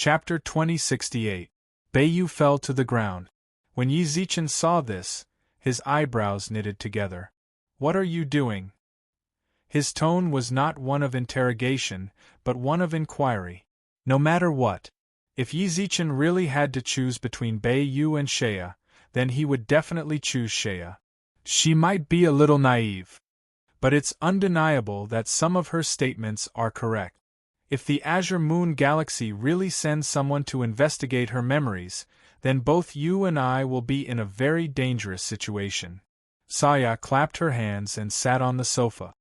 Chapter 2068. Beiyu fell to the ground. When Yi Zichen saw this, his eyebrows knitted together. "What are you doing?" His tone was not one of interrogation, but one of inquiry. No matter what. If Yi Zichen really had to choose between Beiyu and Shea, then he would definitely choose Shea. She might be a little naive, but it's undeniable that some of her statements are correct. If the Azure Moon Galaxy really sends someone to investigate her memories, then both you and I will be in a very dangerous situation. Saya clapped her hands and sat on the sofa.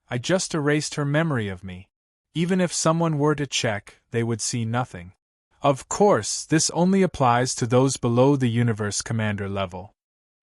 I just erased her memory of me. Even if someone were to check, they would see nothing. Of course, this only applies to those below the Universe Commander level.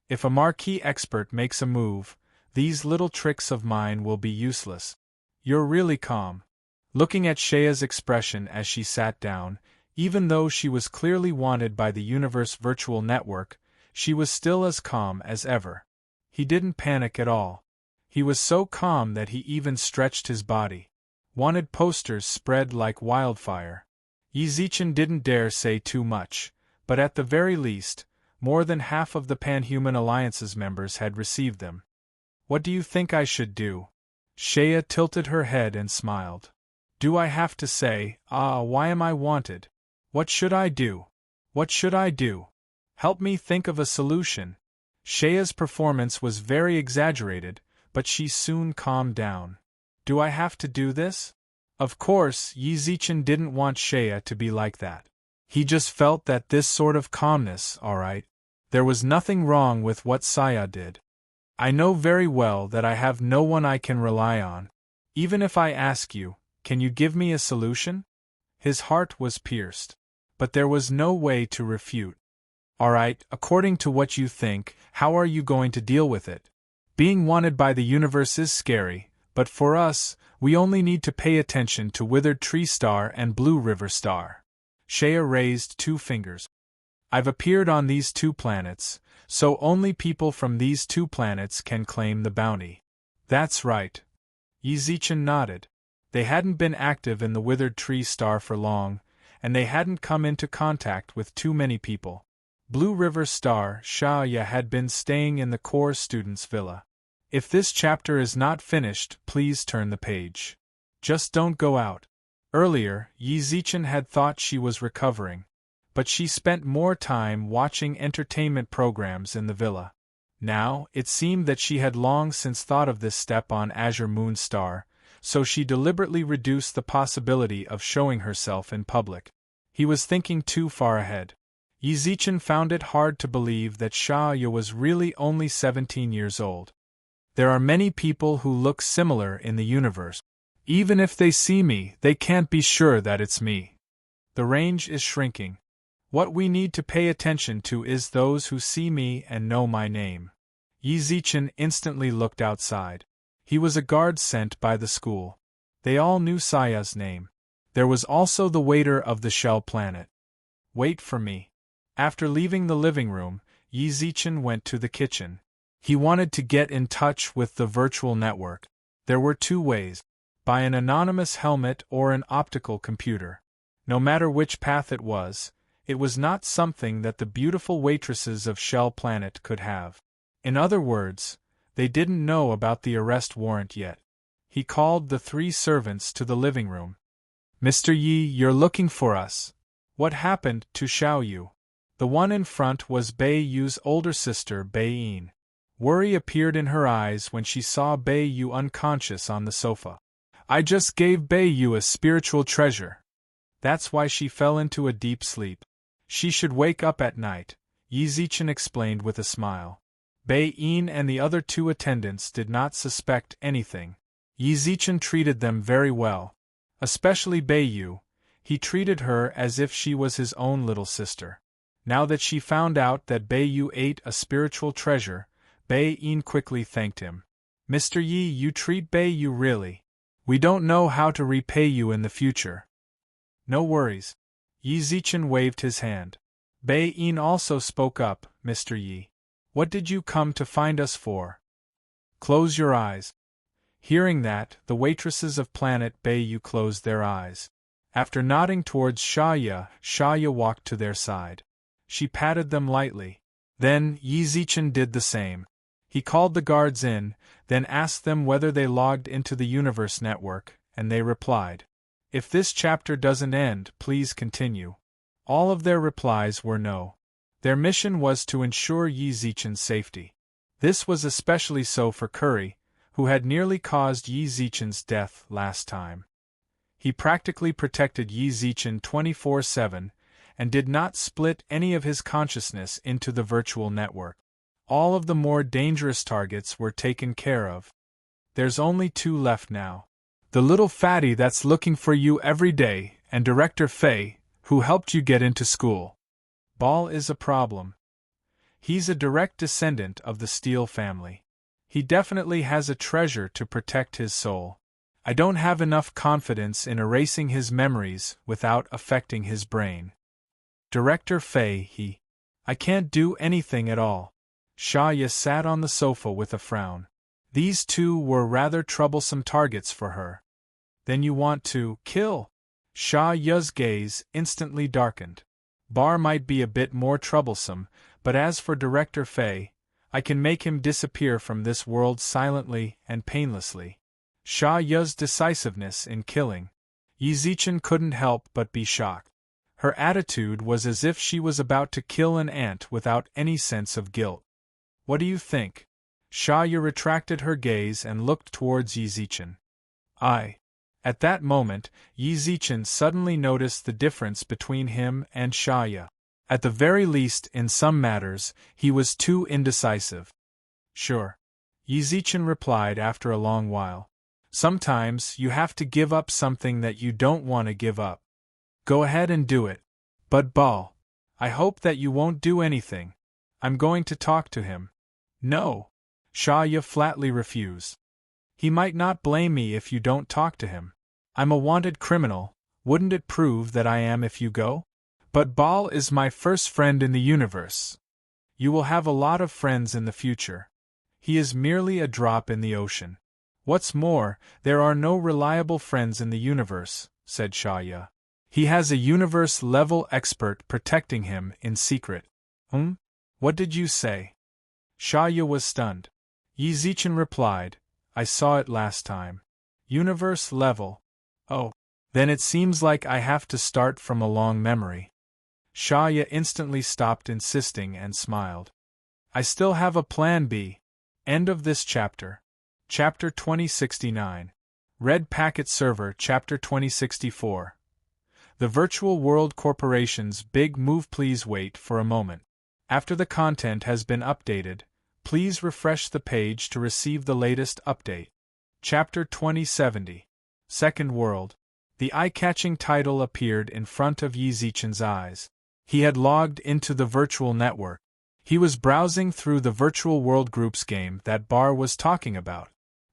If a marquee expert makes a move, these little tricks of mine will be useless. You're really calm. Looking at Shea's expression as she sat down, even though she was clearly wanted by the Universe Virtual Network, she was still as calm as ever. He didn't panic at all. He was so calm that he even stretched his body. Wanted posters spread like wildfire. Yi Zichen didn't dare say too much, but at the very least, more than half of the Panhuman Alliance's members had received them. What do you think I should do? Shea tilted her head and smiled. Do I have to say, why am I wanted? What should I do? What should I do? Help me think of a solution. Shea's performance was very exaggerated, but she soon calmed down. Do I have to do this? Of course, Yi Zichen didn't want Shea to be like that. He just felt that this sort of calmness, alright. There was nothing wrong with what Saya did. I know very well that I have no one I can rely on. Even if I ask you, can you give me a solution? His heart was pierced. But there was no way to refute. Alright, according to what you think, how are you going to deal with it? Being wanted by the universe is scary, but for us, we only need to pay attention to Withered Tree Star and Blue River Star. Shea raised 2 fingers. I've appeared on these 2 planets, so only people from these 2 planets can claim the bounty. That's right. Yi Zichen nodded. They hadn't been active in the Withered Tree Star for long, and they hadn't come into contact with too many people. Blue River Star, Shaya had been staying in the core students' villa. If this chapter is not finished, please turn the page. Just don't go out. Earlier, Yi Zichen had thought she was recovering, but she spent more time watching entertainment programs in the villa. Now, it seemed that she had long since thought of this step on Azure Moon Star, so she deliberately reduced the possibility of showing herself in public. He was thinking too far ahead. Yi Zichen found it hard to believe that Shaya was really only 17 years old. There are many people who look similar in the universe. Even if they see me, they can't be sure that it's me. The range is shrinking. What we need to pay attention to is those who see me and know my name. Yi Zichen instantly looked outside. He was a guard sent by the school. They all knew Saya's name. There was also the waiter of the shell planet. Wait for me. After leaving the living room, Yi Zichen went to the kitchen. He wanted to get in touch with the virtual network. There were 2 ways: by an anonymous helmet or an optical computer. No matter which path it was not something that the beautiful waitresses of Shell Planet could have. In other words, they didn't know about the arrest warrant yet. He called the 3 servants to the living room. Mr. Yi, you're looking for us. What happened to Xiaoyu? The one in front was Beiyu's older sister, Beiyin. Worry appeared in her eyes when she saw Beiyu unconscious on the sofa. I just gave Beiyu a spiritual treasure. That's why she fell into a deep sleep. She should wake up at night, Yi Zichen explained with a smile. Beiyin and the other 2 attendants did not suspect anything. Yi Zichen treated them very well. Especially Beiyu. He treated her as if she was his own little sister. Now that she found out that Beiyu ate a spiritual treasure, Beiyin quickly thanked him. Mr. Yi, you treat Beiyu really. We don't know how to repay you in the future. No worries. Yi Zichen waved his hand. Beiyin also spoke up, Mr. Yi. What did you come to find us for? Close your eyes. Hearing that, the waitresses of planet Beiyu closed their eyes. After nodding towards Shaya walked to their side. She patted them lightly. Then Yi Zichen did the same. He called the guards in, then asked them whether they logged into the universe network, and they replied, "If this chapter doesn't end, please continue." All of their replies were no. Their mission was to ensure Yi Zichen's safety. This was especially so for Curry, who had nearly caused Yi Zichen's death last time. He practically protected Yi Zichen 24/7, and did not split any of his consciousness into the virtual network. All of the more dangerous targets were taken care of. There's only 2 left now. The little fatty that's looking for you every day, and Director Fei, who helped you get into school. Ball is a problem. He's a direct descendant of the Steele family. He definitely has a treasure to protect his soul. I don't have enough confidence in erasing his memories without affecting his brain. Director Fei, I can't do anything at all. Shaya sat on the sofa with a frown. These 2 were rather troublesome targets for her. Then you want to kill? Shaya's gaze instantly darkened. Bar might be a bit more troublesome, but as for Director Fei, I can make him disappear from this world silently and painlessly. Shaya's decisiveness in killing. Yi Zichen couldn't help but be shocked. Her attitude was as if she was about to kill an ant without any sense of guilt. What do you think? Shaya retracted her gaze and looked towards Yi Zichen. At that moment, Yi Zichen suddenly noticed the difference between him and Shaya. At the very least, in some matters, he was too indecisive. Sure. Yi Zichen replied after a long while. Sometimes you have to give up something that you don't want to give up. Go ahead and do it. But Ball, I hope that you won't do anything. I'm going to talk to him. No. Shaya flatly refused. He might not blame me if you don't talk to him. I'm a wanted criminal, wouldn't it prove that I am if you go? But Ball is my first friend in the universe. You will have a lot of friends in the future. He is merely a drop in the ocean. What's more, there are no reliable friends in the universe, said Shaya. He has a universe-level expert protecting him in secret. What did you say? Shaya was stunned. Yi Zichen replied, I saw it last time. Universe level. Oh. Then it seems like I have to start from a long memory. Shaya instantly stopped insisting and smiled. I still have a plan B. End of this chapter. Chapter 2069. Red Packet Server Chapter 2064. The Virtual World Corporation's big move. Please wait for a moment. After the content has been updated, please refresh the page to receive the latest update. Chapter 2070. Second World. The eye-catching title appeared in front of Yi Zichen's eyes. He had logged into the virtual network. He was browsing through the Virtual World Group's game that Bar was talking about.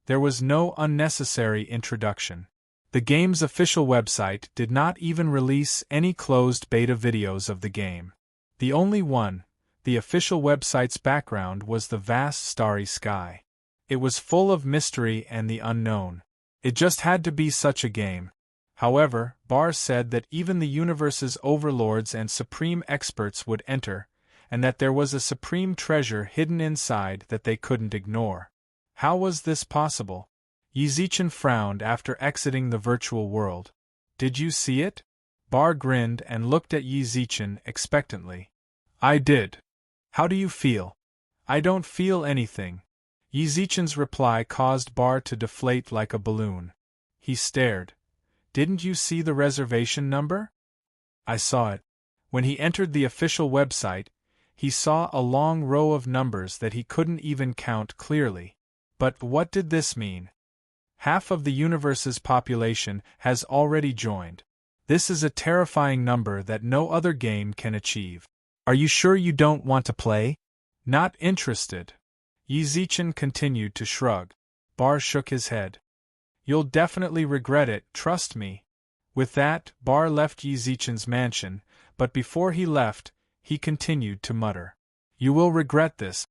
There was no unnecessary introduction. The game's official website did not even release any closed beta videos of the game. The only one, the official website's background was the vast starry sky. It was full of mystery and the unknown. It just had to be such a game. However, Bar said that even the universe's overlords and supreme experts would enter, and that there was a supreme treasure hidden inside that they couldn't ignore. How was this possible? Yi Zichen frowned after exiting the virtual world. Did you see it? Bar grinned and looked at Yi Zichen expectantly. I did. How do you feel? I don't feel anything. Yi Zichen's reply caused Bar to deflate like a balloon. He stared. Didn't you see the reservation number? I saw it. When he entered the official website, he saw a long row of numbers that he couldn't even count clearly. But what did this mean? Half of the universe's population has already joined. This is a terrifying number that no other game can achieve. Are you sure you don't want to play? Not interested. Yi Zichen continued to shrug. Bar shook his head. You'll definitely regret it, trust me. With that, Bar left Yi Zichen's mansion, but before he left, he continued to mutter. You will regret this.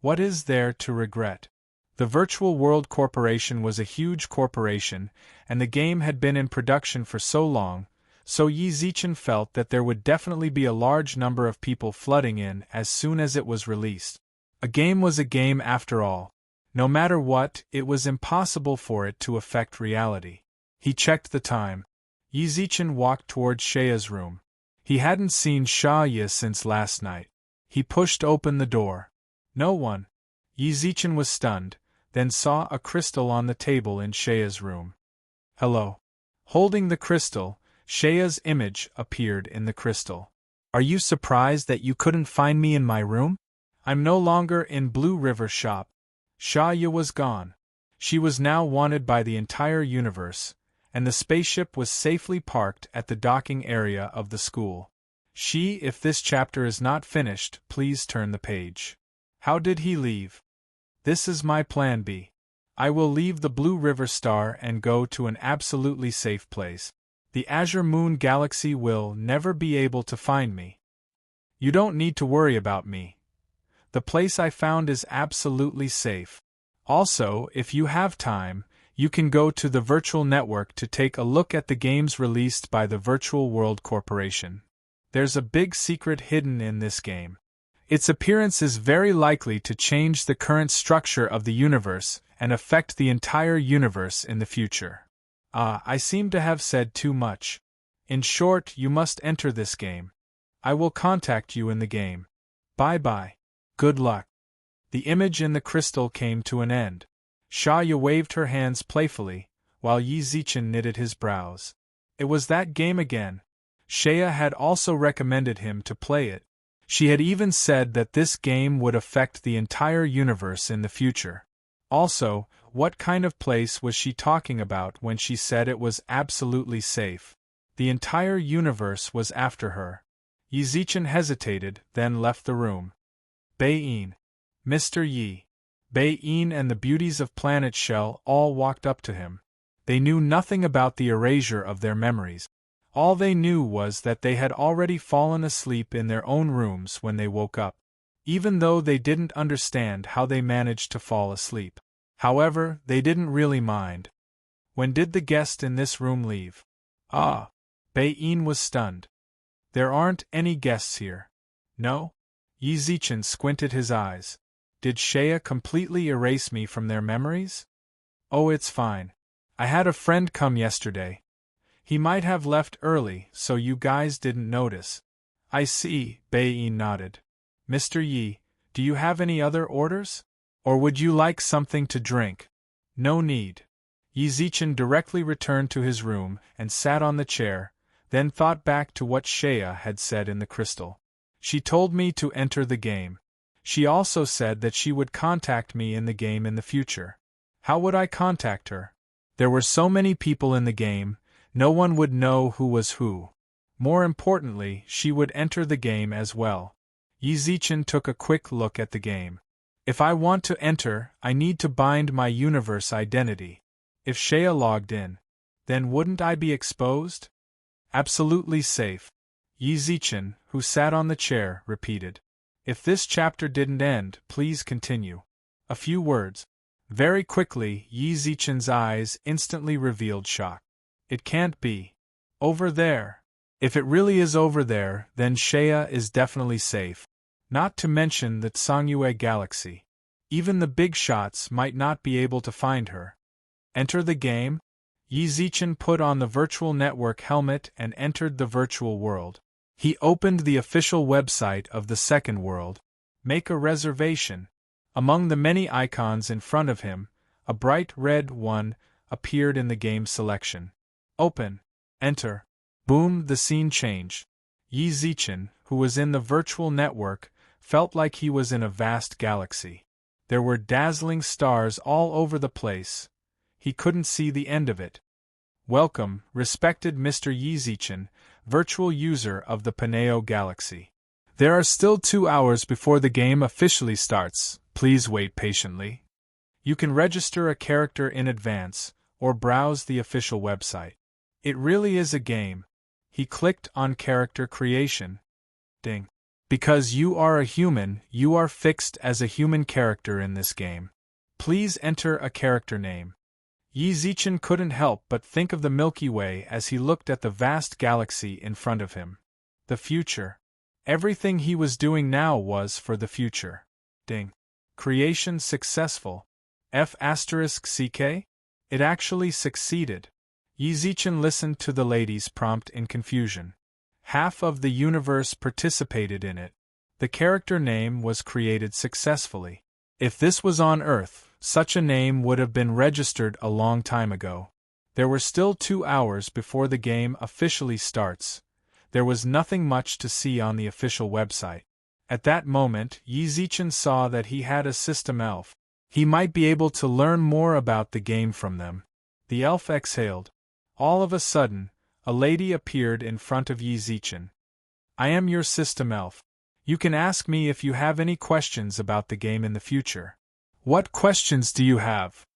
What is there to regret? The Virtual World Corporation was a huge corporation, and the game had been in production for so long, So Yi Zichen felt that there would definitely be a large number of people flooding in as soon as it was released. A game was a game after all. No matter what, it was impossible for it to affect reality. He checked the time. Yi Zichen walked toward Shea's room. He hadn't seen Xia since last night. He pushed open the door. No one. Yi Zichen was stunned, then saw a crystal on the table in Shea's room. Hello. Holding the crystal, Shea's image appeared in the crystal. Are you surprised that you couldn't find me in my room? I'm no longer in Blue River Shop. Xia was gone. She was now wanted by the entire universe, and the spaceship was safely parked at the docking area of the school. If this chapter is not finished, please turn the page. How did he leave? This is my plan B. I will leave the Blue River Star and go to an absolutely safe place. The Azure Moon Galaxy will never be able to find me. You don't need to worry about me. The place I found is absolutely safe. Also, if you have time, you can go to the virtual network to take a look at the games released by the Virtual World Corporation. There's a big secret hidden in this game. Its appearance is very likely to change the current structure of the universe and affect the entire universe in the future. I seem to have said too much. In short, you must enter this game. I will contact you in the game. Bye-bye. Good luck. The image in the crystal came to an end. Xia waved her hands playfully, while Yi Zichen knitted his brows. It was that game again. Xia had also recommended him to play it. She had even said that this game would affect the entire universe in the future. Also, what kind of place was she talking about when she said it was absolutely safe? The entire universe was after her. Yi Zichen hesitated, then left the room. Bai-yin. Mr. Yi. Bai-yin and the beauties of Planet Shell all walked up to him. They knew nothing about the erasure of their memories. All they knew was that they had already fallen asleep in their own rooms when they woke up, even though they didn't understand how they managed to fall asleep. However, they didn't really mind. When did the guest in this room leave? Ah! Bai-yin was stunned. There aren't any guests here. No? Yi Zichen squinted his eyes. Did Xia completely erase me from their memories? Oh, it's fine. I had a friend come yesterday. He might have left early, so you guys didn't notice. I see, Bai-yin nodded. Mr. Yi, do you have any other orders? Or would you like something to drink? No need. Yi Zichen directly returned to his room and sat on the chair, then thought back to what Xia had said in the crystal. She told me to enter the game. She also said that she would contact me in the game in the future. How would I contact her? There were so many people in the game, no one would know who was who. More importantly, she would enter the game as well. Yi Zichen took a quick look at the game. If I want to enter, I need to bind my universe identity. If Xia logged in, then wouldn't I be exposed? Absolutely safe. Yi Zichen, who sat on the chair, repeated. If this chapter didn't end, please continue. A few words. Very quickly, Yi Zichen's eyes instantly revealed shock. It can't be. Over there. If it really is over there, then Xia is definitely safe. Not to mention the Songyue Galaxy. Even the big shots might not be able to find her. Enter the game? Yi Zichen put on the virtual network helmet and entered the virtual world. He opened the official website of the second world. Make a reservation. Among the many icons in front of him, a bright red one appeared in the game selection. Open. Enter. Boom, the scene changed. Yi Zichen, who was in the virtual network, felt like he was in a vast galaxy. There were dazzling stars all over the place. He couldn't see the end of it. Welcome, respected Mr. Yi Zichen, virtual user of the Paneo Galaxy. There are still 2 hours before the game officially starts. Please wait patiently. You can register a character in advance, or browse the official website. It really is a game. He clicked on character creation. Ding. Because you are a human, you are fixed as a human character in this game. Please enter a character name. Yi Zichen couldn't help but think of the Milky Way as he looked at the vast galaxy in front of him. The future. Everything he was doing now was for the future. Ding. Creation successful. F***CK? It actually succeeded. Yi Zichen listened to the lady's prompt in confusion. Half of the universe participated in it. The character name was created successfully. If this was on Earth, such a name would have been registered a long time ago. There were still 2 hours before the game officially starts. There was nothing much to see on the official website. At that moment, Yi Zichen saw that he had a system elf. He might be able to learn more about the game from them. The elf exhaled. All of a sudden, a lady appeared in front of Yi Zichen. I am your system elf. You can ask me if you have any questions about the game in the future. What questions do you have?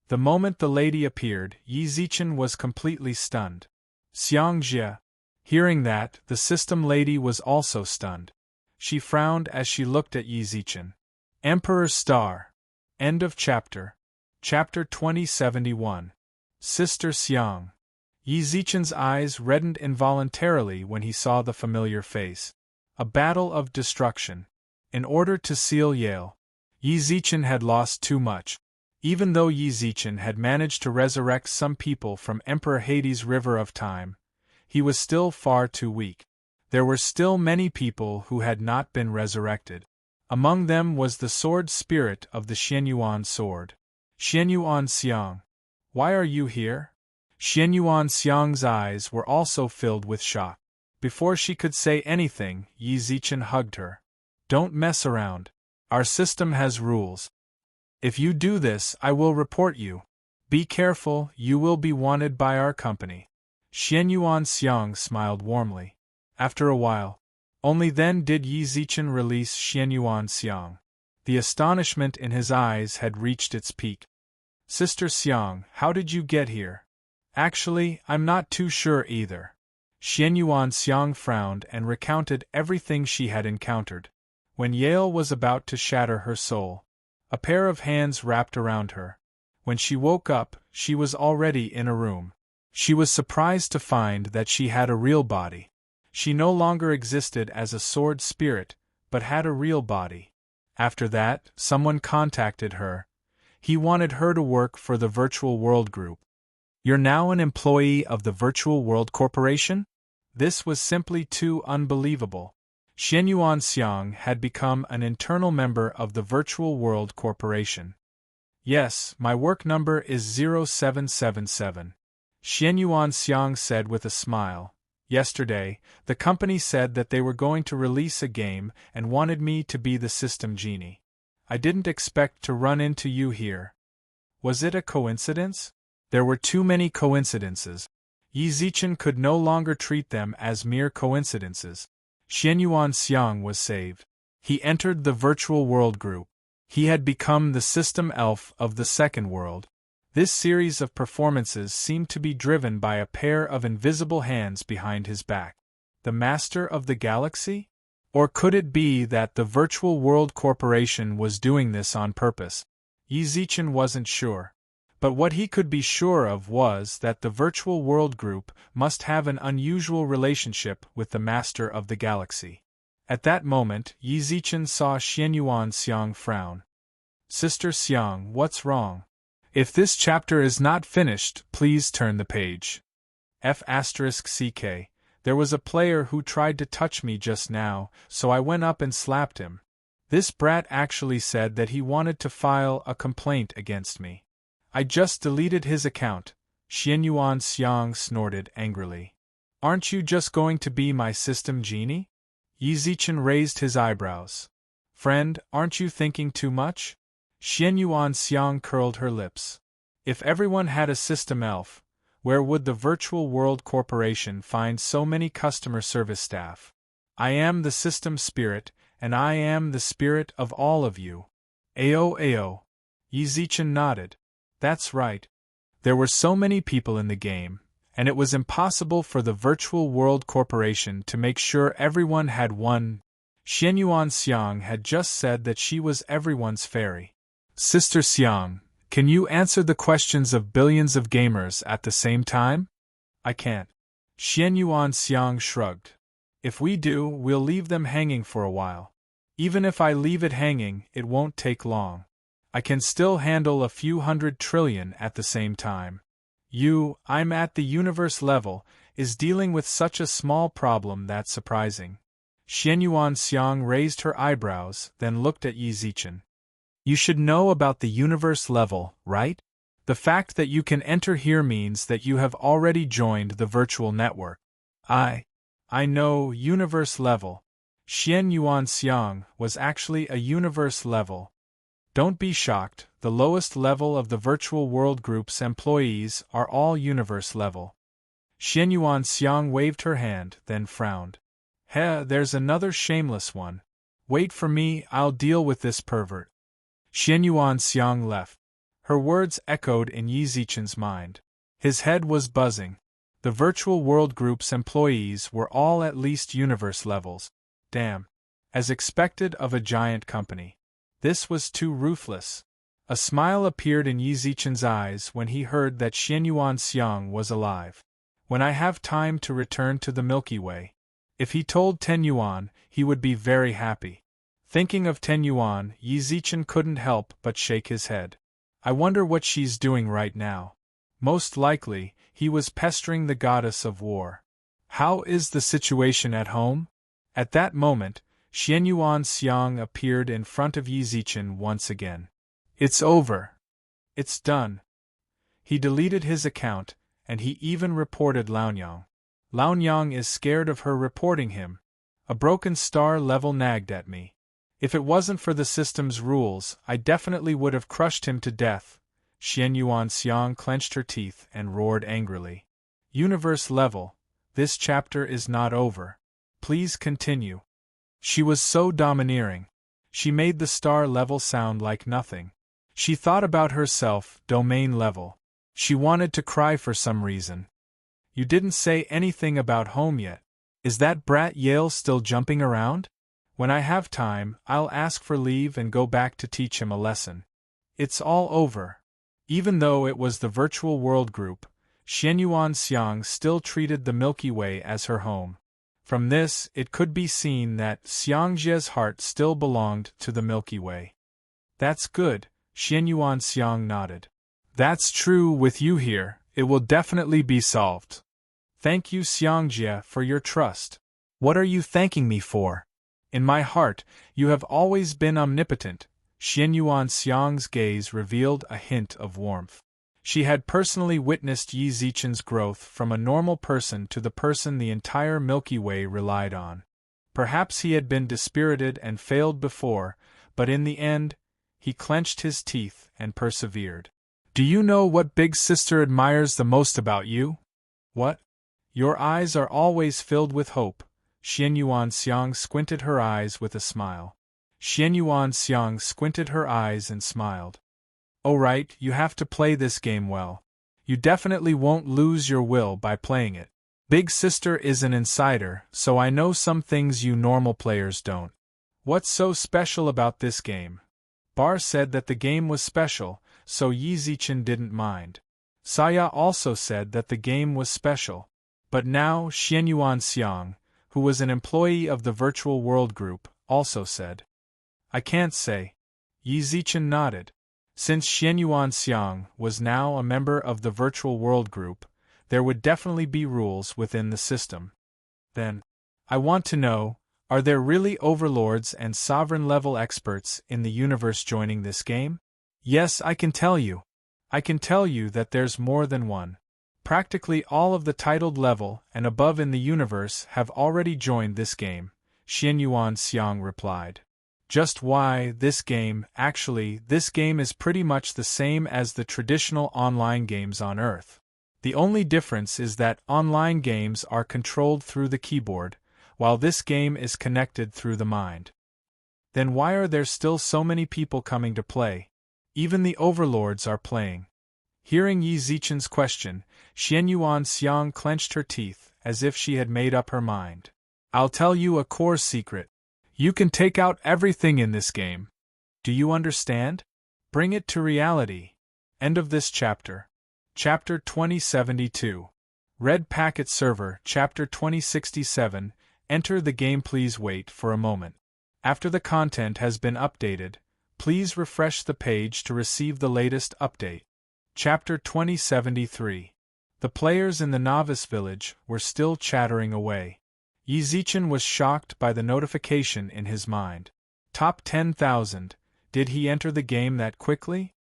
The moment the lady appeared, Yi Zichen was completely stunned. Xiang Jie. Hearing that, the system lady was also stunned. She frowned as she looked at Yi Zichen. Emperor's Star. End of chapter. Chapter 2071. Sister Xiang. Yi Zichen's eyes reddened involuntarily when he saw the familiar face. A battle of destruction. In order to seal Yale, Yi Zichen had lost too much. Even though Yi Zichen had managed to resurrect some people from Emperor Hades' River of Time, he was still far too weak. There were still many people who had not been resurrected. Among them was the sword spirit of the Xianyuan sword. Xianyuan Xiang. Why are you here? Xianyuan Xiang's eyes were also filled with shock. Before she could say anything, Yi Zichen hugged her. Don't mess around. Our system has rules. If you do this, I will report you. Be careful, you will be wanted by our company. Xianyuan Xiang smiled warmly. After a while, only then did Yi Zichen release Xianyuan Xiang. The astonishment in his eyes had reached its peak. Sister Xiang, how did you get here? Actually, I'm not too sure either. Xianyuan Xiang frowned and recounted everything she had encountered. When Yale was about to shatter her soul, a pair of hands wrapped around her. When she woke up, she was already in a room. She was surprised to find that she had a real body. She no longer existed as a sword spirit, but had a real body. After that, someone contacted her. He wanted her to work for the Virtual World Group. You're now an employee of the Virtual World Corporation? This was simply too unbelievable. Xianyuan Xiang had become an internal member of the Virtual World Corporation. Yes, my work number is 0777. Xianyuan Xiang said with a smile. Yesterday, the company said that they were going to release a game and wanted me to be the system genie. I didn't expect to run into you here. Was it a coincidence? There were too many coincidences. Yi Zichen could no longer treat them as mere coincidences. Xianyuan Xiang was saved. He entered the Virtual World Group. He had become the system elf of the second world. This series of performances seemed to be driven by a pair of invisible hands behind his back. The Master of the Galaxy? Or could it be that the Virtual World Corporation was doing this on purpose? Yi Zichen wasn't sure. But what he could be sure of was that the Virtual World Group must have an unusual relationship with the Master of the Galaxy. At that moment, Yi Zichen saw Xianyuan Xiang frown. Sister Xiang, what's wrong? If this chapter is not finished, please turn the page. F***CK. There was a player who tried to touch me just now, so I went up and slapped him. This brat actually said that he wanted to file a complaint against me. I just deleted his account. Xianyuan Xiang snorted angrily. Aren't you just going to be my system genie? Yi Zichen raised his eyebrows. Friend, aren't you thinking too much? Xianyuan Xiang curled her lips. If everyone had a system elf, where would the Virtual World Corporation find so many customer service staff? I am the system spirit, and I am the spirit of all of you. Ao. Yi Zichen nodded. That's right. There were so many people in the game, and it was impossible for the Virtual World Corporation to make sure everyone had one. Xianyuan Xiang had just said that she was everyone's fairy. Sister Xiang, Can you answer the questions of billions of gamers at the same time? I can't. Xian Yuan Xiang shrugged. If we do, we'll leave them hanging for a while. Even if I leave it hanging, it won't take long. I can still handle a few 100 trillion at the same time. I'm at the universe level, is dealing with such a small problem that's surprising. Xian Yuan Xiang raised her eyebrows, then looked at Yi Zichen. You should know about the universe level, right? The fact that you can enter here means that you have already joined the virtual network. I know, universe level. Xian Yuan Xiang was actually a universe level. Don't be shocked, the lowest level of the virtual world group's employees are all universe level. Xian Yuan Xiang waved her hand, then frowned. There's another shameless one. Wait for me, I'll deal with this pervert. Xian Yuan Xiang left. Her words echoed in Yi Zichen's mind. His head was buzzing. The virtual world group's employees were all at least universe levels. Damn. As expected of a giant company. This was too ruthless. A smile appeared in Yi Zichen's eyes when he heard that Xian Yuan Xiang was alive. When I have time to return to the Milky Way. If he told 10 Yuan, he would be very happy. Thinking of 10 Yuan, Yi Zichen couldn't help but shake his head. I wonder what she's doing right now. Most likely, he was pestering the goddess of war. How is the situation at home? At that moment, Xian Yuan Xiang appeared in front of Yi Zichen once again. It's over. It's done. He deleted his account, and he even reported Laonyang. Laonyang is scared of her reporting him. A broken star level nagged at me. If it wasn't for the system's rules, I definitely would have crushed him to death. Xian Yuan Xiang clenched her teeth and roared angrily. Universe level, this chapter is not over. Please continue. She was so domineering. She made the star level sound like nothing. She thought about herself, domain level. She wanted to cry for some reason. You didn't say anything about home yet. Is that brat Yale still jumping around? When I have time, I'll ask for leave and go back to teach him a lesson. It's all over. Even though it was the virtual world group, Xian Yuan Xiang still treated the Milky Way as her home. From this, it could be seen that Xiangjie's heart still belonged to the Milky Way. That's good, Xian Yuan Xiang nodded. That's true with you here, it will definitely be solved. Thank you Xiangjie for your trust. What are you thanking me for? In my heart, you have always been omnipotent. Xian Yuan Xiang's gaze revealed a hint of warmth. She had personally witnessed Yi Zichen's growth from a normal person to the person the entire Milky Way relied on. Perhaps he had been dispirited and failed before, but in the end, he clenched his teeth and persevered. Do you know what Big Sister admires the most about you? What? Your eyes are always filled with hope. Xian Yuan Xiang squinted her eyes with a smile. Xian Yuan Xiang squinted her eyes and smiled. Oh right, you have to play this game well. You definitely won't lose your will by playing it. Big Sister is an insider, so I know some things you normal players don't. What's so special about this game? Bar said that the game was special, so Yi Zichen didn't mind. Saya also said that the game was special. But now Xian Yuan Xiang, who was an employee of the Virtual World Group, also said. I can't say. Yi Zichen nodded. Since Xian Yuan Xiang was now a member of the Virtual World Group, there would definitely be rules within the system. Then, I want to know, are there really overlords and sovereign-level experts in the universe joining this game? Yes, I can tell you. I can tell you that there's more than one. Practically all of the titled level and above in the universe have already joined this game, Xian Yuan Xiang replied. Just why this game, actually, this game is pretty much the same as the traditional online games on Earth. The only difference is that online games are controlled through the keyboard, while this game is connected through the mind. Then why are there still so many people coming to play? Even the overlords are playing. Hearing Yi Zichen's question, Xian Yuan Xiang clenched her teeth, as if she had made up her mind. I'll tell you a core secret. You can take out everything in this game. Do you understand? Bring it to reality. End of this chapter. Chapter 2072. Red Packet Server, Chapter 2067. Enter the game. Please wait for a moment. After the content has been updated, please refresh the page to receive the latest update. Chapter 2073. The players in the novice village were still chattering away. Yizichin was shocked by the notification in his mind. Top 10,000. Did he enter the game that quickly?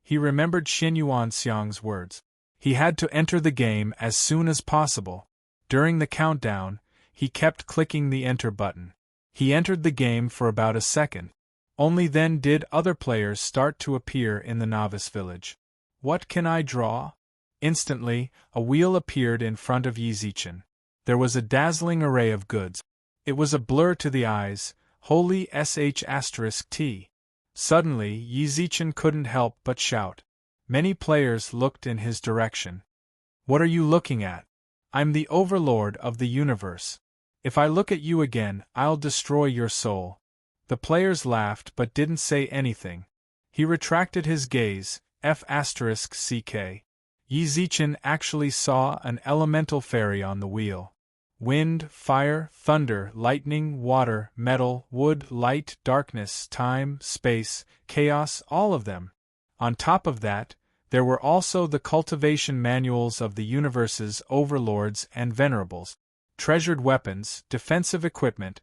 He remembered Xianyuan Xiang's words. He had to enter the game as soon as possible. During the countdown, he kept clicking the enter button. He entered the game for about a second. Only then did other players start to appear in the novice village. What can I draw? Instantly, a wheel appeared in front of Yizichin. There was a dazzling array of goods. It was a blur to the eyes, holy sh*t. Suddenly, Yizichin couldn't help but shout. Many players looked in his direction. What are you looking at? I'm the overlord of the universe. If I look at you again, I'll destroy your soul. The players laughed but didn't say anything. He retracted his gaze, f*ck. Yizichin actually saw an elemental fairy on the wheel. Wind, fire, thunder, lightning, water, metal, wood, light, darkness, time, space, chaos, all of them. On top of that, there were also the cultivation manuals of the universe's overlords and venerables. Treasured weapons, defensive equipment.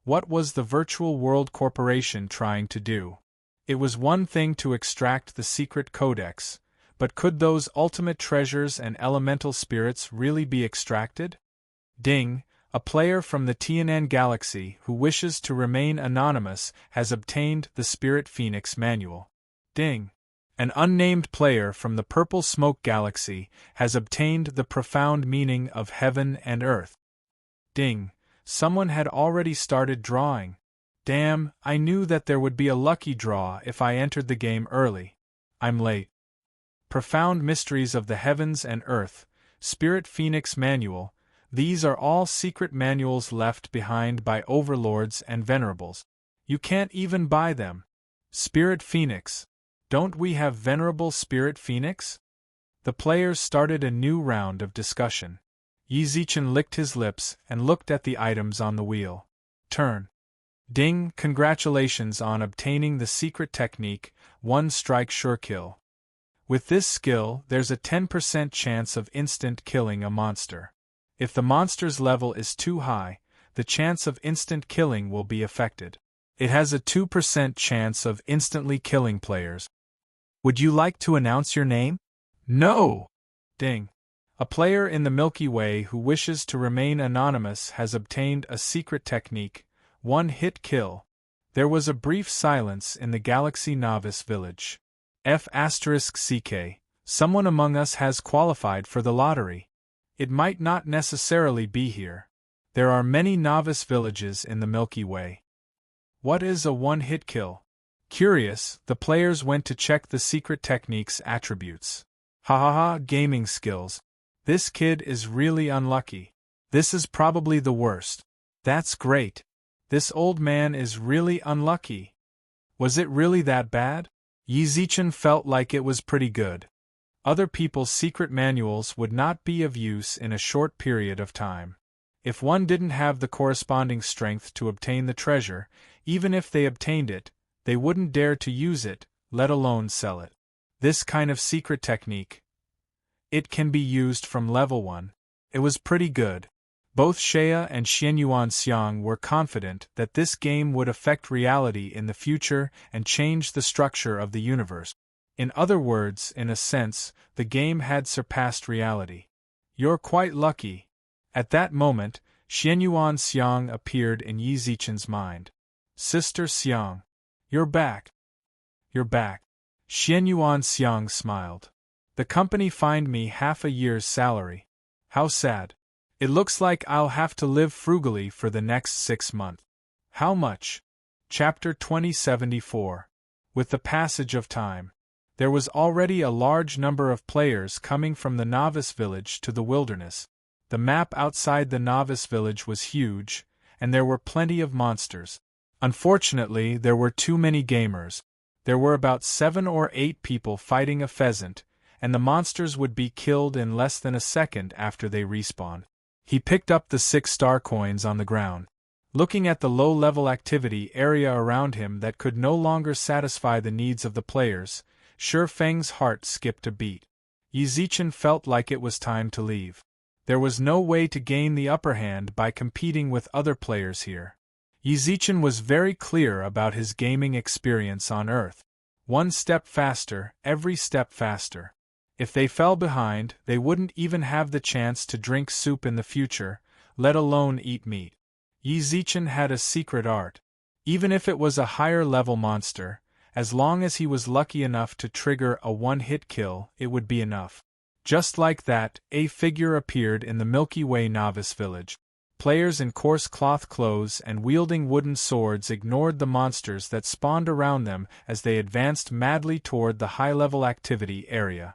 What was the Virtual World Corporation trying to do? It was one thing to extract the secret codex, but could those ultimate treasures and elemental spirits really be extracted? Ding, a player from the Tianan Galaxy who wishes to remain anonymous has obtained the Spirit Phoenix Manual. Ding, an unnamed player from the Purple Smoke Galaxy has obtained the Profound Meaning of Heaven and Earth. Ding, someone had already started drawing. Damn, I knew that there would be a lucky draw if I entered the game early. I'm late. Profound Mysteries of the Heavens and Earth, Spirit Phoenix Manual. These are all secret manuals left behind by overlords and venerables. You can't even buy them. Spirit Phoenix. Don't we have Venerable Spirit Phoenix? The players started a new round of discussion. Yizichin licked his lips and looked at the items on the wheel. Turn. Ding, congratulations on obtaining the secret technique, One Strike Sure Kill. With this skill, there's a 10% chance of instant killing a monster. If the monster's level is too high, the chance of instant killing will be affected. It has a 2% chance of instantly killing players. Would you like to announce your name? No! Ding. A player in the Milky Way who wishes to remain anonymous has obtained a secret technique, One-Hit Kill. There was a brief silence in the Galaxy Novice Village. f*ck. Someone among us has qualified for the lottery. It might not necessarily be here. There are many novice villages in the Milky Way. What is a one-hit kill? Curious, the players went to check the secret technique's attributes. Gaming skills. This kid is really unlucky. This is probably the worst. That's great. This old man is really unlucky. Was it really that bad? Yizichin felt like it was pretty good. Other people's secret manuals would not be of use in a short period of time. If one didn't have the corresponding strength to obtain the treasure, even if they obtained it, they wouldn't dare to use it, let alone sell it. This kind of secret technique. It can be used from level 1. It was pretty good. Both Shea and Xianyuan Xiang were confident that this game would affect reality in the future and change the structure of the universe. In other words, in a sense, the game had surpassed reality. You're quite lucky. At that moment, Xianyuan Xiang appeared in Yizichin's mind. Sister Xiang. You're back. You're back. Xianyuan Xiang smiled. The company fined me half a year's salary. How sad. It looks like I'll have to live frugally for the next 6 months. How much? Chapter 2074. With the passage of time, there was already a large number of players coming from the novice village to the wilderness. The map outside the novice village was huge, and there were plenty of monsters. Unfortunately, there were too many gamers. There were about 7 or 8 people fighting a pheasant, and the monsters would be killed in less than a second after they respawned. He picked up the 6 star coins on the ground. Looking at the low-level activity area around him that could no longer satisfy the needs of the players, Shi Feng's heart skipped a beat. Yi Zichen felt like it was time to leave. There was no way to gain the upper hand by competing with other players here. Yi Zichen was very clear about his gaming experience on Earth. One step faster, every step faster. If they fell behind, they wouldn't even have the chance to drink soup in the future, let alone eat meat. Yi Zichen had a secret art. Even if it was a higher-level monster, as long as he was lucky enough to trigger a one-hit kill, it would be enough. Just like that, a figure appeared in the Milky Way novice village. Players in coarse cloth clothes and wielding wooden swords ignored the monsters that spawned around them as they advanced madly toward the high-level activity area.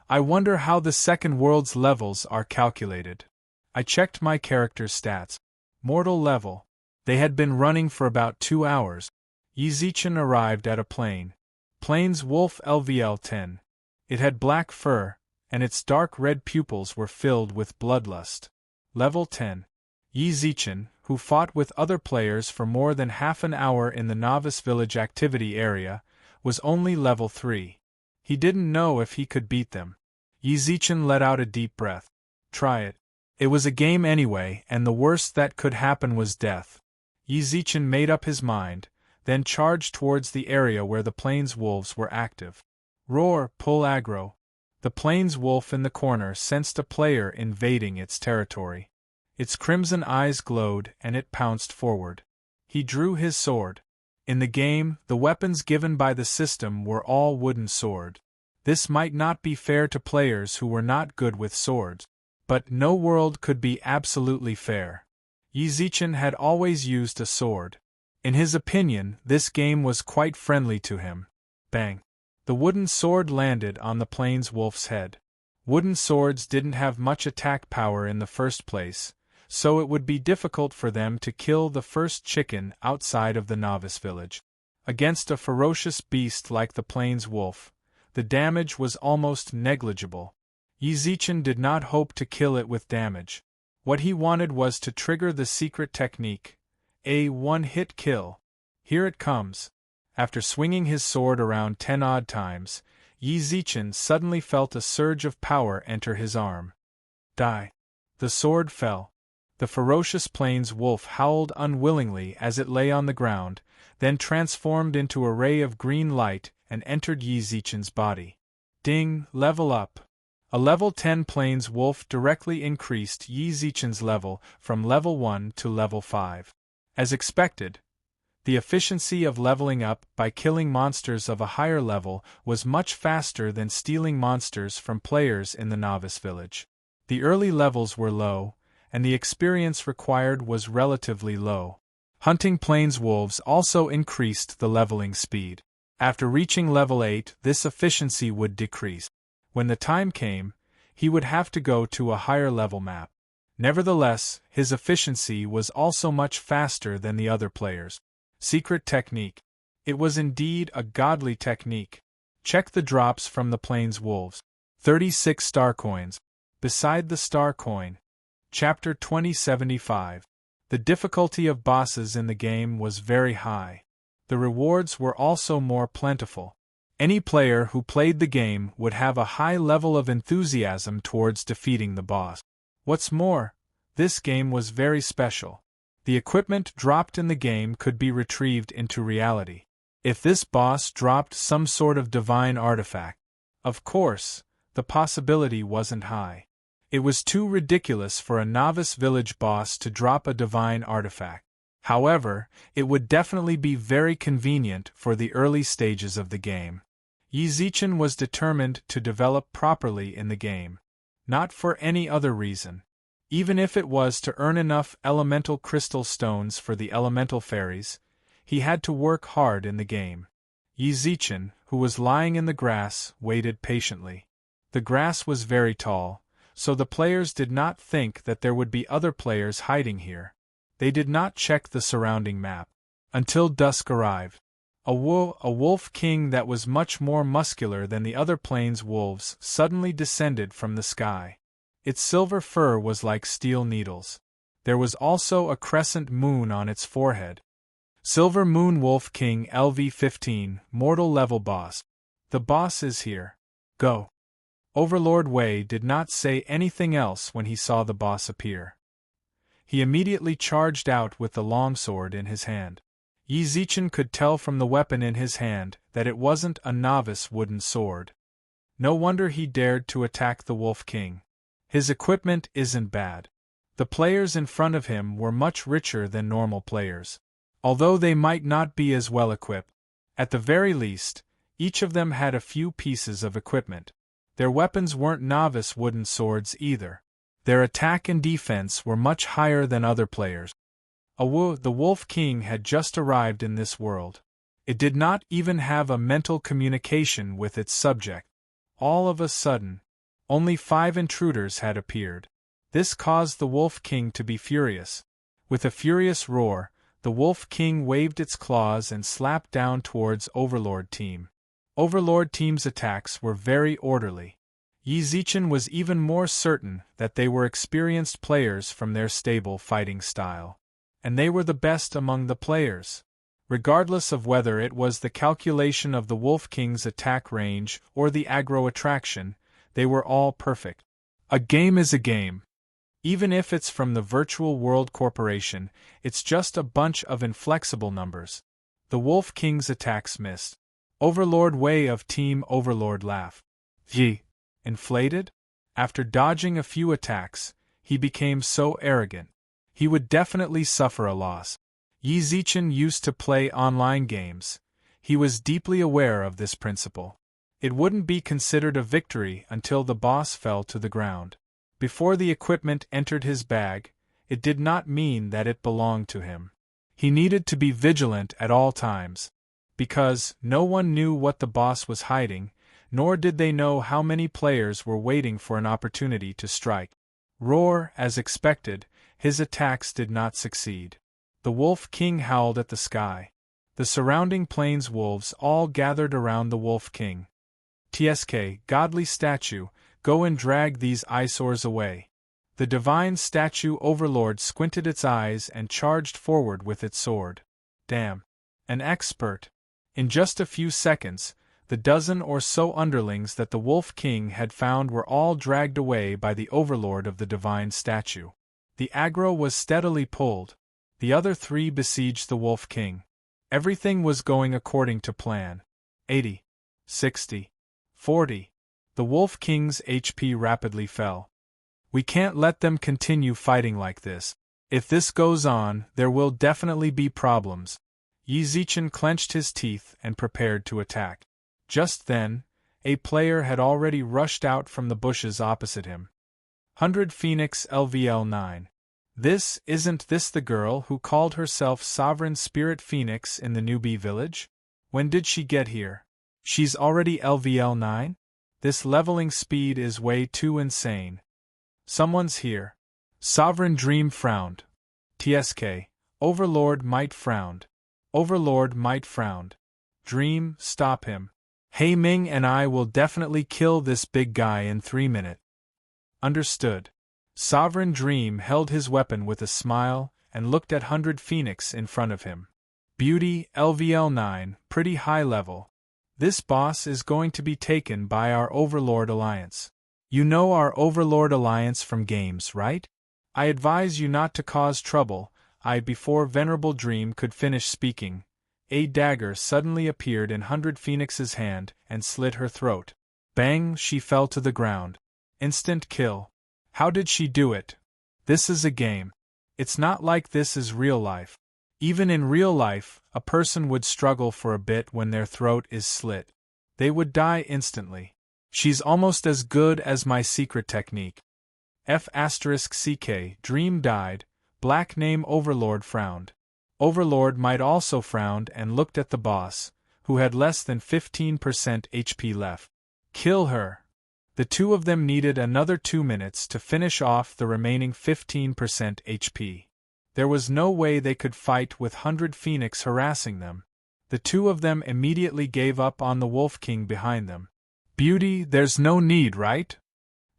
I wonder how the second world's levels are calculated. I checked my character's stats. Mortal level. They had been running for about 2 hours. Yi Zichen arrived at a plane. Plane's wolf LVL-10. It had black fur, and its dark red pupils were filled with bloodlust. Level 10. Yi Zichen, who fought with other players for more than half an hour in the novice village activity area, was only level 3. He didn't know if he could beat them. Yi Zichen let out a deep breath. Try it. It was a game anyway, and the worst that could happen was death. Yi Zichen made up his mind, then charged towards the area where the plains wolves were active. Roar, pull aggro. The plains wolf in the corner sensed a player invading its territory. Its crimson eyes glowed and it pounced forward. He drew his sword. In the game, the weapons given by the system were all wooden sword. This might not be fair to players who were not good with swords. But no world could be absolutely fair. Yi Zichen had always used a sword. In his opinion, this game was quite friendly to him. Bang! The wooden sword landed on the plains wolf's head. Wooden swords didn't have much attack power in the first place, so it would be difficult for them to kill the first chicken outside of the novice village. Against a ferocious beast like the plains wolf, the damage was almost negligible. Yi Zichen did not hope to kill it with damage. What he wanted was to trigger the secret technique, a one-hit kill. Here it comes. After swinging his sword around 10 odd times, Yi Zichen suddenly felt a surge of power enter his arm. Die. The sword fell. The ferocious plains wolf howled unwillingly as it lay on the ground, then transformed into a ray of green light and entered Yi Zichen's body. Ding, level up. A level 10 plains wolf directly increased Yi Zichen's level from level 1 to level 5. As expected, the efficiency of leveling up by killing monsters of a higher level was much faster than stealing monsters from players in the novice village. The early levels were low, and the experience required was relatively low. Hunting plains wolves also increased the leveling speed. After reaching level 8, this efficiency would decrease. When the time came, he would have to go to a higher level map. Nevertheless, his efficiency was also much faster than the other players. Secret technique. It was indeed a godly technique. Check the drops from the plains wolves. 36 star coins. Beside the star coin. Chapter 2075. The difficulty of bosses in the game was very high. The rewards were also more plentiful. Any player who played the game would have a high level of enthusiasm towards defeating the boss. What's more, this game was very special. The equipment dropped in the game could be retrieved into reality. If this boss dropped some sort of divine artifact, of course, the possibility wasn't high. It was too ridiculous for a novice village boss to drop a divine artifact. However, it would definitely be very convenient for the early stages of the game. Yi Zichen was determined to develop properly in the game. Not for any other reason. Even if it was to earn enough elemental crystal stones for the elemental fairies, he had to work hard in the game. Yi Zichen, who was lying in the grass, waited patiently. The grass was very tall, so the players did not think that there would be other players hiding here. They did not check the surrounding map. Until dusk arrived. A wolf king that was much more muscular than the other plains wolves suddenly descended from the sky. Its silver fur was like steel needles. There was also a crescent moon on its forehead. Silver Moon Wolf King LV-15, Mortal Level Boss. The boss is here. Go. Overlord Wei did not say anything else when he saw the boss appear. He immediately charged out with the longsword in his hand. Yi Zichen could tell from the weapon in his hand that it wasn't a novice wooden sword. No wonder he dared to attack the Wolf King. His equipment isn't bad. The players in front of him were much richer than normal players. Although they might not be as well equipped, at the very least, each of them had a few pieces of equipment. Their weapons weren't novice wooden swords either. Their attack and defense were much higher than other players. The Wolf King had just arrived in this world. It did not even have a mental communication with its subject. All of a sudden, only 5 intruders had appeared. This caused the Wolf King to be furious. With a furious roar, the Wolf King waved its claws and slapped down towards Overlord Team. Overlord Team's attacks were very orderly. Yi Zichen was even more certain that they were experienced players from their stable fighting style. And they were the best among the players. Regardless of whether it was the calculation of the Wolf King's attack range or the aggro attraction, they were all perfect. A game is a game. Even if it's from the Virtual World Corporation, it's just a bunch of inflexible numbers. The Wolf King's attacks missed. Overlord Wei of Team Overlord laughed. Yi. Inflated? After dodging a few attacks, he became so arrogant. He would definitely suffer a loss. Yi Zichen used to play online games. He was deeply aware of this principle. It wouldn't be considered a victory until the boss fell to the ground. Before the equipment entered his bag, it did not mean that it belonged to him. He needed to be vigilant at all times. Because no one knew what the boss was hiding, nor did they know how many players were waiting for an opportunity to strike. Roar, as expected, his attacks did not succeed. The Wolf King howled at the sky. The surrounding plains wolves all gathered around the Wolf King. "Tsk, godly statue, go and drag these eyesores away." The divine statue Overlord squinted its eyes and charged forward with its sword. Damn. An expert. In just a few seconds, the dozen or so underlings that the Wolf King had found were all dragged away by the Overlord of the divine statue. The aggro was steadily pulled. The other 3 besieged the Wolf King. Everything was going according to plan. 80. 60. 40. The Wolf King's HP rapidly fell. We can't let them continue fighting like this. If this goes on, there will definitely be problems. Yi Zichen clenched his teeth and prepared to attack. Just then, a player had already rushed out from the bushes opposite him. 100 Phoenix LVL9. Isn't this the girl who called herself Sovereign Spirit Phoenix in the newbie village? When did she get here? She's already LVL9? This leveling speed is way too insane. Someone's here. Sovereign Dream frowned. Tsk. Overlord Might frowned. Overlord Might frowned. Dream, stop him. Hei Ming and I will definitely kill this big guy in 3 minutes. Understood. Sovereign Dream held his weapon with a smile and looked at 100 Phoenix in front of him. Beauty, LVL9, pretty high level. This boss is going to be taken by our Overlord Alliance. You know our Overlord Alliance from games, right? I advise you not to cause trouble. Before Venerable Dream could finish speaking, a dagger suddenly appeared in 100 Phoenix's hand and slit her throat. Bang, she fell to the ground. Instant kill. How did she do it? This is a game. It's not like this is real life. Even in real life, a person would struggle for a bit when their throat is slit. They would die instantly. She's almost as good as my secret technique. F***ck, Dream died. Black name Overlord frowned. Overlord Might also frowned and looked at the boss, who had less than 15% HP left. Kill her. The two of them needed another 2 minutes to finish off the remaining 15% HP. There was no way they could fight with 100 Phoenix harassing them. The two of them immediately gave up on the Wolf King behind them. Beauty, there's no need, right?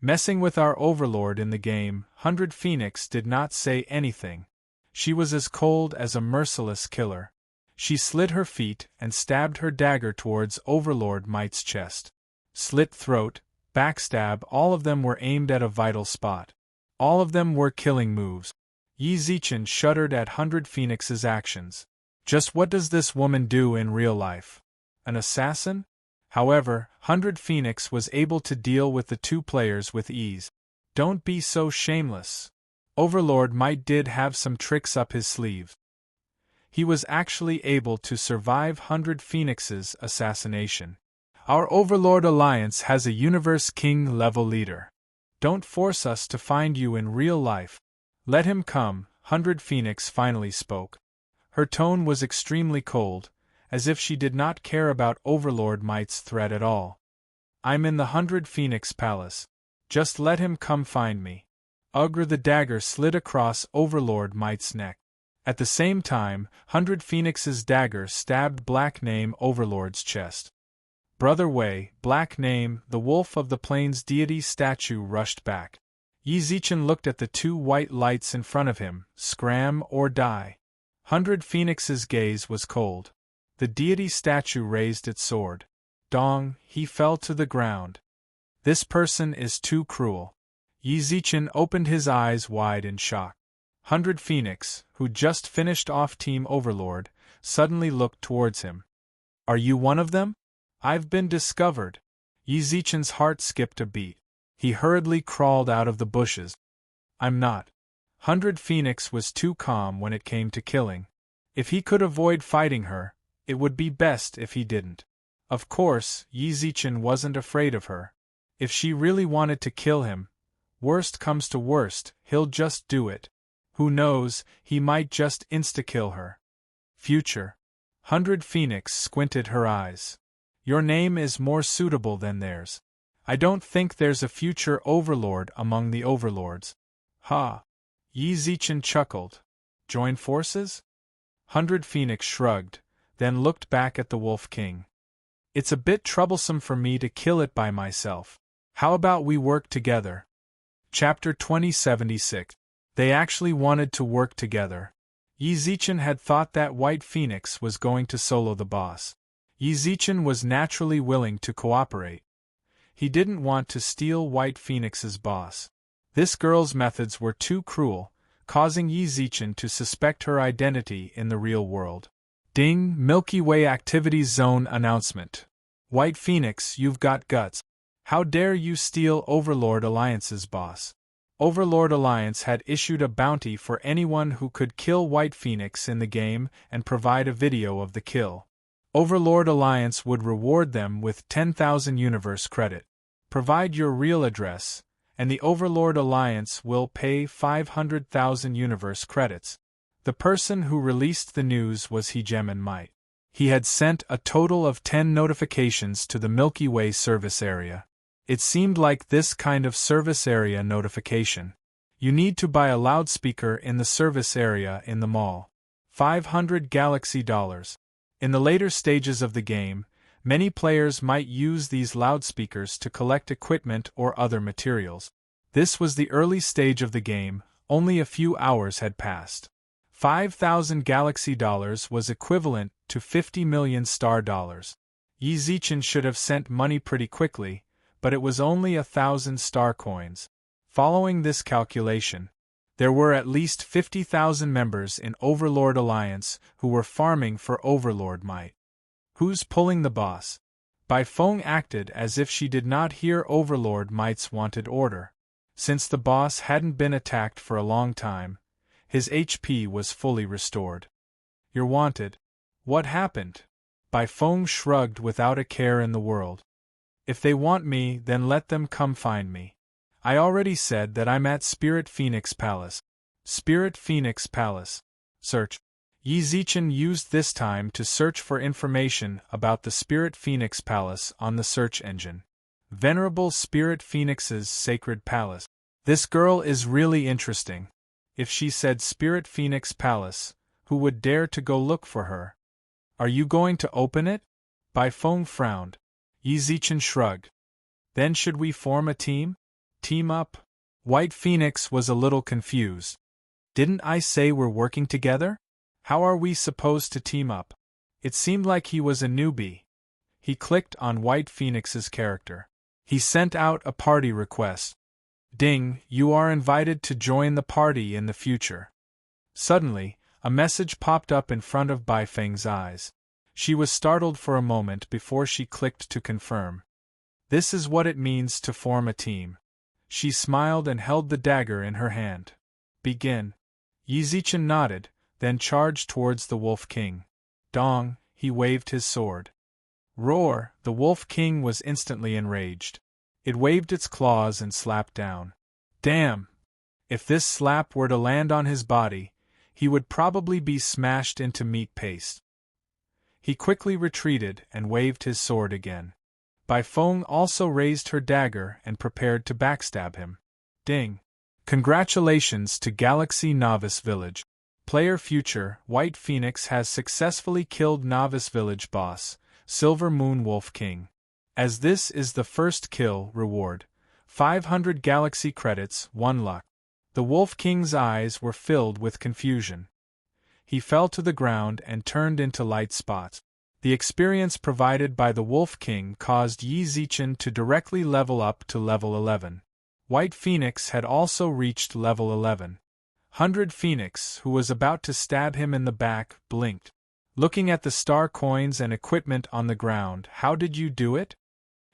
Messing with our overlord in the game, 100 Phoenix did not say anything. She was as cold as a merciless killer. She slid her feet and stabbed her dagger towards Overlord Might's chest. Slit throat, backstab, all of them were aimed at a vital spot. All of them were killing moves. Yi Zichen shuddered at 100 Phoenix's actions. Just what does this woman do in real life? An assassin? However, 100 Phoenix was able to deal with the two players with ease. Don't be so shameless. Overlord Might did have some tricks up his sleeve. He was actually able to survive 100 Phoenix's assassination. Our Overlord Alliance has a Universe King level leader. Don't force us to find you in real life. Let him come, 100 Phoenix finally spoke. Her tone was extremely cold, as if she did not care about Overlord Might's threat at all. I'm in the 100 Phoenix Palace. Just let him come find me. The dagger slid across Overlord Might's neck. At the same time, 100 Phoenix's dagger stabbed Black Name Overlord's chest. Brother Wei, Black Name, the Wolf of the Plains deity statue rushed back. Yi Zichen looked at the two white lights in front of him, scram or die. 100 Phoenix's gaze was cold. The deity statue raised its sword. Dong, he fell to the ground. This person is too cruel. Yi Zichen opened his eyes wide in shock. 100 Phoenix, who just finished off Team Overlord, suddenly looked towards him. Are you one of them? I've been discovered. Yi Zichen's heart skipped a beat. He hurriedly crawled out of the bushes. I'm not. 100 Phoenix was too calm when it came to killing. If he could avoid fighting her, it would be best if he didn't. Of course, Yi Zichen wasn't afraid of her. If she really wanted to kill him, worst comes to worst, he'll just do it. Who knows, he might just insta-kill her. Future. 100 Phoenix squinted her eyes. Your name is more suitable than theirs. I don't think there's a future overlord among the overlords. Ha! Yi Zichen chuckled. Join forces? 100 Phoenix shrugged, then looked back at the Wolf King. It's a bit troublesome for me to kill it by myself. How about we work together? Chapter 2076. They actually wanted to work together. Yi Zichen had thought that White Phoenix was going to solo the boss. Yi Zichen was naturally willing to cooperate. He didn't want to steal White Phoenix's boss. This girl's methods were too cruel, causing Yi Zichen to suspect her identity in the real world. Ding! Milky Way Activities Zone announcement. White Phoenix, you've got guts. How dare you steal Overlord Alliance's boss? Overlord Alliance had issued a bounty for anyone who could kill White Phoenix in the game and provide a video of the kill. Overlord Alliance would reward them with 10,000 universe credit. Provide your real address, and the Overlord Alliance will pay 500,000 universe credits. The person who released the news was Hegemon Might. He had sent a total of 10 notifications to the Milky Way service area. It seemed like this kind of service area notification. You need to buy a loudspeaker in the service area in the mall. 500 Galaxy dollars. In the later stages of the game, many players might use these loudspeakers to collect equipment or other materials. This was the early stage of the game, only a few hours had passed. 5,000 Galaxy dollars was equivalent to 50 million star dollars. Yi Zichen should have sent money pretty quickly, but it was only 1,000 star coins. Following this calculation, there were at least 50,000 members in Overlord Alliance who were farming for Overlord Might. Who's pulling the boss? Bai Feng acted as if she did not hear Overlord Might's wanted order. Since the boss hadn't been attacked for a long time, his HP was fully restored. You're wanted. What happened? Bai Feng shrugged without a care in the world. If they want me, then let them come find me. I already said that I'm at Spirit Phoenix Palace. Spirit Phoenix Palace. Search. Yi Zichen used this time to search for information about the Spirit Phoenix Palace on the search engine. Venerable Spirit Phoenix's Sacred Palace. This girl is really interesting. If she said Spirit Phoenix Palace, who would dare to go look for her? Are you going to open it? Bai Feng frowned. Yi Zichen shrugged. Then should we form a team? Team up? White Phoenix was a little confused. Didn't I say we're working together? How are we supposed to team up? It seemed like he was a newbie. He clicked on White Phoenix's character. He sent out a party request. Ding, you are invited to join the party in the future. Suddenly, a message popped up in front of Bai Feng's eyes. She was startled for a moment before she clicked to confirm. This is what it means to form a team. She smiled and held the dagger in her hand. Begin. Yi Zichen nodded, then charged towards the Wolf King. Dong, he waved his sword. Roar, the Wolf King was instantly enraged. It waved its claws and slapped down. Damn! If this slap were to land on his body, he would probably be smashed into meat paste. He quickly retreated and waved his sword again. Bai Feng also raised her dagger and prepared to backstab him. Ding! Congratulations to Galaxy Novice Village. Player Future, White Phoenix has successfully killed Novice Village boss, Silver Moon Wolf King. As this is the first kill, reward 500 Galaxy credits, 1 luck. The Wolf King's eyes were filled with confusion. He fell to the ground and turned into light spots. The experience provided by the Wolf King caused Yi Zichen to directly level up to level 11. White Phoenix had also reached level 11. 100 Phoenix, who was about to stab him in the back, blinked. Looking at the star coins and equipment on the ground, how did you do it?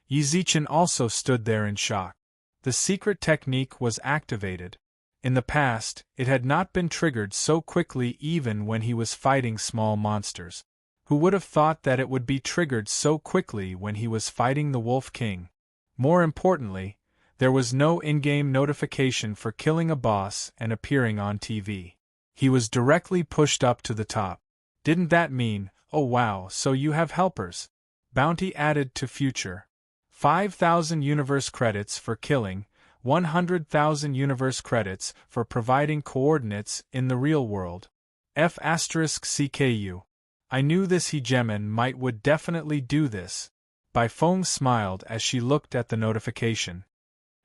Yi Zichen also stood there in shock. The secret technique was activated. In the past, it had not been triggered so quickly even when he was fighting small monsters. Who would have thought that it would be triggered so quickly when he was fighting the Wolf King? More importantly, there was no in-game notification for killing a boss and appearing on TV. He was directly pushed up to the top. Didn't that mean, oh wow, so you have helpers? Bounty added to future. 5,000 universe credits for killing, 100,000 universe credits for providing coordinates in the real world. F*CKU. I knew this Hegemon might would definitely do this. Bai Feng smiled as she looked at the notification.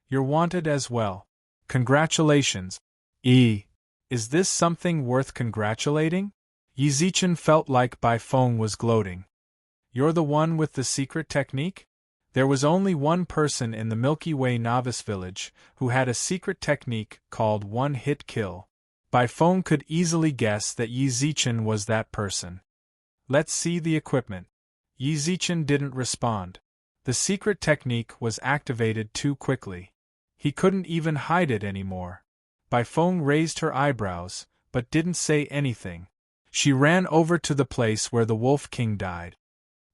You're wanted as well. Congratulations. Is this something worth congratulating? Yi Zichen felt like Bai Feng was gloating. You're the one with the secret technique? There was only one person in the Milky Way Novice Village who had a secret technique called one-hit kill. Bai Feng could easily guess that Yi Zichen was that person. Let's see the equipment. Yi Zichen didn't respond. The secret technique was activated too quickly. He couldn't even hide it anymore. Bai Feng raised her eyebrows, but didn't say anything. She ran over to the place where the Wolf King died.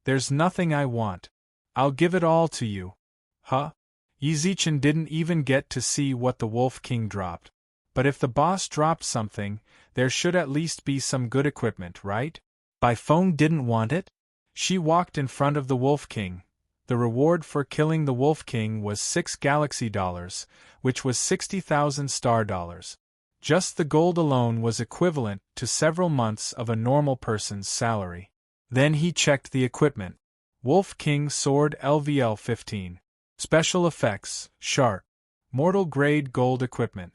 There's nothing I want. I'll give it all to you. Huh? Yi Zichen didn't even get to see what the Wolf King dropped. But if the boss dropped something, there should at least be some good equipment, right? Bai Feng didn't want it? She walked in front of the Wolf King. The reward for killing the Wolf King was 6 Galaxy dollars, which was 60,000 star dollars. Just the gold alone was equivalent to several months of a normal person's salary. Then he checked the equipment. Wolf King Sword LVL 15. Special Effects, Sharp. Mortal Grade Gold Equipment.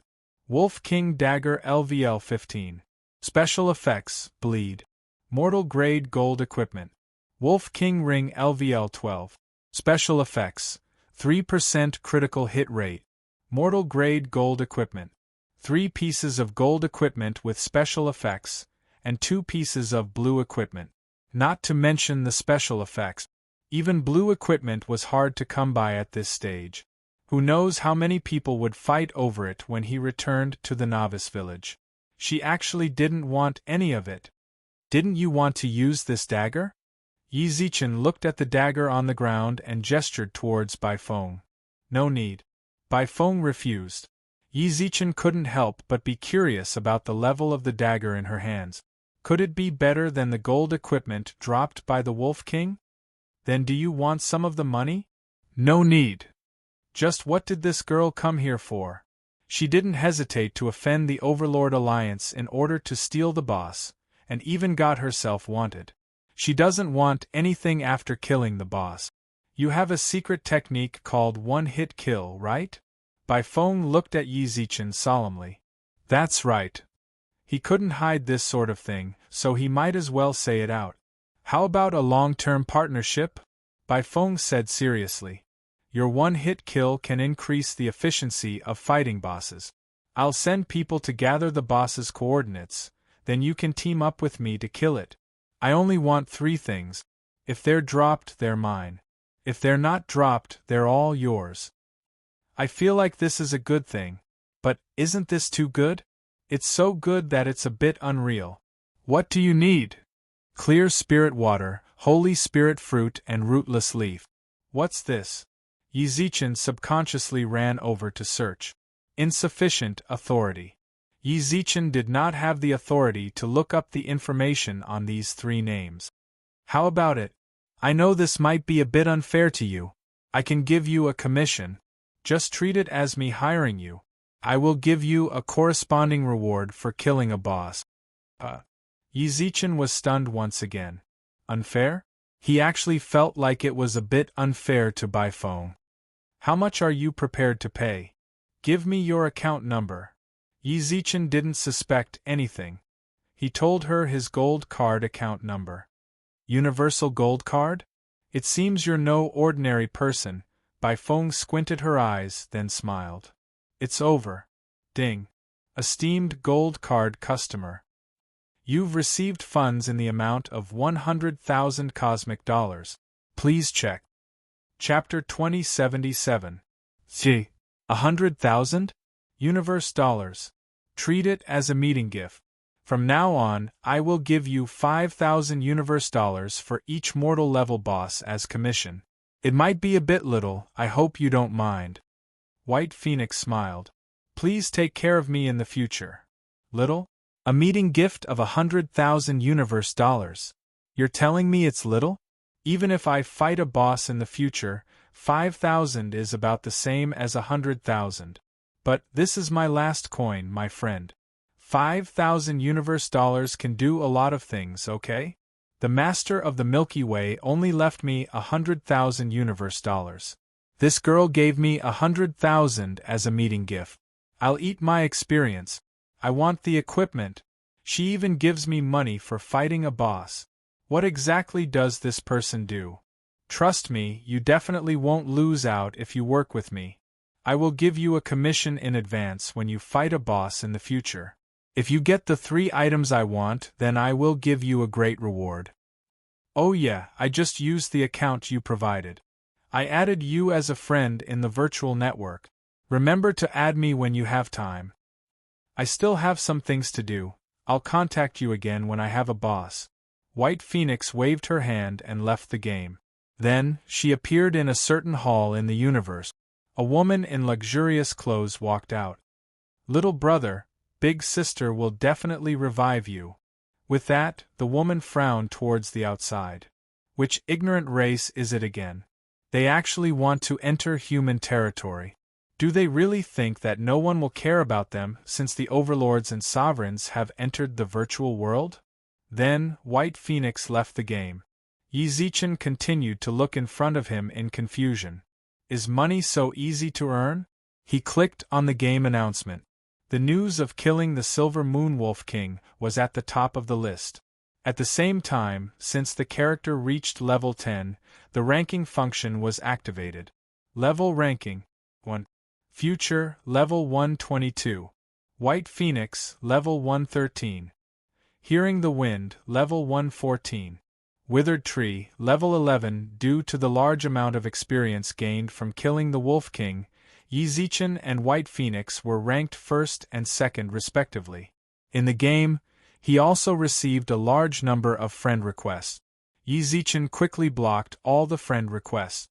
Wolf King Dagger LVL 15. Special Effects, Bleed. Mortal Grade Gold Equipment. Wolf King Ring LVL 12. Special Effects, 3% Critical Hit Rate. Mortal Grade Gold Equipment. 3 pieces of gold equipment with special effects, and 2 pieces of blue equipment. Not to mention the special effects. Even blue equipment was hard to come by at this stage. Who knows how many people would fight over it when he returned to the Novice Village. She actually didn't want any of it. Didn't you want to use this dagger? Yi Zichen looked at the dagger on the ground and gestured towards Bai Feng. No need. Bai Feng refused. Yi Zichen couldn't help but be curious about the level of the dagger in her hands. Could it be better than the gold equipment dropped by the Wolf King? Then do you want some of the money? No need. Just what did this girl come here for? She didn't hesitate to offend the Overlord Alliance in order to steal the boss, and even got herself wanted. She doesn't want anything after killing the boss. You have a secret technique called one-hit kill, right? Bai Feng looked at Yi Zichen solemnly. That's right. He couldn't hide this sort of thing, so he might as well say it out. How about a long-term partnership? Bai Feng said seriously. Your one-hit kill can increase the efficiency of fighting bosses. I'll send people to gather the boss's coordinates, then you can team up with me to kill it. I only want 3 things. If they're dropped, they're mine. If they're not dropped, they're all yours. I feel like this is a good thing. But isn't this too good? It's so good that it's a bit unreal. What do you need? Clear spirit water, holy spirit fruit and rootless leaf. What's this? Yi Zichen subconsciously ran over to search. Insufficient authority. Yi Zichen did not have the authority to look up the information on these 3 names. How about it? I know this might be a bit unfair to you. I can give you a commission. Just treat it as me hiring you. I will give you a corresponding reward for killing a boss. Yi Zichen was stunned once again. Unfair? He actually felt like it was a bit unfair to Bai Feng. How much are you prepared to pay? Give me your account number. Yi Zichen didn't suspect anything. He told her his gold card account number. Universal gold card? It seems you're no ordinary person. Bai Feng squinted her eyes, then smiled. It's over. Ding. Esteemed gold card customer. You've received funds in the amount of 100,000 cosmic dollars. Please check. Chapter 2077. 100,000? Universe dollars. Treat it as a meeting gift. From now on, I will give you 5,000 universe dollars for each mortal level boss as commission. It might be a bit little, I hope you don't mind. White Phoenix smiled. Please take care of me in the future. Little? A meeting gift of 100,000 universe dollars. You're telling me it's little? Even if I fight a boss in the future, 5,000 is about the same as 100,000. But this is my last coin, my friend. 5,000 universe dollars can do a lot of things, okay? The master of the Milky Way only left me 100,000 universe dollars. This girl gave me 100,000 as a meeting gift. I'll eat my experience. I want the equipment. She even gives me money for fighting a boss. What exactly does this person do? Trust me, you definitely won't lose out if you work with me. I will give you a commission in advance when you fight a boss in the future. If you get the 3 items I want, then I will give you a great reward. Oh yeah, I just used the account you provided. I added you as a friend in the virtual network. Remember to add me when you have time. I still have some things to do. I'll contact you again when I have a boss. White Phoenix waved her hand and left the game. Then, she appeared in a certain hall in the universe. A woman in luxurious clothes walked out. Little brother, big sister will definitely revive you. With that, the woman frowned towards the outside. Which ignorant race is it again? They actually want to enter human territory. Do they really think that no one will care about them since the overlords and sovereigns have entered the virtual world? Then, White Phoenix left the game. Yi Zichen continued to look in front of him in confusion. Is money so easy to earn? He clicked on the game announcement. The news of killing the Silver Moon Wolf King was at the top of the list. At the same time, since the character reached level 10, the ranking function was activated. Level ranking 1. Future, level 122. White Phoenix, level 113. Hearing the Wind, level 114. Withered Tree, level 11. Due to the large amount of experience gained from killing the Wolf King, Yi Zichen and White Phoenix were ranked first and second respectively. In the game, he also received a large number of friend requests. Yi Zichen quickly blocked all the friend requests.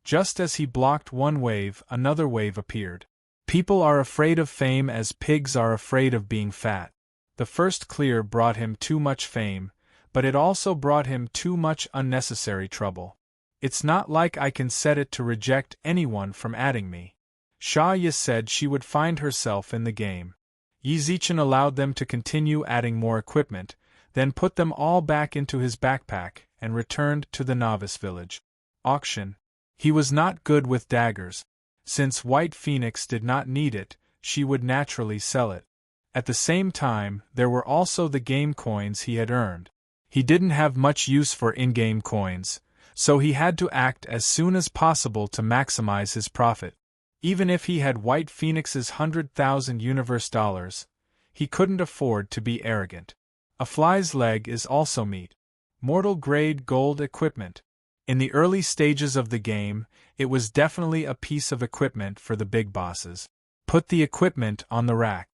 Just as he blocked one wave, another wave appeared. People are afraid of fame as pigs are afraid of being fat. The first clear brought him too much fame, but it also brought him too much unnecessary trouble. It's not like I can set it to reject anyone from adding me. Xia Yi said she would find herself in the game. Yi Zichen allowed them to continue adding more equipment, then put them all back into his backpack and returned to the novice village. Auction. He was not good with daggers. Since White Phoenix did not need it, she would naturally sell it. At the same time, there were also the game coins he had earned. He didn't have much use for in-game coins, so he had to act as soon as possible to maximize his profit. Even if he had White Phoenix's 100,000 universe dollars, he couldn't afford to be arrogant. A fly's leg is also meat. Mortal-grade gold equipment. In the early stages of the game, it was definitely a piece of equipment for the big bosses. Put the equipment on the rack.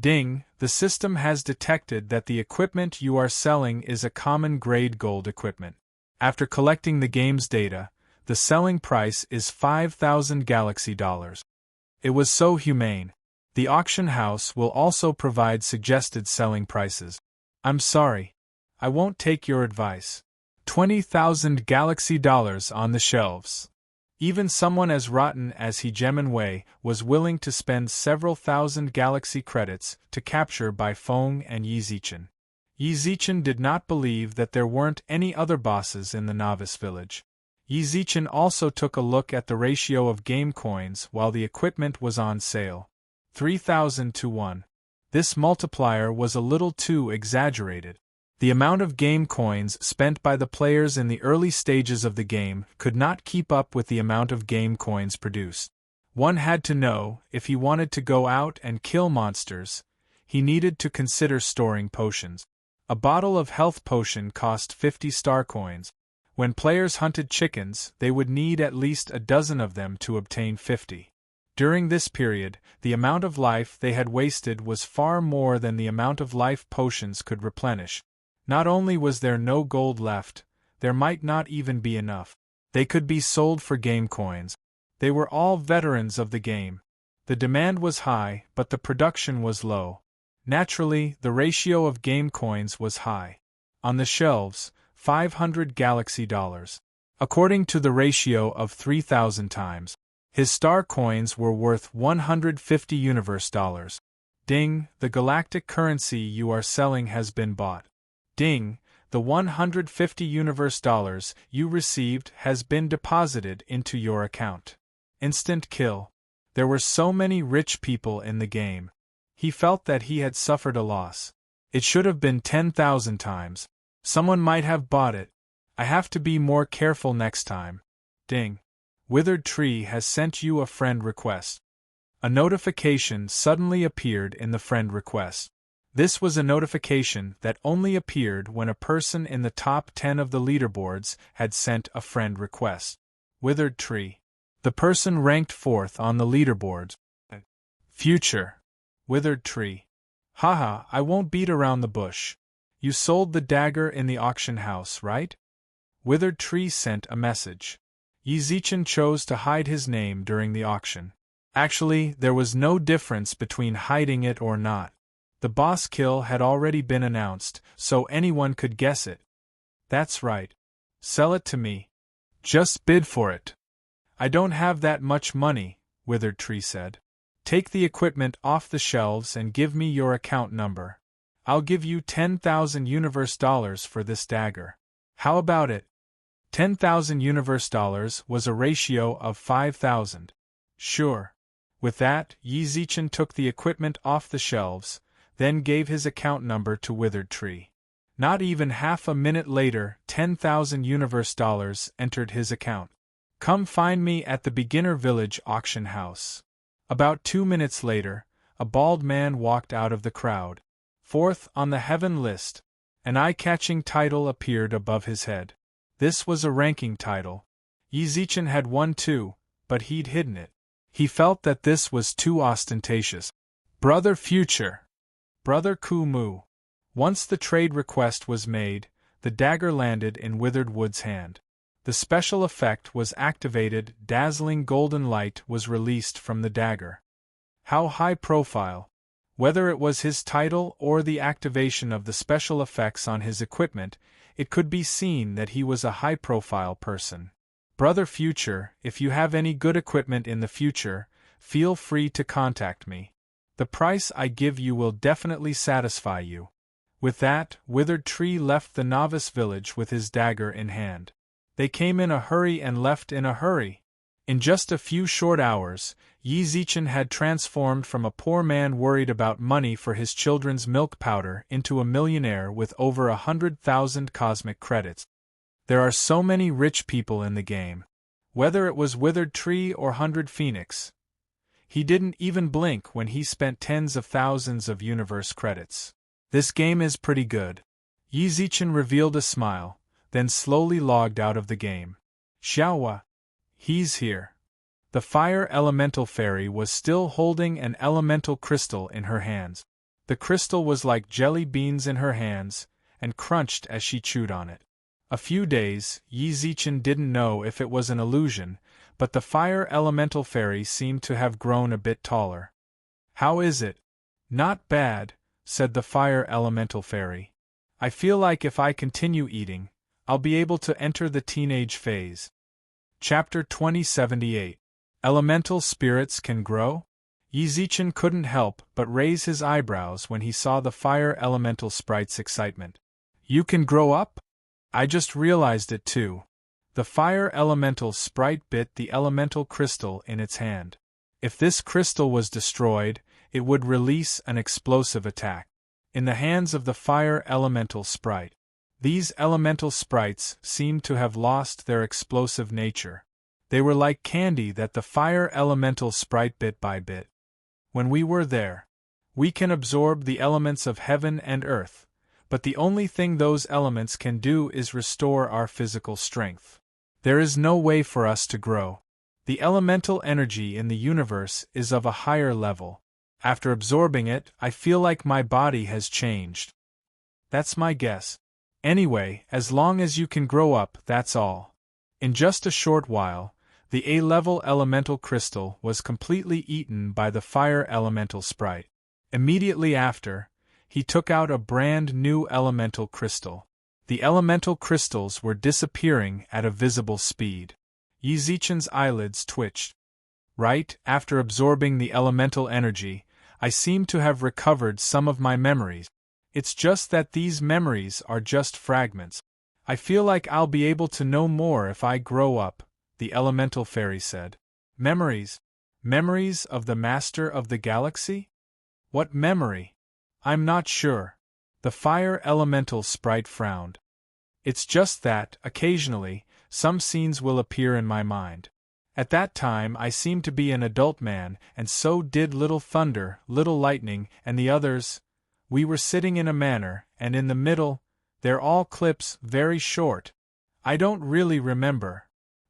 Ding, the system has detected that the equipment you are selling is a common grade gold equipment. After collecting the game's data, the selling price is 5,000 galaxy dollars. It was so humane. The auction house will also provide suggested selling prices. I'm sorry. I won't take your advice. 20,000 galaxy dollars on the shelves. Even someone as rotten as Hegemonwei was willing to spend several thousand galaxy credits to capture Bai Feng and Yi Zichen. Yi Zichen did not believe that there weren't any other bosses in the novice village. Yi Zichen also took a look at the ratio of game coins while the equipment was on sale. 3,000 to 1. This multiplier was a little too exaggerated. The amount of game coins spent by the players in the early stages of the game could not keep up with the amount of game coins produced. One had to know, if he wanted to go out and kill monsters, he needed to consider storing potions. A bottle of health potion cost 50 star coins. When players hunted chickens, they would need at least a dozen of them to obtain 50. During this period, the amount of life they had wasted was far more than the amount of life potions could replenish. Not only was there no gold left, there might not even be enough. They could be sold for game coins. They were all veterans of the game. The demand was high, but the production was low. Naturally, the ratio of game coins was high. On the shelves, 500 galaxy dollars. According to the ratio of 3,000 times. His star coins were worth 150 universe dollars. Ding, the galactic currency you are selling has been bought. Ding, the 150 universe dollars you received has been deposited into your account. Instant kill. There were so many rich people in the game. He felt that he had suffered a loss. It should have been 10,000 times. Someone might have bought it. I have to be more careful next time. Ding. Withered Tree has sent you a friend request. A notification suddenly appeared in the friend request. This was a notification that only appeared when a person in the top 10 of the leaderboards had sent a friend request. Withered Tree. The person ranked 4th on the leaderboard. Future. Withered Tree. Haha, I won't beat around the bush. You sold the dagger in the auction house, right? Withered Tree sent a message. Yi Zichen chose to hide his name during the auction. Actually, there was no difference between hiding it or not. The boss kill had already been announced, so anyone could guess it. That's right. Sell it to me. Just bid for it. I don't have that much money, Withered Tree said. Take the equipment off the shelves and give me your account number. I'll give you 10,000 universe dollars for this dagger. How about it? 10,000 universe dollars was a ratio of 5,000. Sure. With that, Yi Zichen took the equipment off the shelves, then gave his account number to Withered Tree. Not even half a minute later, 10,000 universe dollars entered his account. Come find me at the beginner village auction house. About 2 minutes later, a bald man walked out of the crowd. 4th on the heaven list. An eye-catching title appeared above his head. This was a ranking title. Yi Zichen had one too, but he'd hidden it. He felt that this was too ostentatious. Brother Future. Brother Kumu. Once the trade request was made, the dagger landed in Withered Wood's hand. The special effect was activated, dazzling golden light was released from the dagger. How high profile. Whether it was his title or the activation of the special effects on his equipment, it could be seen that he was a high-profile person. Brother Future, if you have any good equipment in the future, feel free to contact me. The price I give you will definitely satisfy you. With that, Withered Tree left the novice village with his dagger in hand. They came in a hurry and left in a hurry. In just a few short hours, Yi Zichen had transformed from a poor man worried about money for his children's milk powder into a millionaire with over 100,000 cosmic credits. There are so many rich people in the game. Whether it was Withered Tree or 100 Phoenix, he didn't even blink when he spent tens of thousands of universe credits. This game is pretty good. Yi Zichen revealed a smile, then slowly logged out of the game. Xiaohua. He's here. The fire elemental fairy was still holding an elemental crystal in her hands. The crystal was like jelly beans in her hands, and crunched as she chewed on it. A few days, Yi Zichen didn't know if it was an illusion, but the fire elemental fairy seemed to have grown a bit taller. How is it? Not bad, said the fire elemental fairy. I feel like if I continue eating, I'll be able to enter the teenage phase. Chapter 2078. Elemental spirits can grow? Yi Zichen couldn't help but raise his eyebrows when he saw the fire elemental sprite's excitement. You can grow up? I just realized it too. The fire elemental sprite bit the elemental crystal in its hand. If this crystal was destroyed, it would release an explosive attack. In the hands of the fire elemental sprite, these elemental sprites seemed to have lost their explosive nature. They were like candy that the fire elemental sprite bit by bit. When we were there, we can absorb the elements of heaven and earth, but the only thing those elements can do is restore our physical strength. There is no way for us to grow. The elemental energy in the universe is of a higher level. After absorbing it, I feel like my body has changed. That's my guess. Anyway, as long as you can grow up, that's all. In just a short while, the A-level elemental crystal was completely eaten by the fire elemental sprite. Immediately after, he took out a brand new elemental crystal. The elemental crystals were disappearing at a visible speed. Yi Zichen's eyelids twitched. Right after absorbing the elemental energy, I seem to have recovered some of my memories. It's just that these memories are just fragments. I feel like I'll be able to know more if I grow up, the elemental fairy said. Memories? Memories of the master of the galaxy? What memory? I'm not sure. The fire elemental sprite frowned. It's just that, occasionally, some scenes will appear in my mind. At that time I seemed to be an adult man, and so did Little Thunder, Little Lightning, and the others. We were sitting in a manner, and in the middle, they're all clips, very short. I don't really remember.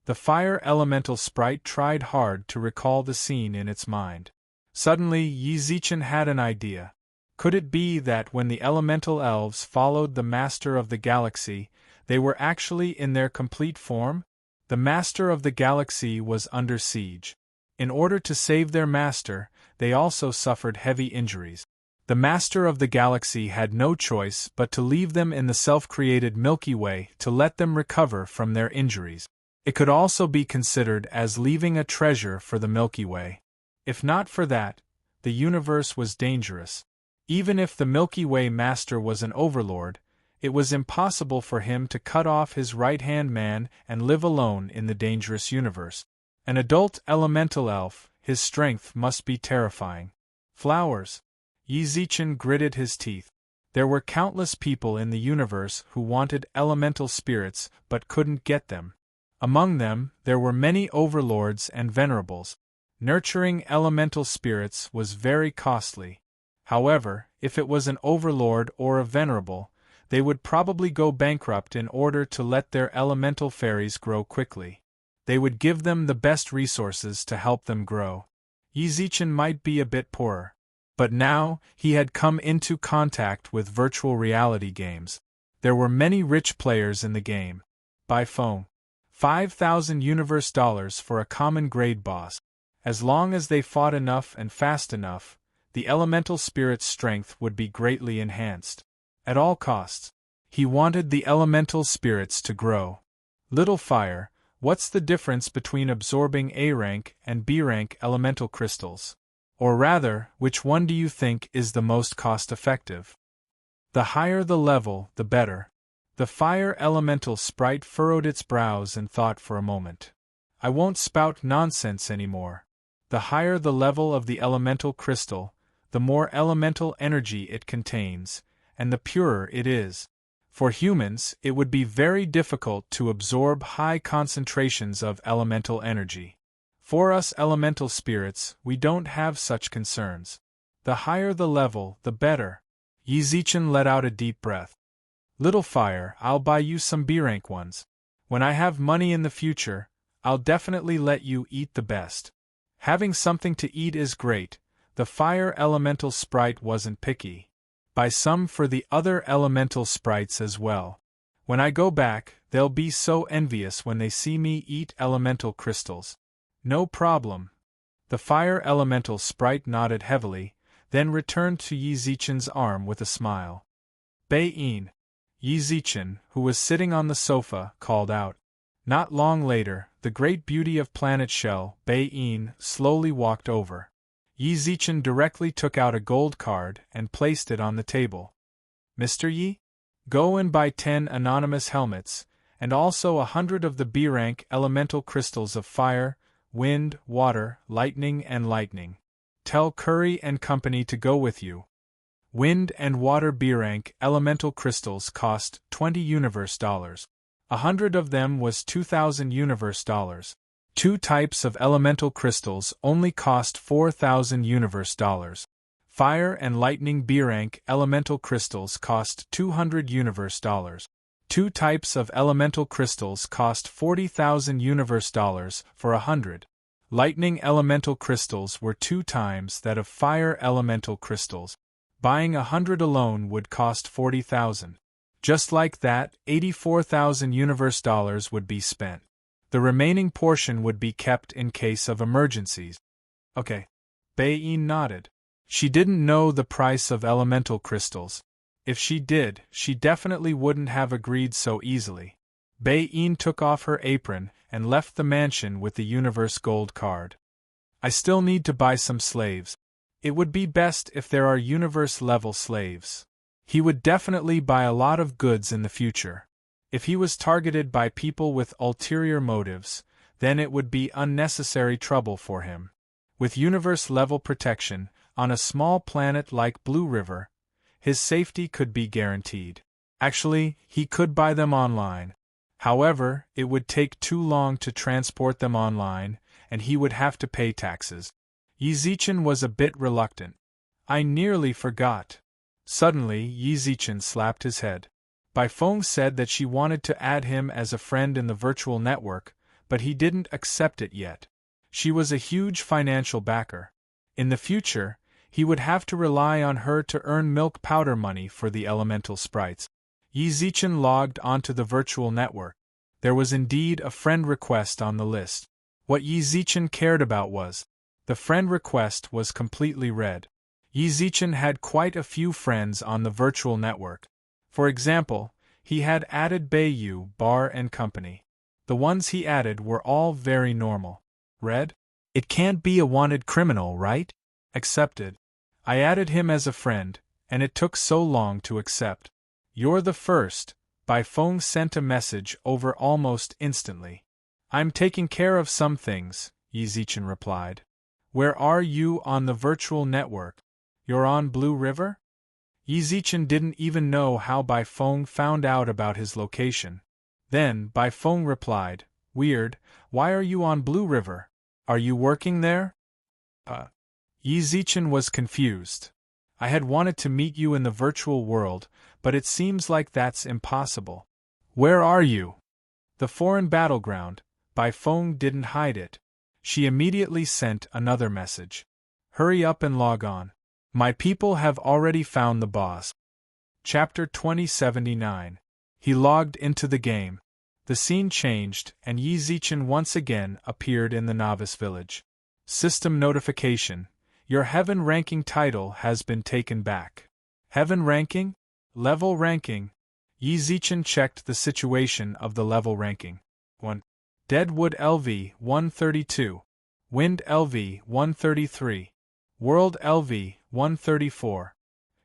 The fire elemental sprite tried hard to recall the scene in its mind. Suddenly Yi Zichen had an idea. Could it be that when the elemental elves followed the master of the galaxy, they were actually in their complete form? The master of the galaxy was under siege. In order to save their master, they also suffered heavy injuries. The master of the galaxy had no choice but to leave them in the self-created Milky Way to let them recover from their injuries. It could also be considered as leaving a treasure for the Milky Way. If not for that, the universe was dangerous. Even if the Milky Way master was an overlord, it was impossible for him to cut off his right-hand man and live alone in the dangerous universe. An adult elemental elf, his strength must be terrifying. Flowers. Yi Zichen gritted his teeth. There were countless people in the universe who wanted elemental spirits but couldn't get them. Among them, there were many overlords and venerables. Nurturing elemental spirits was very costly. However, if it was an overlord or a venerable, they would probably go bankrupt in order to let their elemental fairies grow quickly. They would give them the best resources to help them grow. Yi Zichen might be a bit poorer. But now, he had come into contact with virtual reality games. There were many rich players in the game. By phone. 5,000 universe dollars for a common grade boss. As long as they fought enough and fast enough, the elemental spirit's strength would be greatly enhanced. At all costs, he wanted the elemental spirits to grow. Little Fire, what's the difference between absorbing A-rank and B-rank elemental crystals? Or rather, which one do you think is the most cost-effective? The higher the level, the better. The fire elemental sprite furrowed its brows and thought for a moment. I won't spout nonsense anymore. The higher the level of the elemental crystal, the more elemental energy it contains, and the purer it is. For humans, it would be very difficult to absorb high concentrations of elemental energy. For us elemental spirits, we don't have such concerns. The higher the level, the better. Yizichin let out a deep breath. Little fire, I'll buy you some B-rank ones. When I have money in the future, I'll definitely let you eat the best. Having something to eat is great. The fire elemental sprite wasn't picky. Buy some for the other elemental sprites as well. When I go back, they'll be so envious when they see me eat elemental crystals. No problem. The fire elemental sprite nodded heavily, then returned to Yizichin's arm with a smile. Bei-in. Yizichin, who was sitting on the sofa, called out. Not long later, the great beauty of Planet Shell, Bei-in, slowly walked over. Yizichin directly took out a gold card and placed it on the table. Mr. Yi? Go and buy 10 anonymous helmets, and also 100 of the B-rank elemental crystals of fire, wind, water, lightning and lightning. Tell Curry and Company to go with you. Wind and water B-rank elemental crystals cost $20 universe dollars. 100 of them was 2,000 universe dollars. 2 types of elemental crystals only cost 4,000 universe dollars. Fire and lightning B-rank elemental crystals cost 200 universe dollars. 2 types of elemental crystals cost 40,000 universe dollars for 100. Lightning elemental crystals were 2 times that of fire elemental crystals. Buying 100 alone would cost 40,000. Just like that, 84,000 universe dollars would be spent. The remaining portion would be kept in case of emergencies. Okay. Bei-in nodded. She didn't know the price of elemental crystals. If she did, she definitely wouldn't have agreed so easily. Bei-in took off her apron and left the mansion with the universe gold card. I still need to buy some slaves. It would be best if there are universe-level slaves. He would definitely buy a lot of goods in the future. If he was targeted by people with ulterior motives, then it would be unnecessary trouble for him. With universe-level protection, on a small planet like Blue River, his safety could be guaranteed. Actually, he could buy them online. However, it would take too long to transport them online, and he would have to pay taxes. Yizichin was a bit reluctant. I nearly forgot. Suddenly, Yizichin slapped his head. Baifeng said that she wanted to add him as a friend in the virtual network, but he didn't accept it yet. She was a huge financial backer. In the future, he would have to rely on her to earn milk powder money for the elemental sprites. Yizichin logged onto the virtual network. There was indeed a friend request on the list. What Yizichin cared about was, the friend request was completely read. Yizichin had quite a few friends on the virtual network. For example, he had added Beiyu, Bar and Company. The ones he added were all very normal. Read? It can't be a wanted criminal, right? Accepted. I added him as a friend, and it took so long to accept. You're the first. Baifeng sent a message over almost instantly. I'm taking care of some things, Yizichin replied. Where are you on the virtual network? You're on Blue River? Yizichin didn't even know how Baifeng found out about his location. Then Baifeng replied, Weird, why are you on Blue River? Are you working there? Yizichin was confused. I had wanted to meet you in the virtual world, but it seems like that's impossible. Where are you? The foreign battleground. Baifeng didn't hide it. She immediately sent another message. Hurry up and log on. My people have already found the boss. Chapter 2079. He logged into the game. The scene changed, and Yizichin once again appeared in the novice village. System notification. Your heaven ranking title has been taken back. Heaven ranking? Level ranking. Yizichin checked the situation of the level ranking. 1. Deadwood LV 132. Wind LV 133. World LV 134.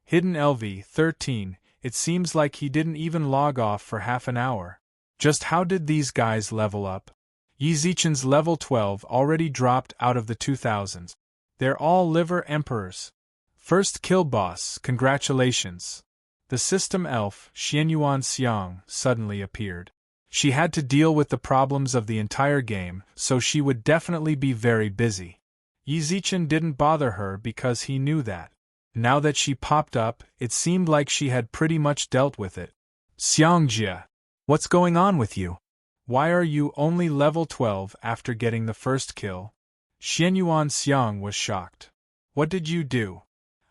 Hidden LV 13. It seems like he didn't even log off for half an hour. Just how did these guys level up? Yi Zichen's level 12 already dropped out of the 2000s. They're all liver emperors. First kill boss, congratulations. The system elf, Xianyuan Xiang, suddenly appeared. She had to deal with the problems of the entire game, so she would definitely be very busy. Yi Zichen didn't bother her because he knew that. Now that she popped up, it seemed like she had pretty much dealt with it. Xiangjie, what's going on with you? Why are you only level 12 after getting the first kill? Xianyuan Xiang was shocked. What did you do?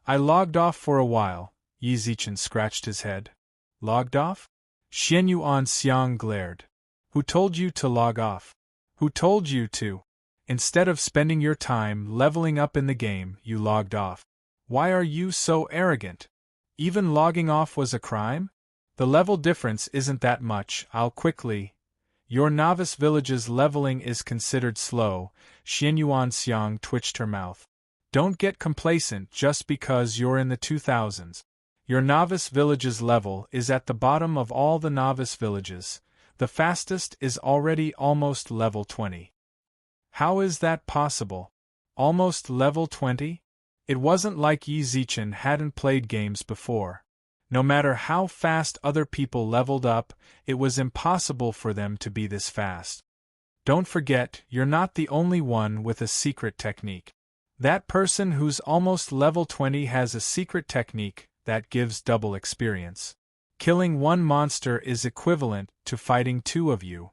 I logged off for a while. Yi Zichen scratched his head. Logged off? Xianyuan Xiang glared. Who told you to log off? Who told you to? Instead of spending your time leveling up in the game, you logged off. Why are you so arrogant? Even logging off was a crime? The level difference isn't that much, I'll quickly. Your novice village's leveling is considered slow. Xianyuan Xiang twitched her mouth. Don't get complacent just because you're in the 2000s. Your novice village's level is at the bottom of all the novice villages. The fastest is already almost level 20. How is that possible? Almost level 20? It wasn't like Yi Zichen hadn't played games before. No matter how fast other people leveled up, it was impossible for them to be this fast. Don't forget, you're not the only one with a secret technique. That person who's almost level 20 has a secret technique that gives double experience. Killing one monster is equivalent to fighting two of you.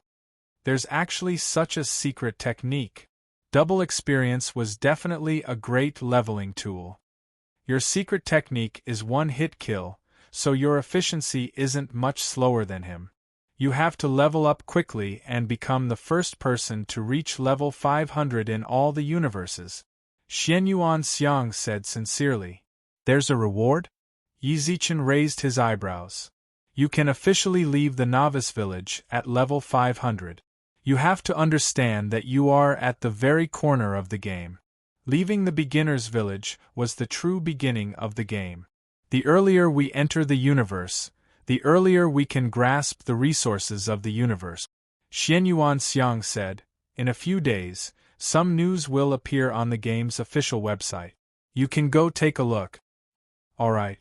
There's actually such a secret technique. Double experience was definitely a great leveling tool. Your secret technique is one-hit kill, so your efficiency isn't much slower than him. You have to level up quickly and become the first person to reach level 500 in all the universes. Xianyuan Xiang said sincerely. There's a reward? Yi Zichen raised his eyebrows. You can officially leave the novice village at level 500. You have to understand that you are at the very corner of the game. Leaving the beginner's village was the true beginning of the game. The earlier we enter the universe, the earlier we can grasp the resources of the universe. Xianyuan Xiang said, in a few days, some news will appear on the game's official website. You can go take a look. Alright.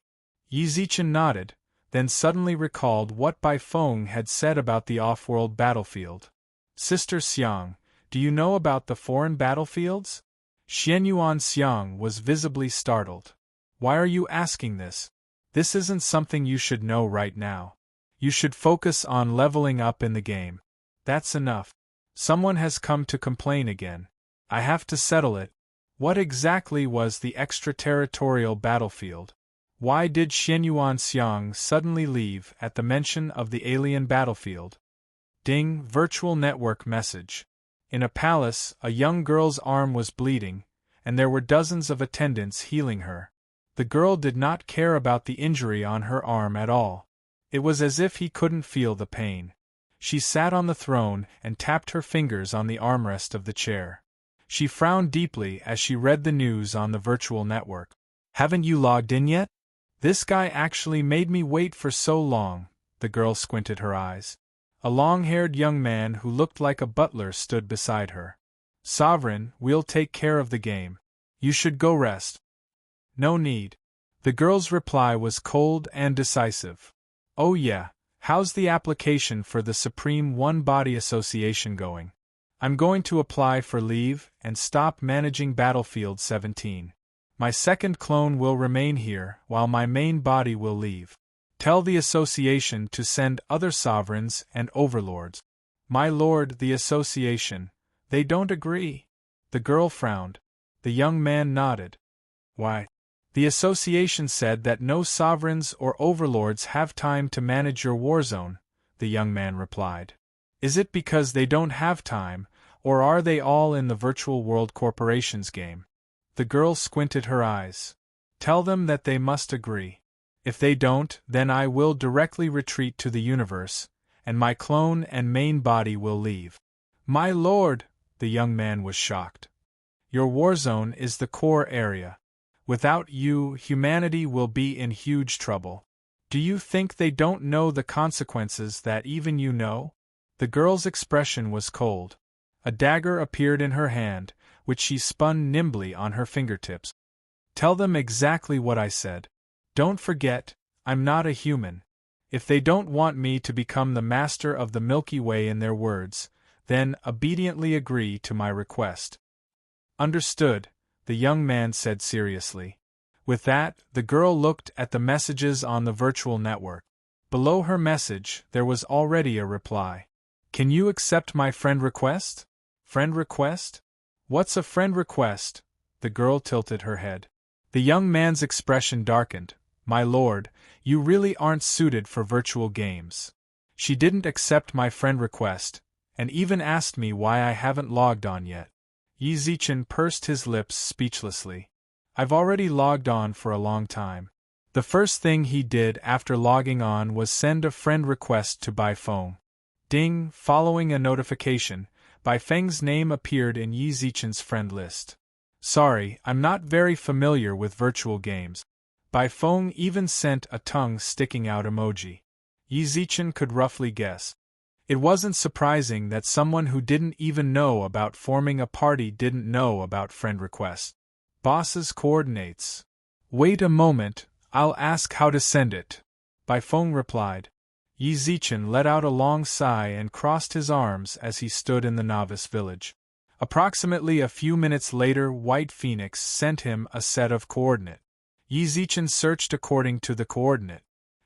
Yi Zichen nodded, then suddenly recalled what Bai Feng had said about the off-world battlefield. Sister Xiang, do you know about the foreign battlefields? Xianyuan Xiang was visibly startled. Why are you asking this? This isn't something you should know right now. You should focus on leveling up in the game. That's enough. Someone has come to complain again. I have to settle it. What exactly was the extraterritorial battlefield? Why did Xianyuan Xiang suddenly leave at the mention of the alien battlefield? Ding, virtual network message. In a palace, a young girl's arm was bleeding, and there were dozens of attendants healing her. The girl did not care about the injury on her arm at all. It was as if he couldn't feel the pain. She sat on the throne and tapped her fingers on the armrest of the chair. She frowned deeply as she read the news on the virtual network. Haven't you logged in yet? This guy actually made me wait for so long. The girl squinted her eyes. A long-haired young man who looked like a butler stood beside her. Sovereign, we'll take care of the game. You should go rest. No need. The girl's reply was cold and decisive. Oh yeah, how's the application for the Supreme One Body Association going? I'm going to apply for leave and stop managing Battlefield 17. My second clone will remain here while my main body will leave. Tell the association to send other sovereigns and overlords. My lord, the association, they don't agree. The girl frowned. The young man nodded. Why? The association said that no sovereigns or overlords have time to manage your war zone, the young man replied. Is it because they don't have time, or are they all in the Virtual World Corporation's game? The girl squinted her eyes. Tell them that they must agree. If they don't, then I will directly retreat to the universe, and my clone and main body will leave. My lord, the young man was shocked. Your war zone is the core area. Without you, humanity will be in huge trouble. Do you think they don't know the consequences that even you know? The girl's expression was cold. A dagger appeared in her hand, which she spun nimbly on her fingertips. Tell them exactly what I said. Don't forget, I'm not a human. If they don't want me to become the master of the Milky Way in their words, then obediently agree to my request. Understood, the young man said seriously. With that, the girl looked at the messages on the virtual network. Below her message, there was already a reply. Can you accept my friend request? Friend request? What's a friend request? The girl tilted her head. The young man's expression darkened. My lord, you really aren't suited for virtual games. She didn't accept my friend request, and even asked me why I haven't logged on yet. Yi Zichen pursed his lips speechlessly. I've already logged on for a long time. The first thing he did after logging on was send a friend request to Bai Feng. Ding, following a notification, Bai Feng's name appeared in Yi Zichen's friend list. Sorry, I'm not very familiar with virtual games. Bai Feng even sent a tongue sticking out emoji. Yi Zichen could roughly guess. It wasn't surprising that someone who didn't even know about forming a party didn't know about friend requests. Boss's coordinates. Wait a moment, I'll ask how to send it. Bai Feng replied. Yi Zichen let out a long sigh and crossed his arms as he stood in the novice village. Approximately a few minutes later, White Phoenix sent him a set of coordinates. Yi Zichen searched according to the coordinate.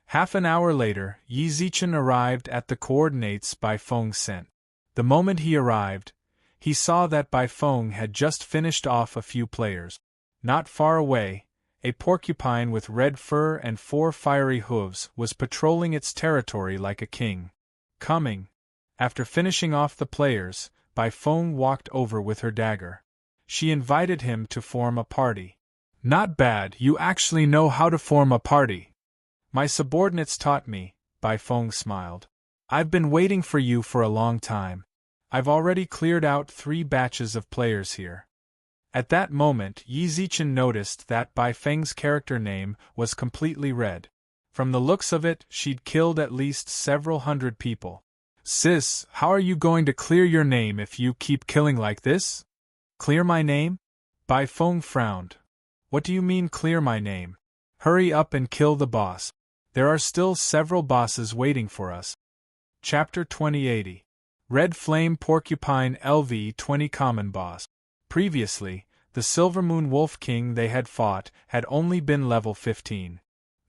Half an hour later, Yi Zichen arrived at the coordinates Bai Feng sent. The moment he arrived, he saw that Bai Feng had just finished off a few players. Not far away, a porcupine with red fur and 4 fiery hooves was patrolling its territory like a king. Coming. After finishing off the players, Bai Feng walked over with her dagger. She invited him to form a party. Not bad, you actually know how to form a party. My subordinates taught me, Bai Feng smiled. I've been waiting for you for a long time. I've already cleared out 3 batches of players here. At that moment, Yi Zichen noticed that Bai Feng's character name was completely red. From the looks of it, she'd killed at least several hundred people. Sis, how are you going to clear your name if you keep killing like this? Clear my name? Bai Feng frowned. What do you mean clear my name? Hurry up and kill the boss. There are still several bosses waiting for us. Chapter 2080. Red Flame Porcupine LV-20 Common Boss. Previously, the Silvermoon Wolf King they had fought had only been level 15.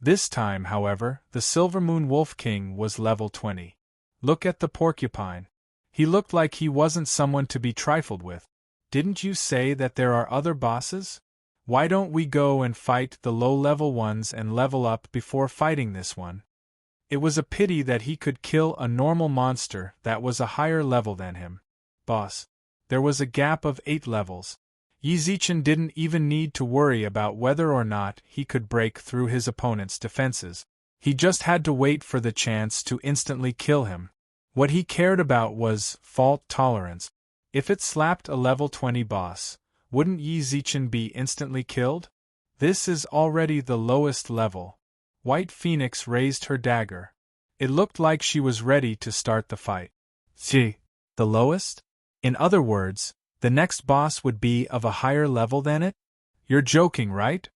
This time, however, the Silvermoon Wolf King was level 20. Look at the porcupine. He looked like he wasn't someone to be trifled with. Didn't you say that there are other bosses? Why don't we go and fight the low-level ones and level up before fighting this one? It was a pity that he could kill a normal monster that was a higher level than him. Boss. There was a gap of 8 levels. Yi Zichen didn't even need to worry about whether or not he could break through his opponent's defenses. He just had to wait for the chance to instantly kill him. What he cared about was fault tolerance. If it slapped a level 20 boss, wouldn't Yi Zichen be instantly killed? This is already the lowest level. White Phoenix raised her dagger. It looked like she was ready to start the fight. The lowest? In other words, the next boss would be of a higher level than it? You're joking, right?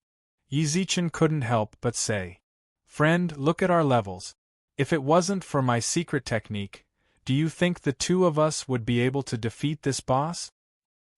Yi Zichen couldn't help but say. Friend, look at our levels. If it wasn't for my secret technique, do you think the 2 of us would be able to defeat this boss?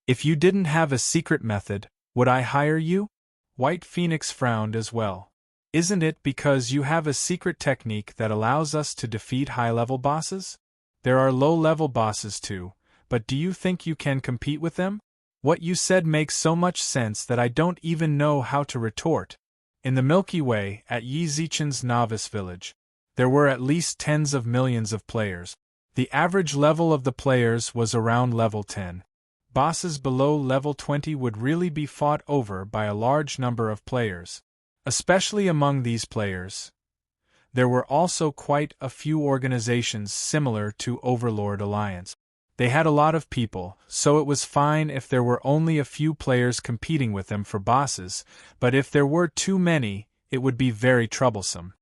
If you didn't have a secret method, would I hire you? White Phoenix frowned as well. Isn't it because you have a secret technique that allows us to defeat high-level bosses? There are low-level bosses too, but do you think you can compete with them? What you said makes so much sense that I don't even know how to retort. In the Milky Way, at Yi Zichen's novice village, there were at least tens of millions of players. The average level of the players was around level 10. Bosses below level 20 would really be fought over by a large number of players. Especially among these players, there were also quite a few organizations similar to Overlord Alliance. They had a lot of people, so it was fine if there were only a few players competing with them for bosses, but if there were too many, it would be very troublesome.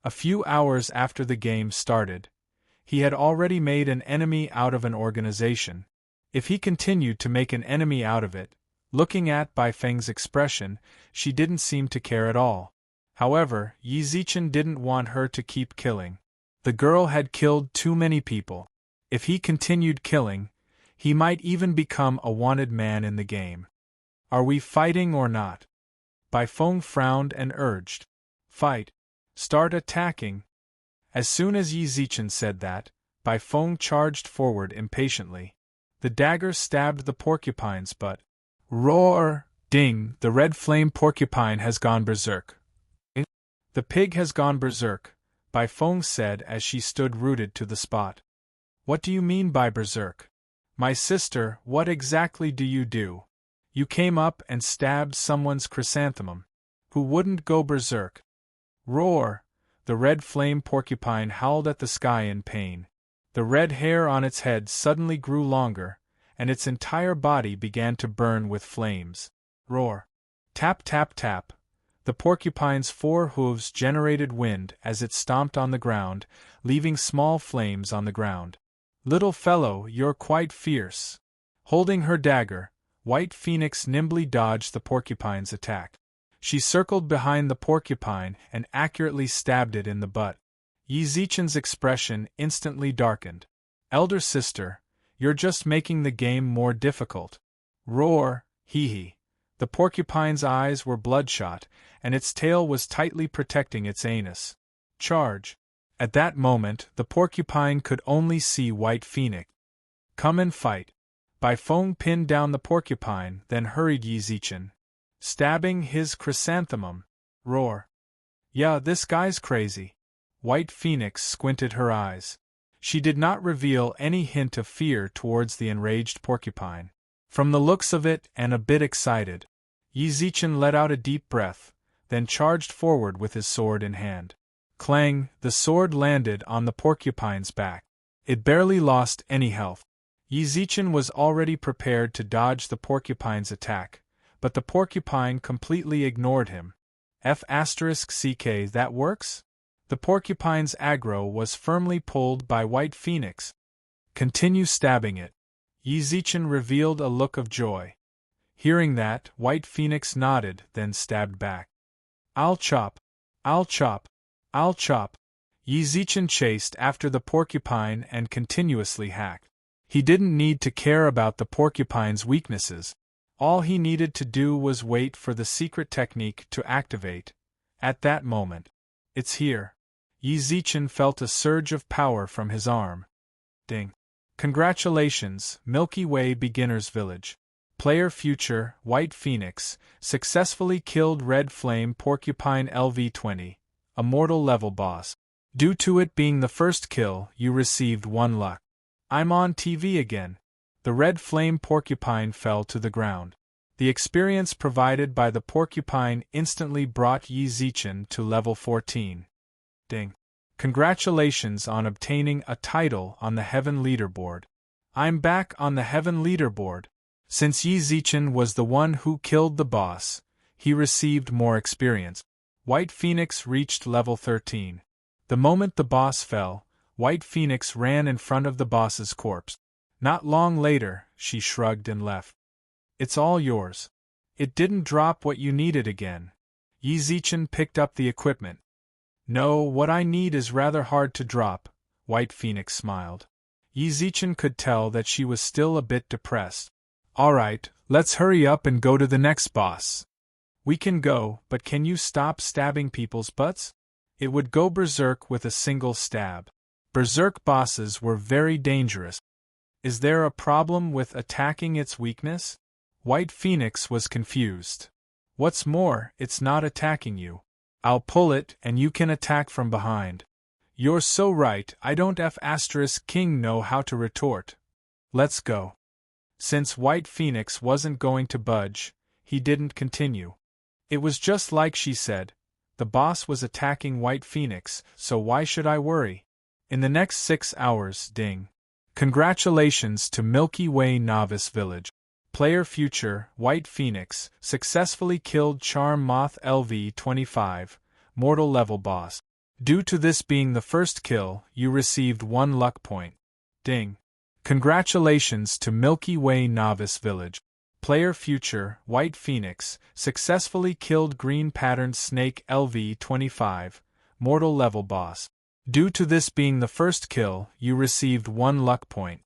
A few hours after the game started, he had already made an enemy out of an organization. If he continued to make an enemy out of it, looking at Bai Feng's expression, she didn't seem to care at all. However, Yi Zichen didn't want her to keep killing. The girl had killed too many people. If he continued killing, he might even become a wanted man in the game. Are we fighting or not? Bai Feng frowned and urged. Fight. Start attacking. As soon as Yi Zichen said that, Bai Feng charged forward impatiently. The dagger stabbed the porcupine's butt. Roar! Ding! The red flame porcupine has gone berserk. The pig has gone berserk, Bai Feng said as she stood rooted to the spot. What do you mean by berserk? My sister, what exactly do? You came up and stabbed someone's chrysanthemum. Who wouldn't go berserk? Roar! The red flame porcupine howled at the sky in pain. The red hair on its head suddenly grew longer, and its entire body began to burn with flames. Roar! Tap tap tap! The porcupine's 4 hooves generated wind as it stomped on the ground, leaving small flames on the ground. Little fellow, you're quite fierce. Holding her dagger, White Phoenix nimbly dodged the porcupine's attack. She circled behind the porcupine and accurately stabbed it in the butt. Yi Zichen's expression instantly darkened. Elder sister, you're just making the game more difficult. Roar, hee hee. The porcupine's eyes were bloodshot, and its tail was tightly protecting its anus. Charge. At that moment, the porcupine could only see White Phoenix. Come and fight. Bai Feng pinned down the porcupine, then hurried Yi Zichen. Stabbing his chrysanthemum. Roar. Yeah, this guy's crazy. White Phoenix squinted her eyes. She did not reveal any hint of fear towards the enraged porcupine. From the looks of it and a bit excited, Yi Zichen let out a deep breath, then charged forward with his sword in hand. Clang! The sword landed on the porcupine's back. It barely lost any health. Yi Zichen was already prepared to dodge the porcupine's attack, but the porcupine completely ignored him. F***ck, that works? The porcupine's aggro was firmly pulled by White Phoenix. Continue stabbing it. Yi Zichen revealed a look of joy. Hearing that, White Phoenix nodded, then stabbed back. I'll chop. I'll chop. I'll chop. Yi Zichen chased after the porcupine and continuously hacked. He didn't need to care about the porcupine's weaknesses. All he needed to do was wait for the secret technique to activate. At that moment. It's here. Yi Zichen felt a surge of power from his arm. Ding. Congratulations, Milky Way Beginner's Village. Player Future, White Phoenix, successfully killed Red Flame Porcupine LV-20, a mortal level boss. Due to it being the first kill, you received 1 luck. I'm on TV again. The Red Flame Porcupine fell to the ground. The experience provided by the porcupine instantly brought Yi Zichen to level 14. Ding. Congratulations on obtaining a title on the Heaven Leaderboard. I'm back on the Heaven Leaderboard. Since Yi Zichen was the one who killed the boss, he received more experience. White Phoenix reached level 13. The moment the boss fell, White Phoenix ran in front of the boss's corpse. Not long later, she shrugged and left. It's all yours. It didn't drop what you needed again. Yi Zichen picked up the equipment. No, what I need is rather hard to drop, White Phoenix smiled. Yi Zichen could tell that she was still a bit depressed. Alright, let's hurry up and go to the next boss. We can go, but can you stop stabbing people's butts? It would go berserk with a single stab. Berserk bosses were very dangerous. Is there a problem with attacking its weakness? White Phoenix was confused. What's more, it's not attacking you. I'll pull it and you can attack from behind. You're so right, I don't F***king know how to retort. Let's go. Since White Phoenix wasn't going to budge, he didn't continue. It was just like she said. The boss was attacking White Phoenix, so why should I worry? In the next 6 hours, ding. Congratulations to Milky Way Novice Village. Player Future, White Phoenix, successfully killed Charm Moth LV-25, mortal level boss. Due to this being the first kill, you received 1 luck point. Ding. Congratulations to Milky Way Novice Village. Player Future, White Phoenix, successfully killed Green Patterned Snake LV-25, Mortal Level Boss. Due to this being the first kill, you received 1 luck point.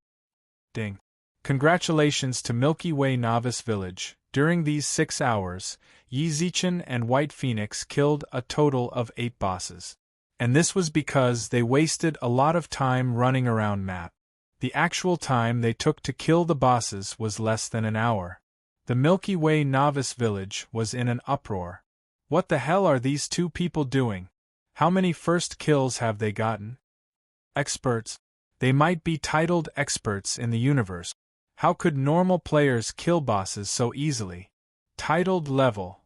Ding. Congratulations to Milky Way Novice Village. During these 6 hours, Yi Zichen and White Phoenix killed a total of 8 bosses. And this was because they wasted a lot of time running around map. The actual time they took to kill the bosses was less than an hour. The Milky Way Novice Village was in an uproar. What the hell are these two people doing? How many first kills have they gotten? Experts. They might be titled experts in the universe. How could normal players kill bosses so easily? Titled level.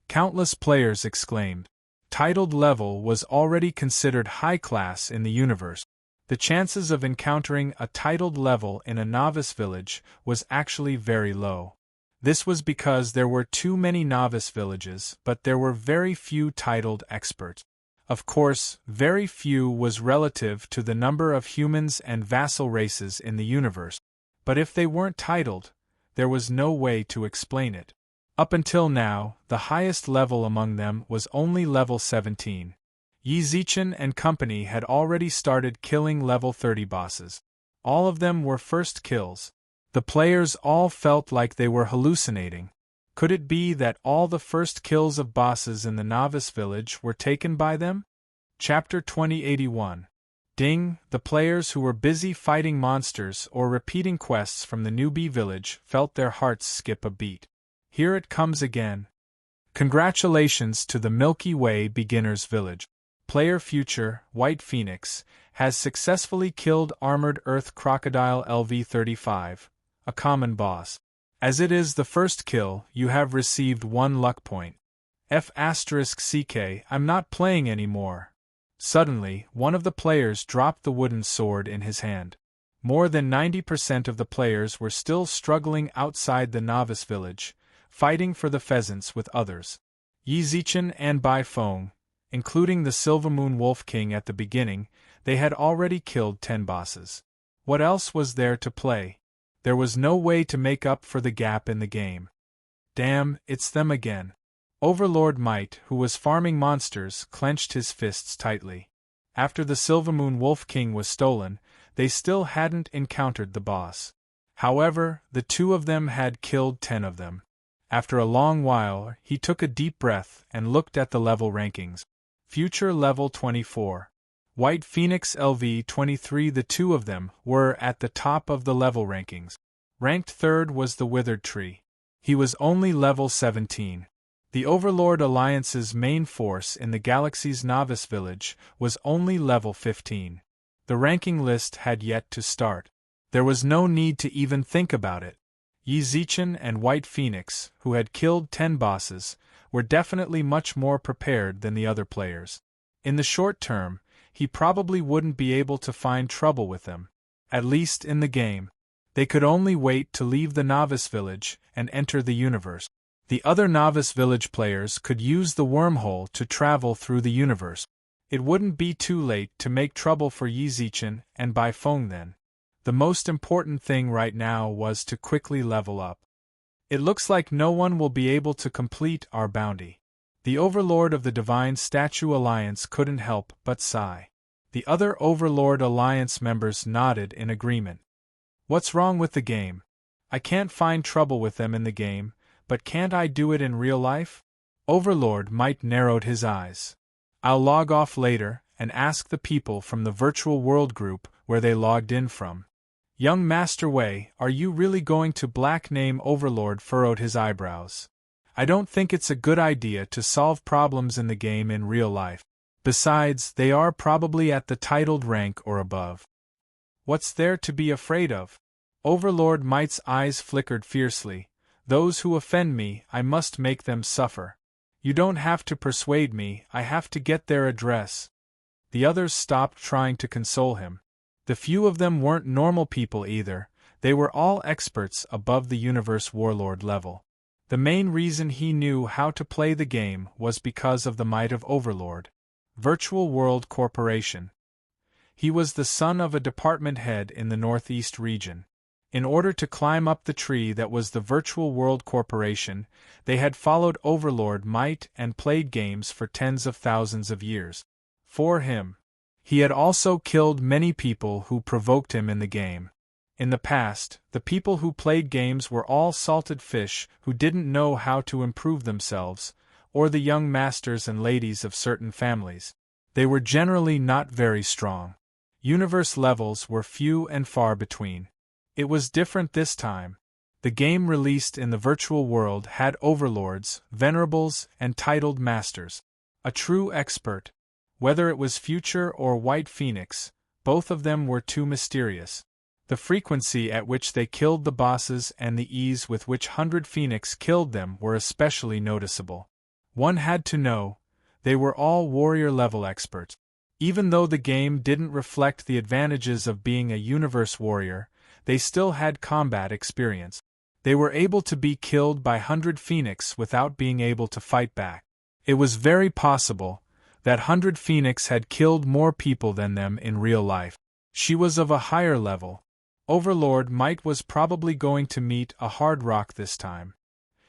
Countless players exclaimed. Titled level was already considered high class in the universe. The chances of encountering a titled level in a novice village was actually very low. This was because there were too many novice villages, but there were very few titled experts. Of course, very few was relative to the number of humans and vassal races in the universe. But if they weren't titled, there was no way to explain it. Up until now, the highest level among them was only level 17. Yi Zichen and company had already started killing level 30 bosses. All of them were first kills. The players all felt like they were hallucinating. Could it be that all the first kills of bosses in the novice village were taken by them? Chapter 2081. Ding, the players who were busy fighting monsters or repeating quests from the newbie village felt their hearts skip a beat. Here it comes again. Congratulations to the Milky Way Beginners Village. Player Future, White Phoenix, has successfully killed Armored Earth Crocodile LV-35, a common boss. As it is the first kill, you have received 1 luck point. F*CK, I'm not playing anymore. Suddenly, one of the players dropped the wooden sword in his hand. More than 90% of the players were still struggling outside the novice village, fighting for the pheasants with others. Yi Zichen and Bai Feng, including the Silvermoon Wolf King at the beginning, they had already killed 10 bosses. What else was there to play? There was no way to make up for the gap in the game. Damn, it's them again. Overlord Might, who was farming monsters, clenched his fists tightly. After the Silvermoon Wolf King was stolen, they still hadn't encountered the boss. However, the two of them had killed 10 of them. After a long while, he took a deep breath and looked at the level rankings. Future level 24. White Phoenix LV-23. The two of them were at the top of the level rankings. Ranked third was the Withered Tree. He was only level 17. The Overlord Alliance's main force in the galaxy's novice village was only level 15. The ranking list had yet to start. There was no need to even think about it. Yi Zichen and White Phoenix, who had killed 10 bosses, were definitely much more prepared than the other players. In the short term, he probably wouldn't be able to find trouble with them. At least in the game. They could only wait to leave the novice village and enter the universe. The other novice village players could use the wormhole to travel through the universe. It wouldn't be too late to make trouble for Yi Zichen and Bai Feng then. The most important thing right now was to quickly level up. It looks like no one will be able to complete our bounty. The Overlord of the Divine Statue Alliance couldn't help but sigh. The other Overlord Alliance members nodded in agreement. What's wrong with the game? I can't find trouble with them in the game, but can't I do it in real life? Overlord Might narrowed his eyes. I'll log off later and ask the people from the virtual world group where they logged in from. Young Master Wei, are you really going to black name Overlord? Furrowed his eyebrows. I don't think it's a good idea to solve problems in the game in real life. Besides, they are probably at the titled rank or above. What's there to be afraid of? Overlord Might's eyes flickered fiercely. Those who offend me, I must make them suffer. You don't have to persuade me, I have to get their address. The others stopped trying to console him. The few of them weren't normal people either, they were all experts above the Universe Warlord level. The main reason he knew how to play the game was because of the might of Overlord. Virtual World Corporation. He was the son of a department head in the Northeast region. In order to climb up the tree that was the Virtual World Corporation, they had followed Overlord Might and played games for tens of thousands of years. For him, he had also killed many people who provoked him in the game. In the past, the people who played games were all salted fish who didn't know how to improve themselves, or the young masters and ladies of certain families. They were generally not very strong. Universe levels were few and far between. It was different this time. The game released in the virtual world had overlords, venerables, and titled masters. A true expert. Whether it was Future or White Phoenix, both of them were too mysterious. The frequency at which they killed the bosses and the ease with which 100 Phoenix killed them were especially noticeable. One had to know, they were all warrior-level experts. Even though the game didn't reflect the advantages of being a universe warrior, they still had combat experience. They were able to be killed by 100 Phoenix without being able to fight back. It was very possible that 100 Phoenix had killed more people than them in real life. She was of a higher level. Overlord Might was probably going to meet a hard rock this time.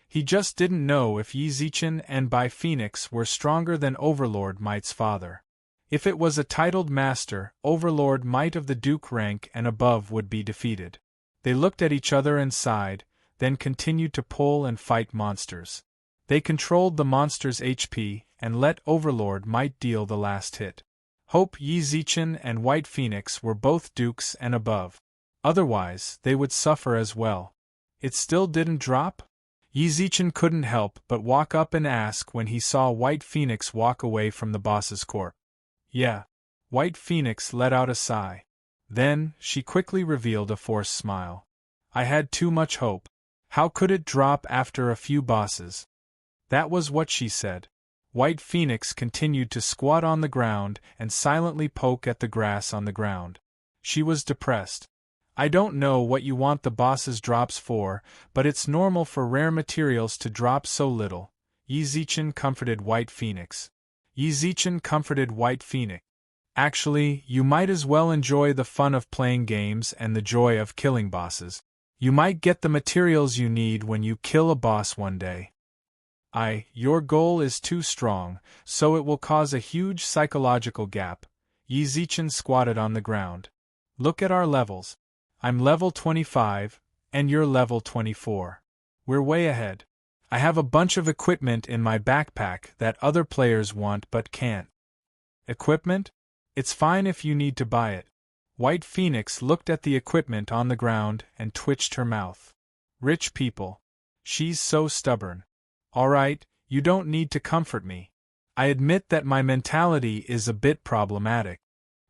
He just didn't know if Yi Zichen and Bai Phoenix were stronger than Overlord Might's father. If it was a titled master, Overlord Might of the Duke rank and above would be defeated. They looked at each other and sighed, then continued to pull and fight monsters. They controlled the monster's HP and let Overlord Might deal the last hit. Hope Yi Zichen and White Phoenix were both dukes and above. Otherwise, they would suffer as well. It still didn't drop? Yi Zichen couldn't help but walk up and ask when he saw White Phoenix walk away from the boss's corpse. Yeah. White Phoenix let out a sigh. Then, she quickly revealed a forced smile. I had too much hope. How could it drop after a few bosses? That was what she said. White Phoenix continued to squat on the ground and silently poke at the grass on the ground. She was depressed. I don't know what you want the boss's drops for, but it's normal for rare materials to drop so little. Yi Zichen comforted White Phoenix. Yi Zichen comforted White Phoenix. Actually, you might as well enjoy the fun of playing games and the joy of killing bosses. You might get the materials you need when you kill a boss one day. Your goal is too strong, so it will cause a huge psychological gap. Yi Zichen squatted on the ground. Look at our levels. I'm level 25, and you're level 24. We're way ahead. I have a bunch of equipment in my backpack that other players want but can't. Equipment? It's fine if you need to buy it. White Phoenix looked at the equipment on the ground and twitched her mouth. Rich people. She's so stubborn. Alright, you don't need to comfort me. I admit that my mentality is a bit problematic.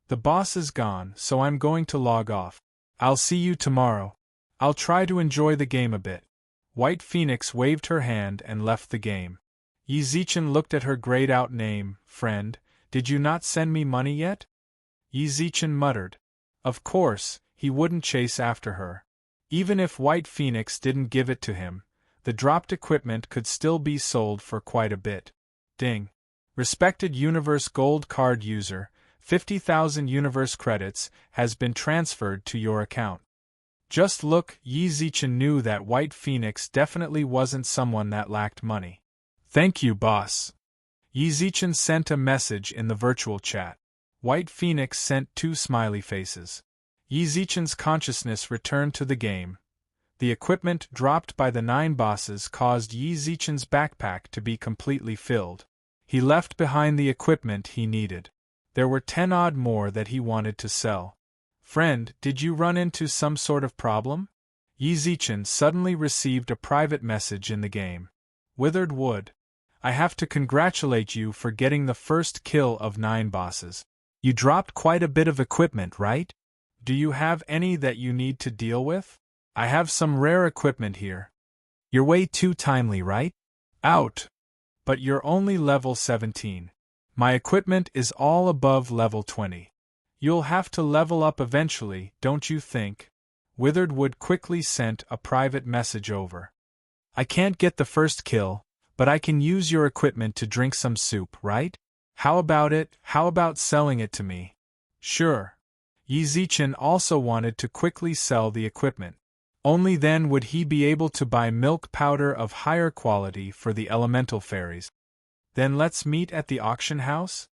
The boss is gone, so I'm going to log off. I'll see you tomorrow. I'll try to enjoy the game a bit. White Phoenix waved her hand and left the game. Yi Zichen looked at her grayed-out name. Friend, did you not send me money yet? Yi Zichen muttered. Of course, he wouldn't chase after her. Even if White Phoenix didn't give it to him, the dropped equipment could still be sold for quite a bit. Ding. Respected Universe Gold Card user, 50,000 Universe credits has been transferred to your account. Just look, Yi Zichen knew that White Phoenix definitely wasn't someone that lacked money. Thank you, boss. Yi Zichen sent a message in the virtual chat. White Phoenix sent 2 smiley faces. Yi Zichen's consciousness returned to the game. The equipment dropped by the 9 bosses caused Yi Zichen's backpack to be completely filled. He left behind the equipment he needed. There were 10 odd more that he wanted to sell. Friend, did you run into some sort of problem? Yi Zichen suddenly received a private message in the game. Withered Wood. I have to congratulate you for getting the first kill of 9 bosses. You dropped quite a bit of equipment, right? Do you have any that you need to deal with? I have some rare equipment here. You're way too timely, right? Out. But you're only level 17. My equipment is all above level 20. You'll have to level up eventually, don't you think? Withered Wood quickly sent a private message over. I can't get the first kill, but I can use your equipment to drink some soup, right? How about it? How about selling it to me? Sure. Yi Zichen also wanted to quickly sell the equipment. Only then would he be able to buy milk powder of higher quality for the elemental fairies. Then let's meet at the auction house?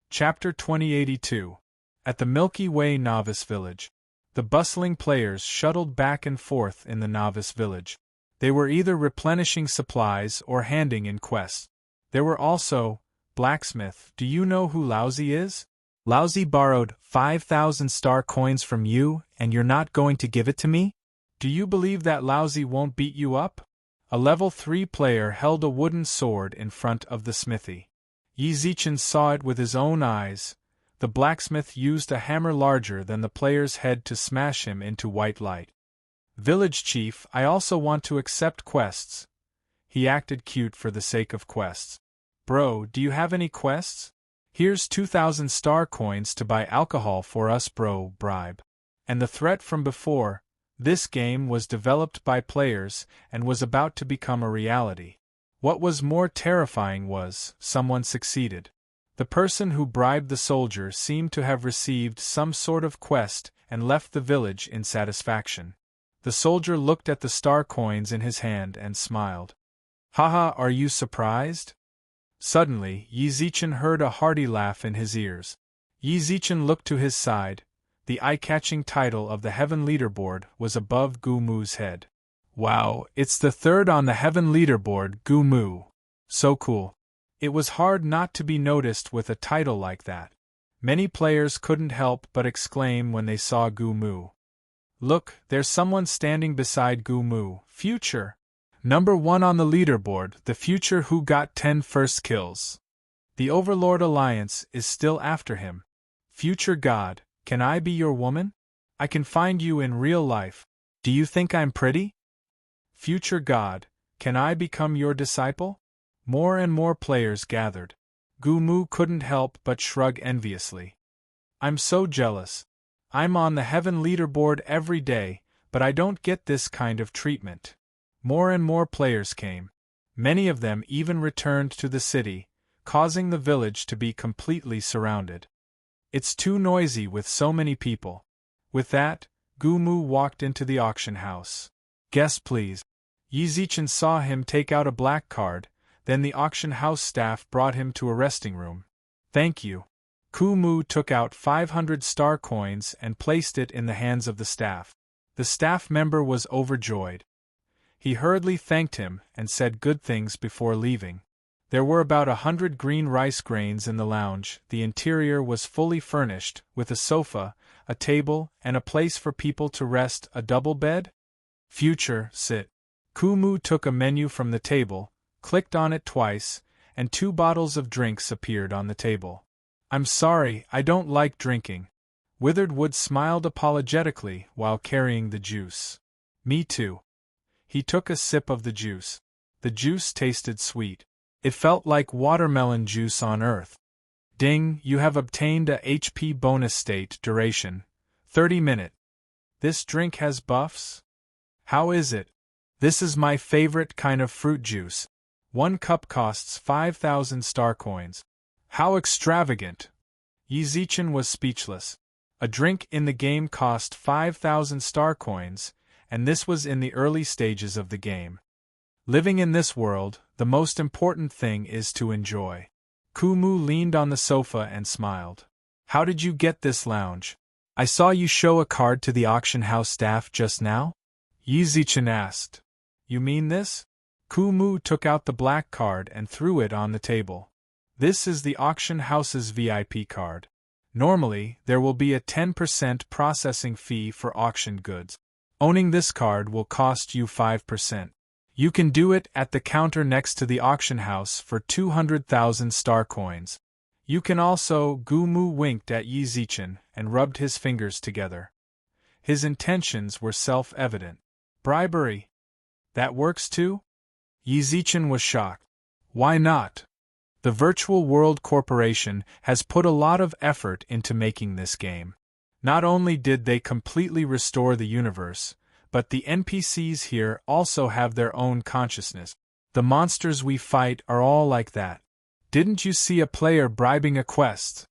Chapter 2082. At the Milky Way Novice Village. The bustling players shuttled back and forth in the novice village. They were either replenishing supplies or handing in quests. There were also, blacksmith, do you know who Laozi is? Laozi borrowed 5,000 star coins from you, and you're not going to give it to me? Do you believe that Laozi won't beat you up? A level 3 player held a wooden sword in front of the smithy. Yi Zichen saw it with his own eyes. The blacksmith used a hammer larger than the player's head to smash him into white light. Village chief, I also want to accept quests. He acted cute for the sake of quests. Bro, do you have any quests? Here's 2,000 star coins to buy alcohol for us, bro, bribe. And the threat from before, this game was developed by players and was about to become a reality. What was more terrifying was, someone succeeded. The person who bribed the soldier seemed to have received some sort of quest and left the village in satisfaction. The soldier looked at the star coins in his hand and smiled. Haha, are you surprised? Suddenly, Yi Zichen heard a hearty laugh in his ears. Yi Zichen looked to his side. The eye-catching title of the Heaven Leaderboard was above Gu Mu's head. Wow, it's the third on the Heaven Leaderboard, Gu Mu. So cool. It was hard not to be noticed with a title like that. Many players couldn't help but exclaim when they saw Gu Mu. Look, there's someone standing beside Gu Mu, Future. Number 1 on the leaderboard, the Future who got 10 first kills. The Overlord Alliance is still after him. Future God, can I be your woman? I can find you in real life. Do you think I'm pretty? Future God, can I become your disciple? More and more players gathered. Gu Mu couldn't help but shrug enviously. I'm so jealous. I'm on the Heaven Leaderboard every day, but I don't get this kind of treatment. More and more players came. Many of them even returned to the city, causing the village to be completely surrounded. It's too noisy with so many people. With that, Gu Mu walked into the auction house. Guess please. Yi Zichen saw him take out a black card, then the auction house staff brought him to a resting room. Thank you. Gu Mu took out 500 star coins and placed it in the hands of the staff. The staff member was overjoyed. He hurriedly thanked him and said good things before leaving. There were about 100 green rice grains in the lounge. The interior was fully furnished, with a sofa, a table, and a place for people to rest, a double bed. Future, sit. Gu Mu took a menu from the table, clicked on it twice, and 2 bottles of drinks appeared on the table. I'm sorry, I don't like drinking. Withered Wood smiled apologetically while carrying the juice. Me too. He took a sip of the juice. The juice tasted sweet. It felt like watermelon juice on Earth. Ding, you have obtained a HP bonus state duration. 30 minutes. This drink has buffs? How is it? This is my favorite kind of fruit juice. 1 cup costs 5,000 star coins. How extravagant! Yi Zichen was speechless. A drink in the game cost 5,000 star coins, and this was in the early stages of the game. Living in this world, the most important thing is to enjoy. Gu Mu leaned on the sofa and smiled. How did you get this lounge? I saw you show a card to the auction house staff just now? Yi Zichen asked. You mean this? Gu Mu took out the black card and threw it on the table. This is the auction house's VIP card. Normally, there will be a 10% processing fee for auction goods. Owning this card will cost you 5%. You can do it at the counter next to the auction house for 200,000 star coins. You can also. Gu Mu winked at Yi Zichen and rubbed his fingers together. His intentions were self-evident. Bribery. That works too? Yi Zichen was shocked. Why not? The Virtual World Corporation has put a lot of effort into making this game. Not only did they completely restore the universe, but the NPCs here also have their own consciousness. The monsters we fight are all like that. Didn't you see a player bribing a quest?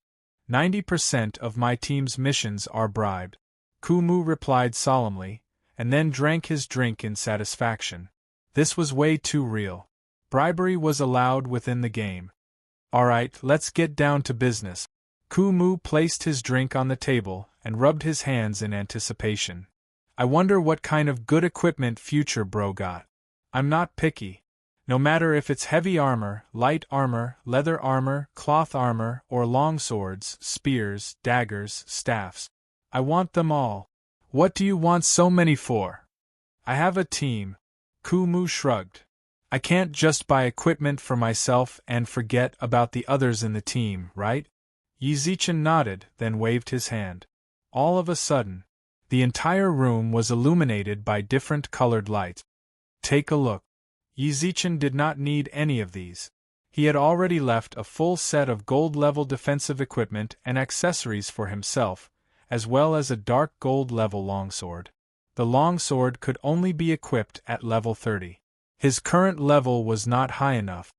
90% of my team's missions are bribed. Kumu replied solemnly, and then drank his drink in satisfaction. This was way too real. Bribery was allowed within the game. Alright, let's get down to business. Kumu placed his drink on the table and rubbed his hands in anticipation. I wonder what kind of good equipment Future Bro got. I'm not picky. No matter if it's heavy armor, light armor, leather armor, cloth armor, or long swords, spears, daggers, staffs. I want them all. What do you want so many for? I have a team. Kumu shrugged. I can't just buy equipment for myself and forget about the others in the team, right? Yizichin nodded, then waved his hand. All of a sudden, the entire room was illuminated by different colored lights. Take a look. Yizichin did not need any of these. He had already left a full set of gold-level defensive equipment and accessories for himself, as well as a dark gold-level longsword. The longsword could only be equipped at level 30. His current level was not high enough.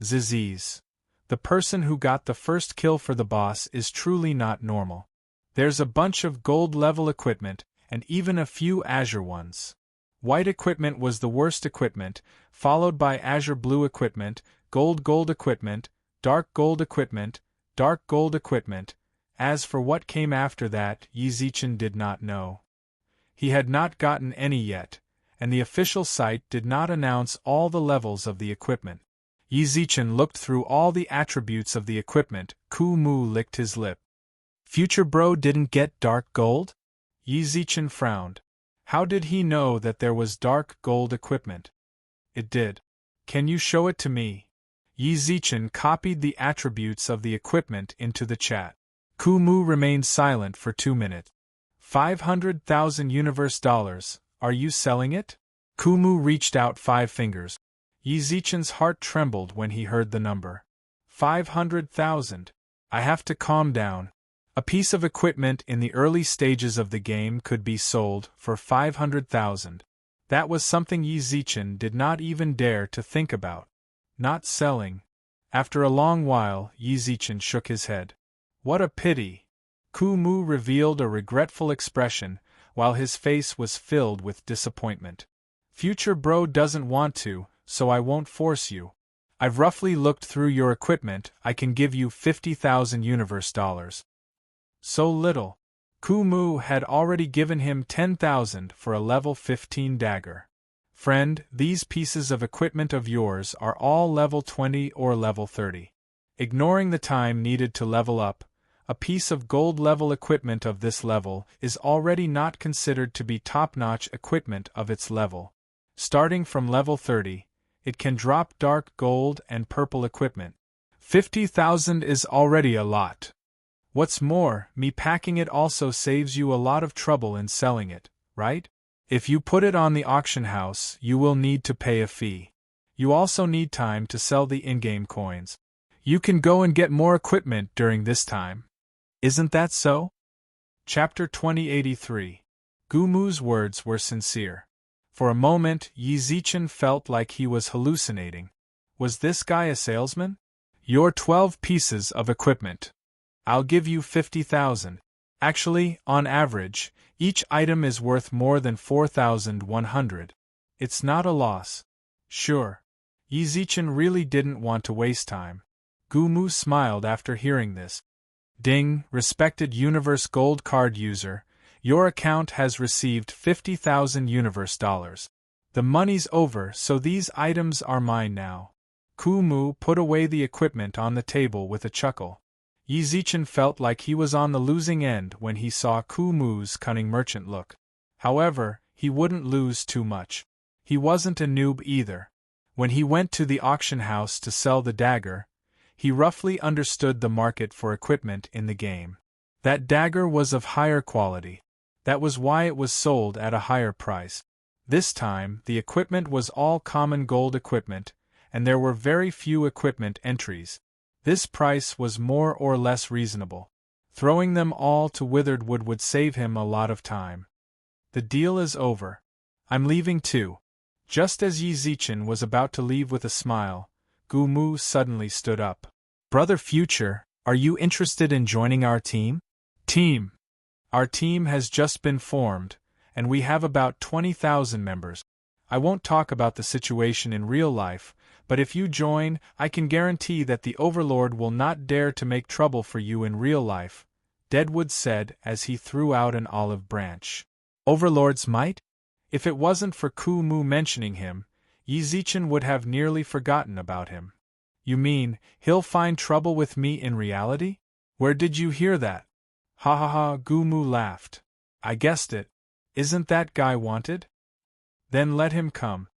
Ziziz. The person who got the first kill for the boss is truly not normal. There's a bunch of gold-level equipment, and even a few azure ones. White equipment was the worst equipment, followed by azure blue equipment, gold equipment, dark gold equipment, dark gold equipment. As for what came after that, Yizichin did not know. He had not gotten any yet, and the official site did not announce all the levels of the equipment. Yizichin looked through all the attributes of the equipment. Kumu licked his lip. Future Bro didn't get dark gold? Yizichin frowned. How did he know that there was dark gold equipment? It did. Can you show it to me? Yizichin copied the attributes of the equipment into the chat. Kumu remained silent for 2 minutes. 500,000 universe dollars, are you selling it? Kumu reached out 5 fingers. Yizichin's heart trembled when he heard the number. 500,000. I have to calm down. A piece of equipment in the early stages of the game could be sold for 500,000. That was something Yizichin did not even dare to think about. Not selling. After a long while, Yizichin shook his head. What a pity. Kumu revealed a regretful expression, while his face was filled with disappointment. Future Bro doesn't want to, so I won't force you. I've roughly looked through your equipment. I can give you 50,000 universe dollars. So little. Kumu had already given him 10,000 for a level 15 dagger. Friend, these pieces of equipment of yours are all level 20 or level 30. Ignoring the time needed to level up, a piece of gold-level equipment of this level is already not considered to be top-notch equipment of its level. Starting from level 30, it can drop dark gold and purple equipment. 50,000 is already a lot. What's more, me packing it also saves you a lot of trouble in selling it, right? If you put it on the auction house, you will need to pay a fee. You also need time to sell the in-game coins. You can go and get more equipment during this time. Isn't that so? Chapter 2083. Gumu's words were sincere. For a moment, Yizichin felt like he was hallucinating. Was this guy a salesman? Your 12 pieces of equipment. I'll give you 50,000. Actually, on average, each item is worth more than 4,100. It's not a loss. Sure. Yizichin really didn't want to waste time. Gumu smiled after hearing this. Ding, respected Universe Gold Card user, your account has received 50,000 universe dollars. The money's over, so these items are mine now. Kumu put away the equipment on the table with a chuckle. Yizichin felt like he was on the losing end when he saw Kumu's cunning merchant look. However, he wouldn't lose too much. He wasn't a noob either. When he went to the auction house to sell the dagger, he roughly understood the market for equipment in the game. That dagger was of higher quality. That was why it was sold at a higher price. This time, the equipment was all common gold equipment, and there were very few equipment entries. This price was more or less reasonable. Throwing them all to withered wood would save him a lot of time. The deal is over. I'm leaving too. Just as Yizichin was about to leave with a smile, Gumu suddenly stood up. Brother Future, are you interested in joining our team? Team. Our team has just been formed, and we have about 20,000 members. I won't talk about the situation in real life, but if you join, I can guarantee that the Overlord will not dare to make trouble for you in real life, Deadwood said as he threw out an olive branch. Overlord's might? If it wasn't for Ku-Mu mentioning him, Yi-Zichin would have nearly forgotten about him. You mean, he'll find trouble with me in reality? Where did you hear that? Ha ha ha, Gu-Mu laughed. I guessed it. Isn't that guy wanted? Then let him come.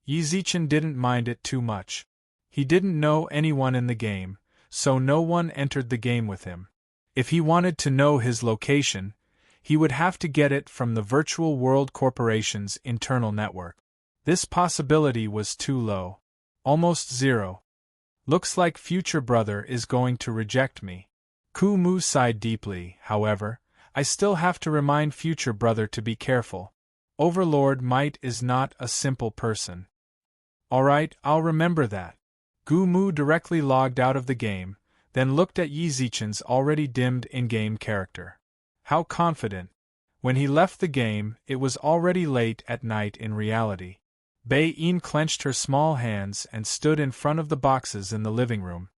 Yi-Zichin didn't mind it too much. He didn't know anyone in the game, so no one entered the game with him. If he wanted to know his location, he would have to get it from the Virtual World Corporation's internal network. This possibility was too low. Almost zero. Looks like Future Brother is going to reject me. Ku-Mu sighed deeply, however. I still have to remind Future Brother to be careful. Overlord Might is not a simple person. Alright, I'll remember that. Gu-Mu directly logged out of the game, then looked at Yi-Zichin's already dimmed in-game character. How confident. When he left the game, it was already late at night in reality. Bei-In clenched her small hands and stood in front of the boxes in the living room.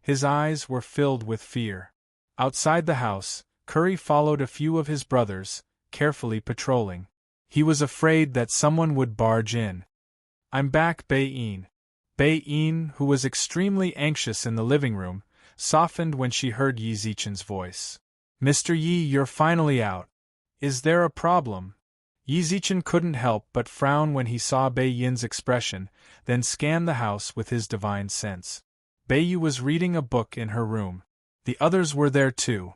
His eyes were filled with fear. Outside the house, Curry followed a few of his brothers, carefully patrolling. He was afraid that someone would barge in. I'm back, Bei-In. Bei-In, who was extremely anxious in the living room, softened when she heard Yi-Zichin's voice. Mr. Yi, you're finally out. Is there a problem? Yi-Zichin couldn't help but frown when he saw Bei-Yin's expression, then scanned the house with his divine sense. Bei-Yu was reading a book in her room. The others were there too.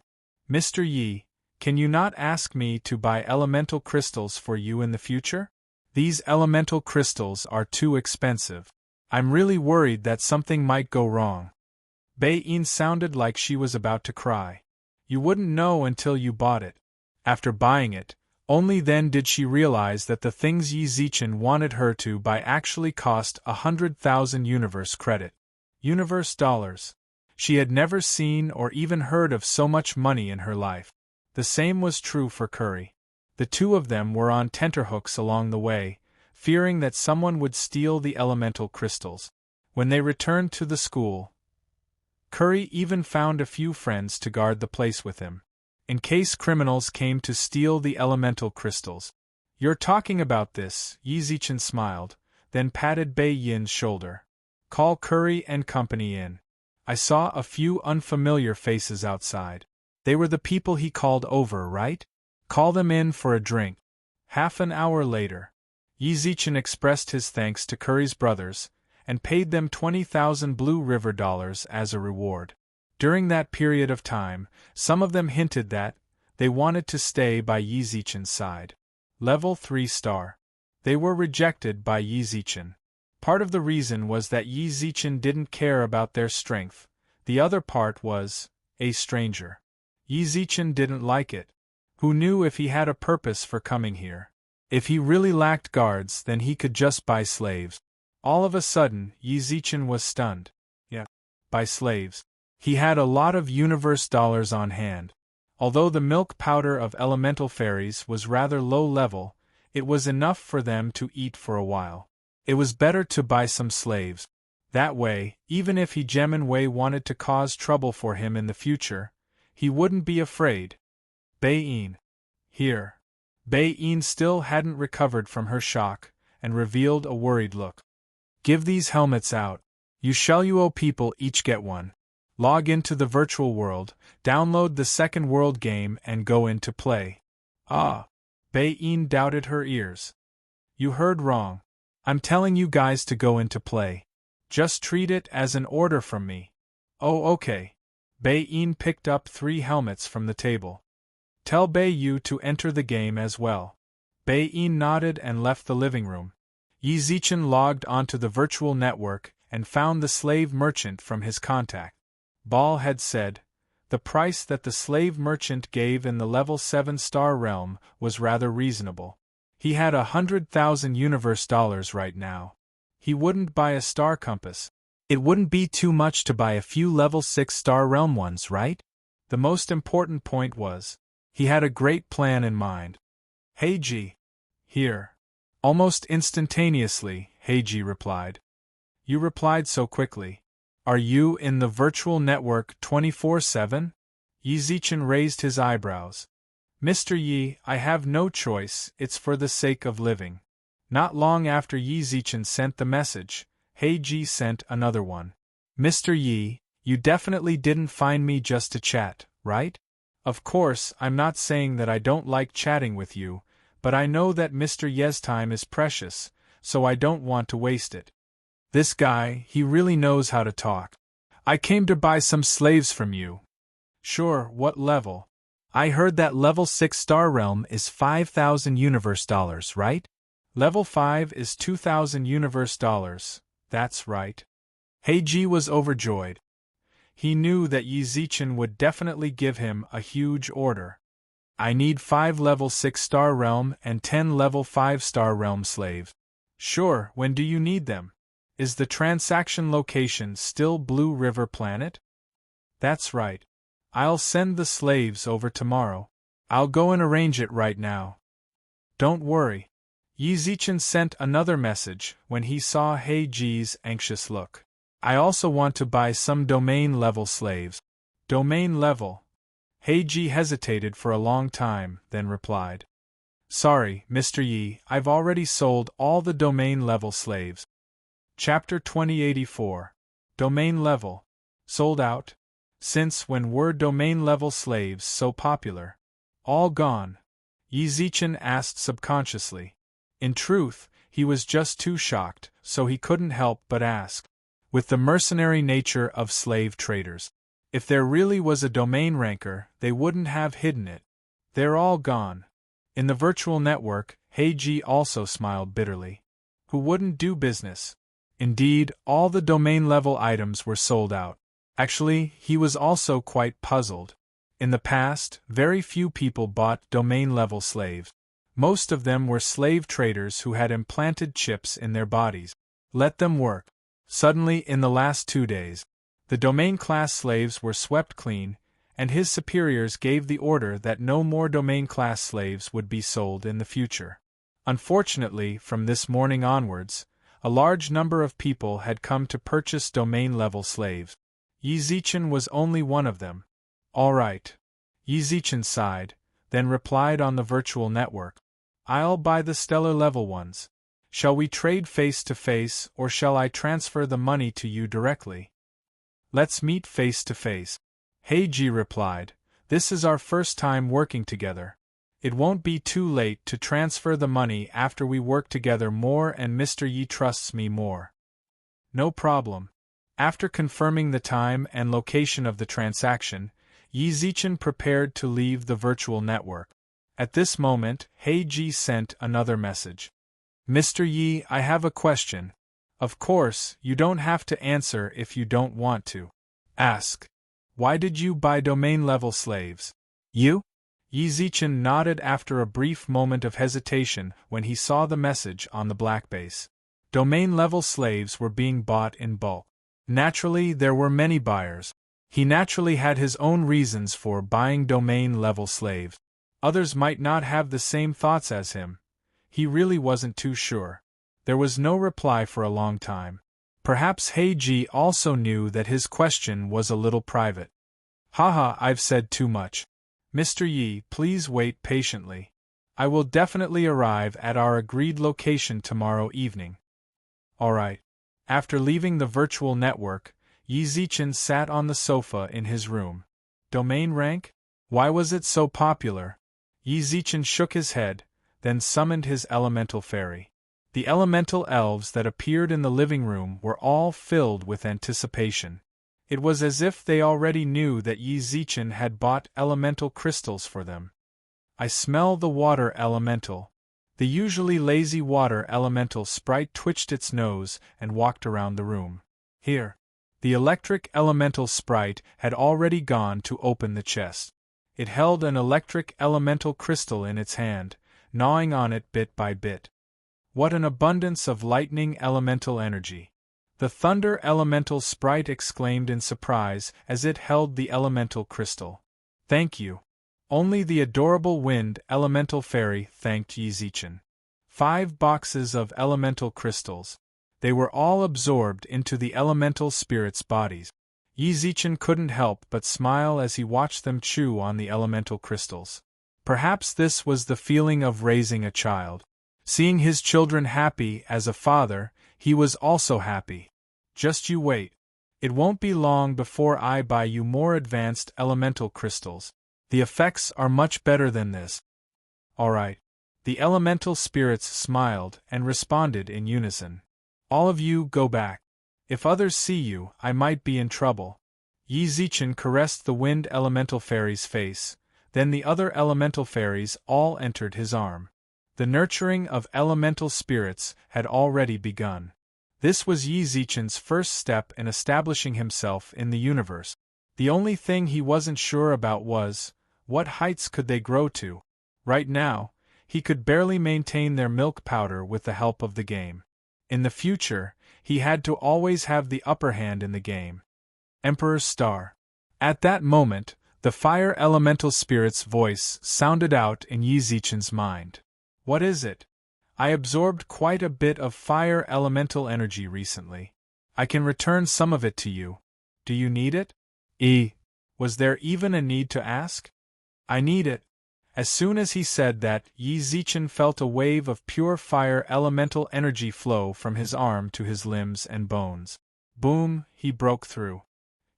Mr. Yi, can you not ask me to buy elemental crystals for you in the future? These elemental crystals are too expensive. I'm really worried that something might go wrong. Bei-In sounded like she was about to cry. You wouldn't know until you bought it. After buying it, only then did she realize that the things Yi-Zichin wanted her to buy actually cost 100,000 universe credit. Universe dollars. She had never seen or even heard of so much money in her life. The same was true for Curry. The two of them were on tenterhooks along the way, fearing that someone would steal the elemental crystals. When they returned to the school, Curry even found a few friends to guard the place with him, in case criminals came to steal the elemental crystals. You're talking about this, Yi-Zichin smiled, then patted Bei-Yin's shoulder. Call Curry and company in. I saw a few unfamiliar faces outside. They were the people he called over, right? Call them in for a drink. Half an hour later, Yi-Zichin expressed his thanks to Curry's brothers, and paid them 20,000 Blue River dollars as a reward. During that period of time, some of them hinted that they wanted to stay by Yi-Zichin's side. Level 3 star. They were rejected by Yi-Zichin. Part of the reason was that Yi-Zichin didn't care about their strength, the other part was a stranger. Yi-Zichin didn't like it. Who knew if he had a purpose for coming here? If he really lacked guards, then he could just buy slaves. All of a sudden, Yi-Zichin was stunned. Yeah, by slaves. He had a lot of universe dollars on hand. Although the milk powder of elemental fairies was rather low level, it was enough for them to eat for a while. It was better to buy some slaves. That way, even if he Geminwei wanted to cause trouble for him in the future, he wouldn't be afraid. Bei-In. Here. Bei-In still hadn't recovered from her shock, and revealed a worried look. Give these helmets out. You Shelluo people each get one. Log into the virtual world, download the second world game and go into play. Ah. Bei-In doubted her ears. You heard wrong. I'm telling you guys to go into play. Just treat it as an order from me. Oh, okay. Bei-In picked up 3 helmets from the table. Tell Bei-Yu to enter the game as well. Bei-In nodded and left the living room. Yi-Zichin logged onto the virtual network and found the slave merchant from his contact. Ball had said, the price that the slave merchant gave in the level 7 star realm was rather reasonable. He had 100,000 universe dollars right now. He wouldn't buy a star compass. It wouldn't be too much to buy a few level 6 star realm ones, right? The most important point was, he had a great plan in mind. Heiji. Here. Almost instantaneously, Heiji replied. You replied so quickly. Are you in the virtual network 24/7? Yi Zichen raised his eyebrows. Mr. Yi, I have no choice, it's for the sake of living. Not long after Yi Zichen sent the message, Heiji sent another one. Mr. Yi, you definitely didn't find me just to chat, right? Of course, I'm not saying that I don't like chatting with you, but I know that Mr. Ye's time is precious, so I don't want to waste it. This guy, he really knows how to talk. I came to buy some slaves from you. Sure, what level? I heard that level 6 star realm is 5,000 universe dollars, right? Level 5 is 2,000 universe dollars, that's right. Heiji was overjoyed. He knew that Yi Zichen would definitely give him a huge order. I need 5 level 6 star realm and 10 level 5 star realm slaves. Sure, when do you need them? Is the transaction location still Blue River Planet? That's right. I'll send the slaves over tomorrow. I'll go and arrange it right now. Don't worry. Yi Zichen sent another message when he saw Heiji's anxious look. I also want to buy some domain level slaves. Domain level? Heiji hesitated for a long time, then replied. Sorry, Mr. Yi, I've already sold all the domain level slaves. Chapter 2084. Domain level. Sold out? Since when were domain-level slaves so popular? All gone? Yi Zichen asked subconsciously. In truth, he was just too shocked, so he couldn't help but ask. With the mercenary nature of slave traders. If there really was a domain ranker, they wouldn't have hidden it. They're all gone. In the virtual network, Heiji also smiled bitterly. Who wouldn't do business? Indeed, all the domain-level items were sold out. Actually, he was also quite puzzled. In the past, very few people bought domain-level slaves. Most of them were slave traders who had implanted chips in their bodies. Let them work. Suddenly, in the last 2 days, the domain-class slaves were swept clean, and his superiors gave the order that no more domain-class slaves would be sold in the future. Unfortunately, from this morning onwards, a large number of people had come to purchase domain-level slaves. Yi Zichen was only one of them. All right. Yi Zichen sighed, then replied on the virtual network. I'll buy the stellar level ones. Shall we trade face to face, or shall I transfer the money to you directly? Let's meet face to face. Heiji replied. This is our first time working together. It won't be too late to transfer the money after we work together more and Mr. Yi trusts me more. No problem. After confirming the time and location of the transaction, Yi Zichen prepared to leave the virtual network. At this moment, Heiji sent another message. Mr. Yi, I have a question. Of course, you don't have to answer if you don't want to. Ask. Why did you buy domain-level slaves? You? Yi Zichen nodded after a brief moment of hesitation when he saw the message on the black base. Domain-level slaves were being bought in bulk. Naturally, there were many buyers. He naturally had his own reasons for buying domain-level slaves. Others might not have the same thoughts as him. He really wasn't too sure. There was no reply for a long time. Perhaps Heiji also knew that his question was a little private. Haha, I've said too much. Mr. Yi, please wait patiently. I will definitely arrive at our agreed location tomorrow evening. All right. After leaving the virtual network, Yi Zichen sat on the sofa in his room. Domain rank? Why was it so popular? Yi Zichen shook his head, then summoned his elemental fairy. The elemental elves that appeared in the living room were all filled with anticipation. It was as if they already knew that Yi Zichen had bought elemental crystals for them. I smell the water elemental. The usually lazy water elemental sprite twitched its nose and walked around the room. Here. The electric elemental sprite had already gone to open the chest. It held an electric elemental crystal in its hand, gnawing on it bit by bit. What an abundance of lightning elemental energy! The thunder elemental sprite exclaimed in surprise as it held the elemental crystal. Thank you. Only the adorable wind elemental fairy thanked Yizichin. 5 boxes of elemental crystals. They were all absorbed into the elemental spirits' bodies. Yizichin couldn't help but smile as he watched them chew on the elemental crystals. Perhaps this was the feeling of raising a child. Seeing his children happy as a father, he was also happy. Just you wait. It won't be long before I buy you more advanced elemental crystals. The effects are much better than this. Alright. The elemental spirits smiled and responded in unison. All of you go back. If others see you, I might be in trouble. Yizichin caressed the wind elemental fairy's face, then the other elemental fairies all entered his arm. The nurturing of elemental spirits had already begun. This was Yizichin's first step in establishing himself in the universe. The only thing he wasn't sure about was, what heights could they grow to? Right now, he could barely maintain their milk powder with the help of the game. In the future, he had to always have the upper hand in the game. Emperor's Star. At that moment, the fire elemental spirit's voice sounded out in Yizichin's mind. What is it? I absorbed quite a bit of fire elemental energy recently. I can return some of it to you. Do you need it? Was there even a need to ask? I need it. As soon as he said that, Yizichin felt a wave of pure fire elemental energy flow from his arm to his limbs and bones. Boom, he broke through.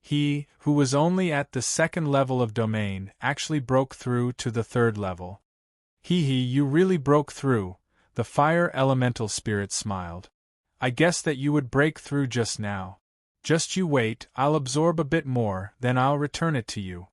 He, who was only at the 2nd level of domain, actually broke through to the 3rd level. You really broke through, the fire elemental spirit smiled. I guessed that you would break through just now. Just you wait, I'll absorb a bit more, then I'll return it to you.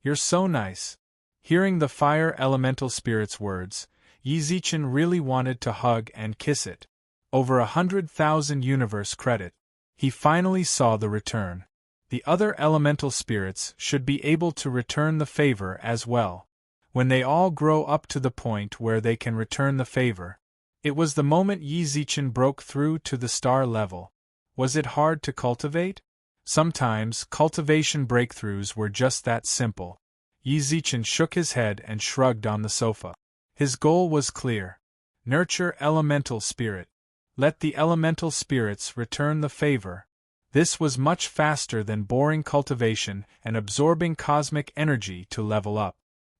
You're so nice. Hearing the fire elemental spirit's words, Yizichin really wanted to hug and kiss it. Over 100,000 universe credit. He finally saw the return. The other elemental spirits should be able to return the favor as well. When they all grow up to the point where they can return the favor. It was the moment Yizichin broke through to the star level. Was it hard to cultivate? Sometimes, cultivation breakthroughs were just that simple. Yizichin shook his head and shrugged on the sofa. His goal was clear. Nurture elemental spirit. Let the elemental spirits return the favor. This was much faster than boring cultivation and absorbing cosmic energy to level up.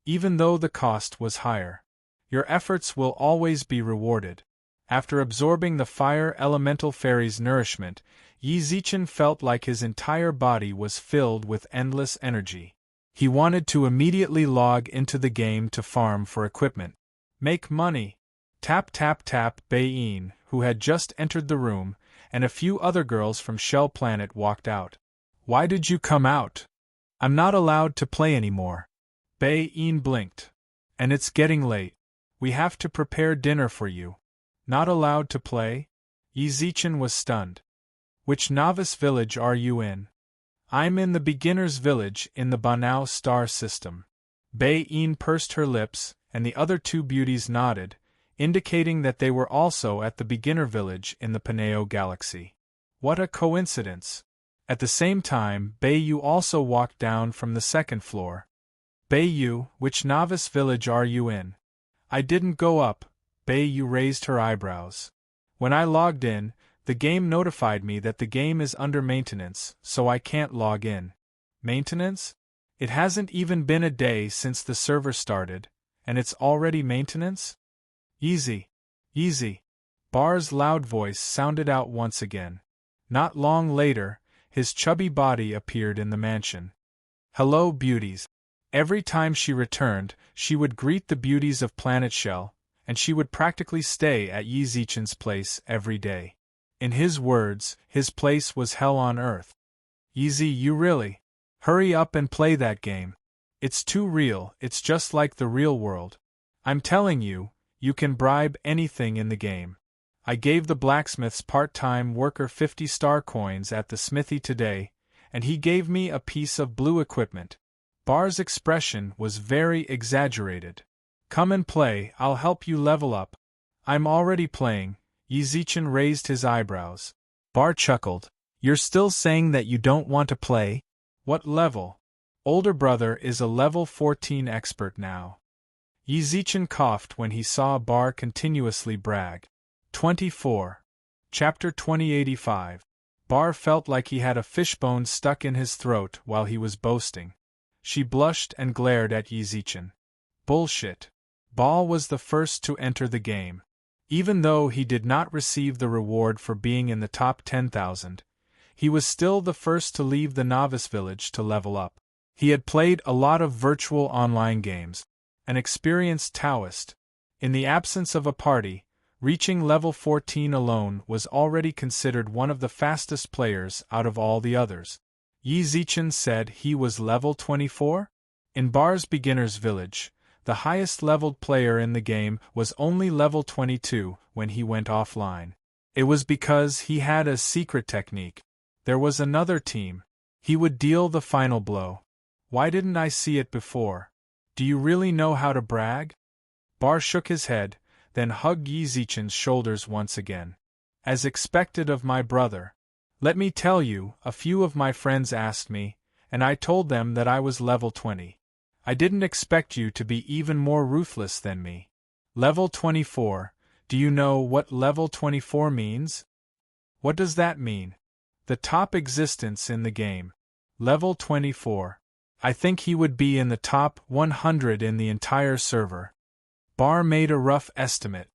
Even though the cost was higher. Your efforts will always be rewarded. After absorbing the fire elemental fairy's nourishment, Yizichin felt like his entire body was filled with endless energy. He wanted to immediately log into the game to farm for equipment. Make money. Tap tap tap. Bayin, who had just entered the room, and a few other girls from Shell Planet walked out. Why did you come out? I'm not allowed to play anymore. Bayin blinked. And it's getting late. We have to prepare dinner for you. Not allowed to play? Yizichin was stunned. Which novice village are you in? I'm in the beginner's village in the Banao star system. Bayin pursed her lips, and the other 2 beauties nodded, indicating that they were also at the beginner village in the Paneo galaxy. What a coincidence! At the same time, Bayu also walked down from the 2nd floor. Bayu, which novice village are you in? I didn't go up. Bayu raised her eyebrows. When I logged in, the game notified me that the game is under maintenance, so I can't log in. Maintenance? It hasn't even been a day since the server started, and it's already maintenance? Easy. Bar's loud voice sounded out once again. Not long later, his chubby body appeared in the mansion. Hello, beauties. Every time she returned, she would greet the beauties of Planet Shell, and she would practically stay at Yizichin's place every day. In his words, his place was hell on earth. Yizi, you really? Hurry up and play that game. It's too real, it's just like the real world. I'm telling you, you can bribe anything in the game. I gave the blacksmith's part-time worker 50 star coins at the smithy today, and he gave me a piece of blue equipment. Bar's expression was very exaggerated. Come and play, I'll help you level up. I'm already playing. Yizichin raised his eyebrows. Bar chuckled. You're still saying that you don't want to play? What level? Older brother is a level 14 expert now. Yi Zichen coughed when he saw Bar continuously brag. 24. Chapter 2085. Bar felt like he had a fishbone stuck in his throat while he was boasting. She blushed and glared at Yi Zichen. Bullshit. Ball was the first to enter the game. Even though he did not receive the reward for being in the top 10,000, he was still the first to leave the novice village to level up. He had played a lot of virtual online games, an experienced Taoist. In the absence of a party, reaching level 14 alone was already considered one of the fastest players out of all the others. Yi Zichen said he was level 24? In Bar's beginner's village, the highest leveled player in the game was only level 22 when he went offline. It was because he had a secret technique. There was another team. He would deal the final blow. Why didn't I see it before? Do you really know how to brag? Bar shook his head, then hugged Yi Zichen's shoulders once again. As expected of my brother. Let me tell you, a few of my friends asked me, and I told them that I was level 20. I didn't expect you to be even more ruthless than me. Level 24, do you know what level 24 means? What does that mean? The top existence in the game. Level 24. I think he would be in the top 100 in the entire server. Bar made a rough estimate.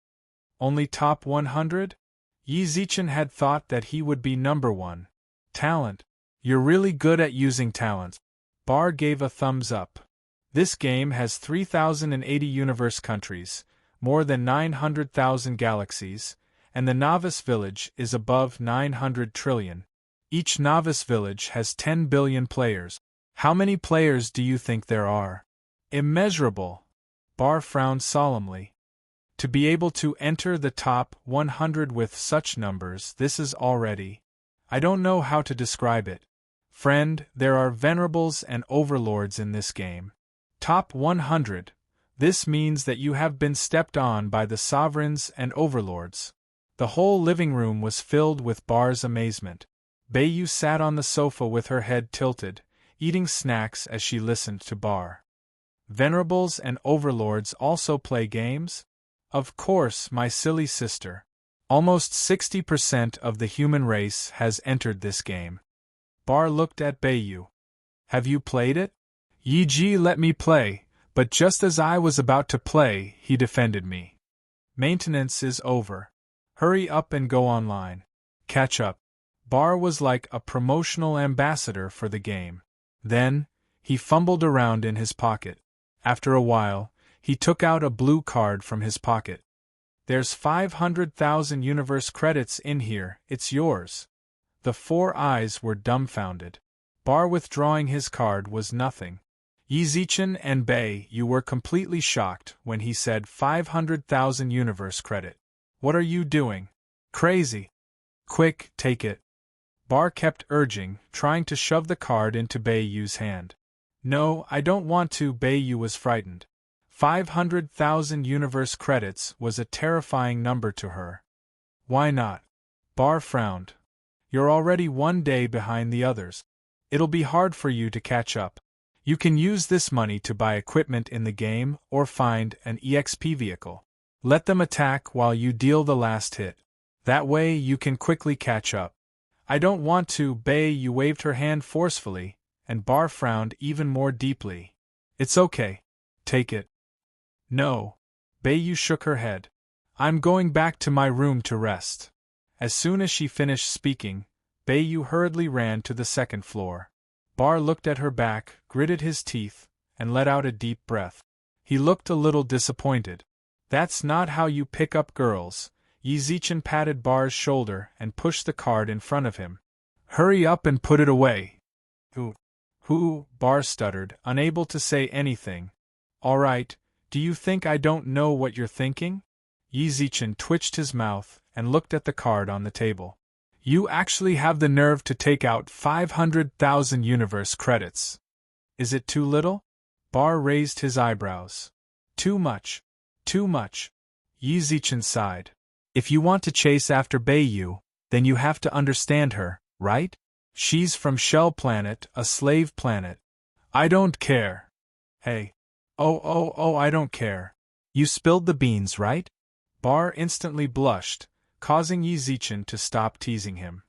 Only top 100? Yi Zichen had thought that he would be number 1. Talent. You're really good at using talent. Bar gave a thumbs up. This game has 3,080 universe countries, more than 900,000 galaxies, and the novice village is above 900 trillion. Each novice village has 10 billion players. How many players do you think there are? Immeasurable. Bar frowned solemnly. To be able to enter the top 100 with such numbers, this is already. I don't know how to describe it. Friend, there are venerables and overlords in this game. Top 100. This means that you have been stepped on by the sovereigns and overlords. The whole living room was filled with Bar's amazement. Beiyu sat on the sofa with her head tilted, eating snacks as she listened to Bar. Venerables and overlords also play games? Of course, my silly sister. Almost 60% of the human race has entered this game. Bar looked at Beiyu. Have you played it? Yi Ji let me play, but just as I was about to play, he defended me. Maintenance is over. Hurry up and go online. Catch up. Bar was like a promotional ambassador for the game. Then, he fumbled around in his pocket. After a while, he took out a blue card from his pocket. There's 500,000 universe credits in here, it's yours. The four eyes were dumbfounded. Bar withdrawing his card was nothing. Yi Zichen and Bei, you were completely shocked when he said 500,000 universe credit. What are you doing? Crazy. Quick, take it. Bar kept urging, trying to shove the card into Beiyu's hand. No, I don't want to. Beiyu was frightened. 500,000 universe credits was a terrifying number to her. Why not? Bar frowned. You're already 1 day behind the others. It'll be hard for you to catch up. You can use this money to buy equipment in the game or find an EXP vehicle. Let them attack while you deal the last hit. That way you can quickly catch up. I don't want to. Beiyu waved her hand forcefully, and Bar frowned even more deeply. It's okay. Take it. No. Beiyu shook her head. I'm going back to my room to rest. As soon as she finished speaking, Beiyu hurriedly ran to the second floor. Bar looked at her back, gritted his teeth, and let out a deep breath. He looked a little disappointed. That's not how you pick up girls. Yi Zichen patted Bar's shoulder and pushed the card in front of him. Hurry up and put it away. Who? Bar stuttered, unable to say anything. All right, do you think I don't know what you're thinking? Yi Zichen twitched his mouth and looked at the card on the table. You actually have the nerve to take out 500,000 universe credits. Is it too little? Bar raised his eyebrows. Too much. Too much. Yi Zichen sighed. If you want to chase after Beiyu, Then you have to understand her, right? She's from Shell Planet, a slave planet. I don't care. Hey. Oh, I don't care. You spilled the beans, right? Bar instantly blushed, causing Yi Zichen to stop teasing him.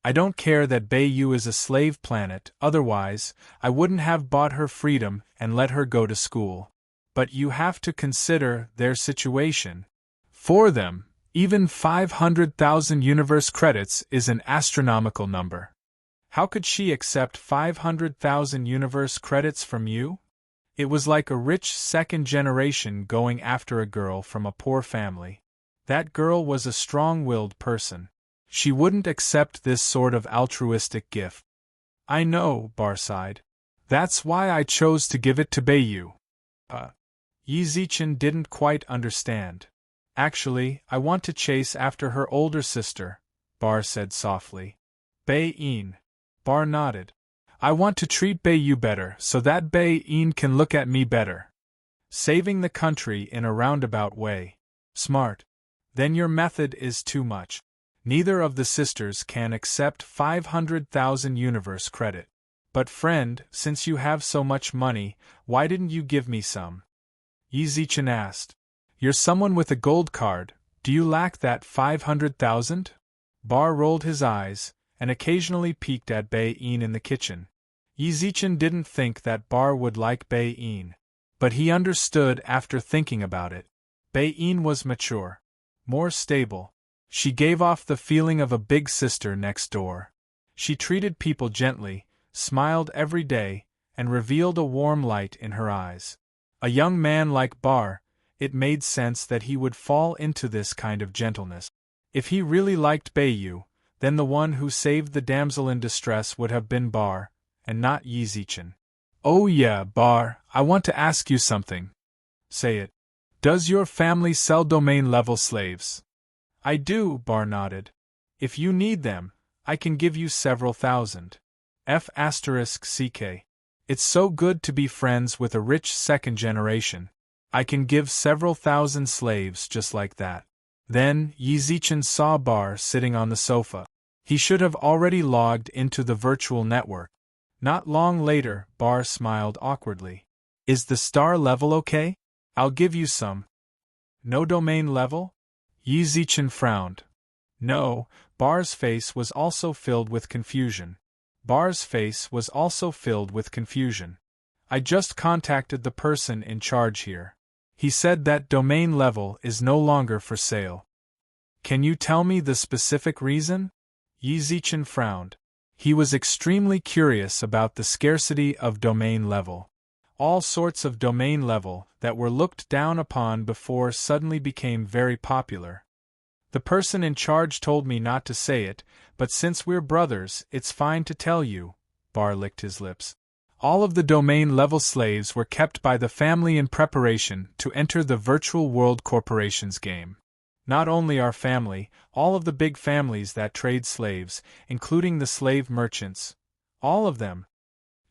I don't care that Yu is a slave planet, otherwise, I wouldn't have bought her freedom and let her go to school. But you have to consider their situation. For them, even 500,000 universe credits is an astronomical number. How could she accept 500,000 universe credits from you? It was like a rich second generation going after a girl from a poor family. That girl was a strong-willed person. She wouldn't accept this sort of altruistic gift. I know, Bar sighed. That's why I chose to give it to Yu. Yi Zichen didn't quite understand. Actually, I want to chase after her older sister, Bar said softly. Yin. Bar nodded. I want to treat Yu better so that Yin can look at me better. Saving the country in a roundabout way. Smart. Then your method is too much. Neither of the sisters can accept 500,000 universe credit. But friend, since you have so much money, why didn't you give me some? Yi Zichen asked. You're someone with a gold card, do you lack that 500,000? Bar rolled his eyes, and occasionally peeked at Yin in the kitchen. Yi Zichen didn't think that Bar would like Yin. But he understood after thinking about it. Yin was mature. More stable. She gave off the feeling of a big sister next door. She treated people gently, smiled every day, and revealed a warm light in her eyes. A young man like Bar, it made sense that he would fall into this kind of gentleness. If he really liked Yu, then the one who saved the damsel in distress would have been Bar, and not Yi Zichen. Oh yeah, Bar, I want to ask you something. Say it. Does your family sell domain-level slaves? I do, Bar nodded. If you need them, I can give you several thousand. *CK. It's so good to be friends with a rich second generation. I can give several thousand slaves just like that. Then, Yi Zichen saw Bar sitting on the sofa. He should have already logged into the virtual network. Not long later, Bar smiled awkwardly. Is the star level okay? I'll give you some. No domain level? Yi Zichen frowned. No, Bar's face was also filled with confusion. I just contacted the person in charge here. He said that domain level is no longer for sale. Can you tell me the specific reason? Yi Zichen frowned. He was extremely curious about the scarcity of domain level. All sorts of domain level that were looked down upon before suddenly became very popular. The person in charge told me not to say it, but since we're brothers, it's fine to tell you. Bar licked his lips. All of the domain-level slaves were kept by the family in preparation to enter the Virtual World Corporation's game. Not only our family, all of the big families that trade slaves, including the slave merchants. All of them.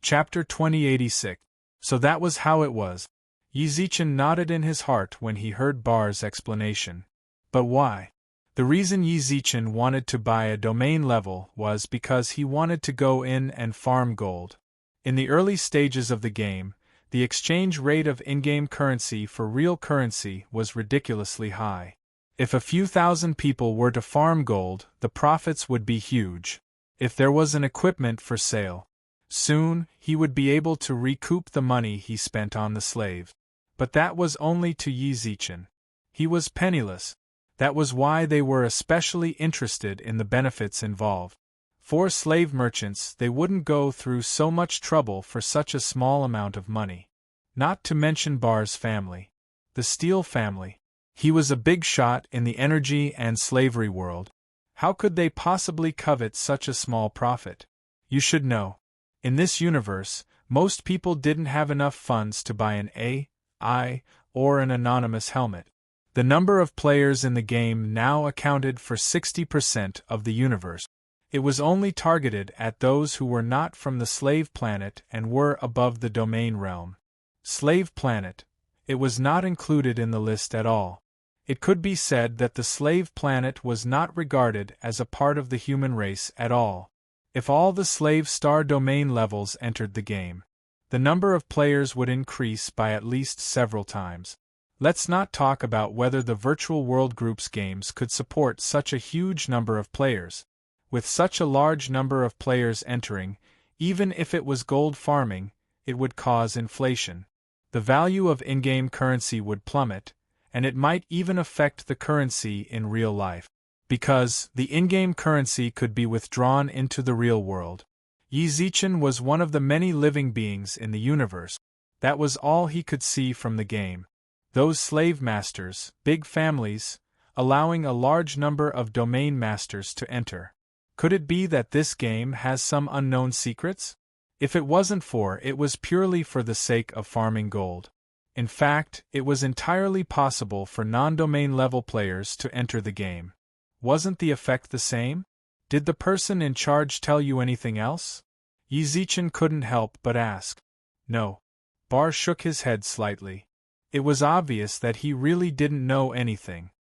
Chapter 2086. So that was how it was. Yi Zichen nodded in his heart when he heard Bar's explanation. But why? The reason Yi Zichen wanted to buy a domain level was because he wanted to go in and farm gold. In the early stages of the game, the exchange rate of in-game currency for real currency was ridiculously high. If a few thousand people were to farm gold, the profits would be huge. If there was an equipment for sale, soon he would be able to recoup the money he spent on the slave. But that was only to Yi Zichen. He was penniless. That was why they were especially interested in the benefits involved. For slave merchants, they wouldn't go through so much trouble for such a small amount of money. Not to mention Bar's family. The Steele family. He was a big shot in the energy and slavery world. How could they possibly covet such a small profit? You should know. In this universe, most people didn't have enough funds to buy an AI or an anonymous helmet. The number of players in the game now accounted for 60% of the universe. It was only targeted at those who were not from the slave planet and were above the domain realm. Slave planet. It was not included in the list at all. It could be said that the slave planet was not regarded as a part of the human race at all. If all the slave star domain levels entered the game, the number of players would increase by at least several times. Let's not talk about whether the virtual world groups games could support such a huge number of players. With such a large number of players entering, even if it was gold farming, it would cause inflation. The value of in-game currency would plummet, and it might even affect the currency in real life. Because the in-game currency could be withdrawn into the real world. Yi Zichen was one of the many living beings in the universe. That was all he could see from the game. Those slave masters, big families, allowing a large number of domain masters to enter. Could it be that this game has some unknown secrets? If it wasn't it was purely for the sake of farming gold. In fact, it was entirely possible for non-domain level players to enter the game. Wasn't the effect the same? Did the person in charge tell you anything else? Yi Zichen couldn't help but ask. No. Bar shook his head slightly. It was obvious that he really didn't know anything.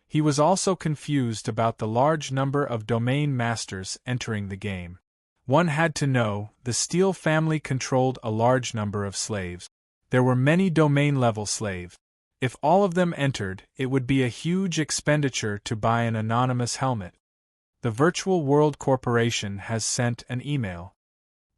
He was also confused about the large number of domain masters entering the game. One had to know, the Steele family controlled a large number of slaves. There were many domain-level slaves. If all of them entered, it would be a huge expenditure to buy an anonymous helmet. The Virtual World Corporation has sent an email.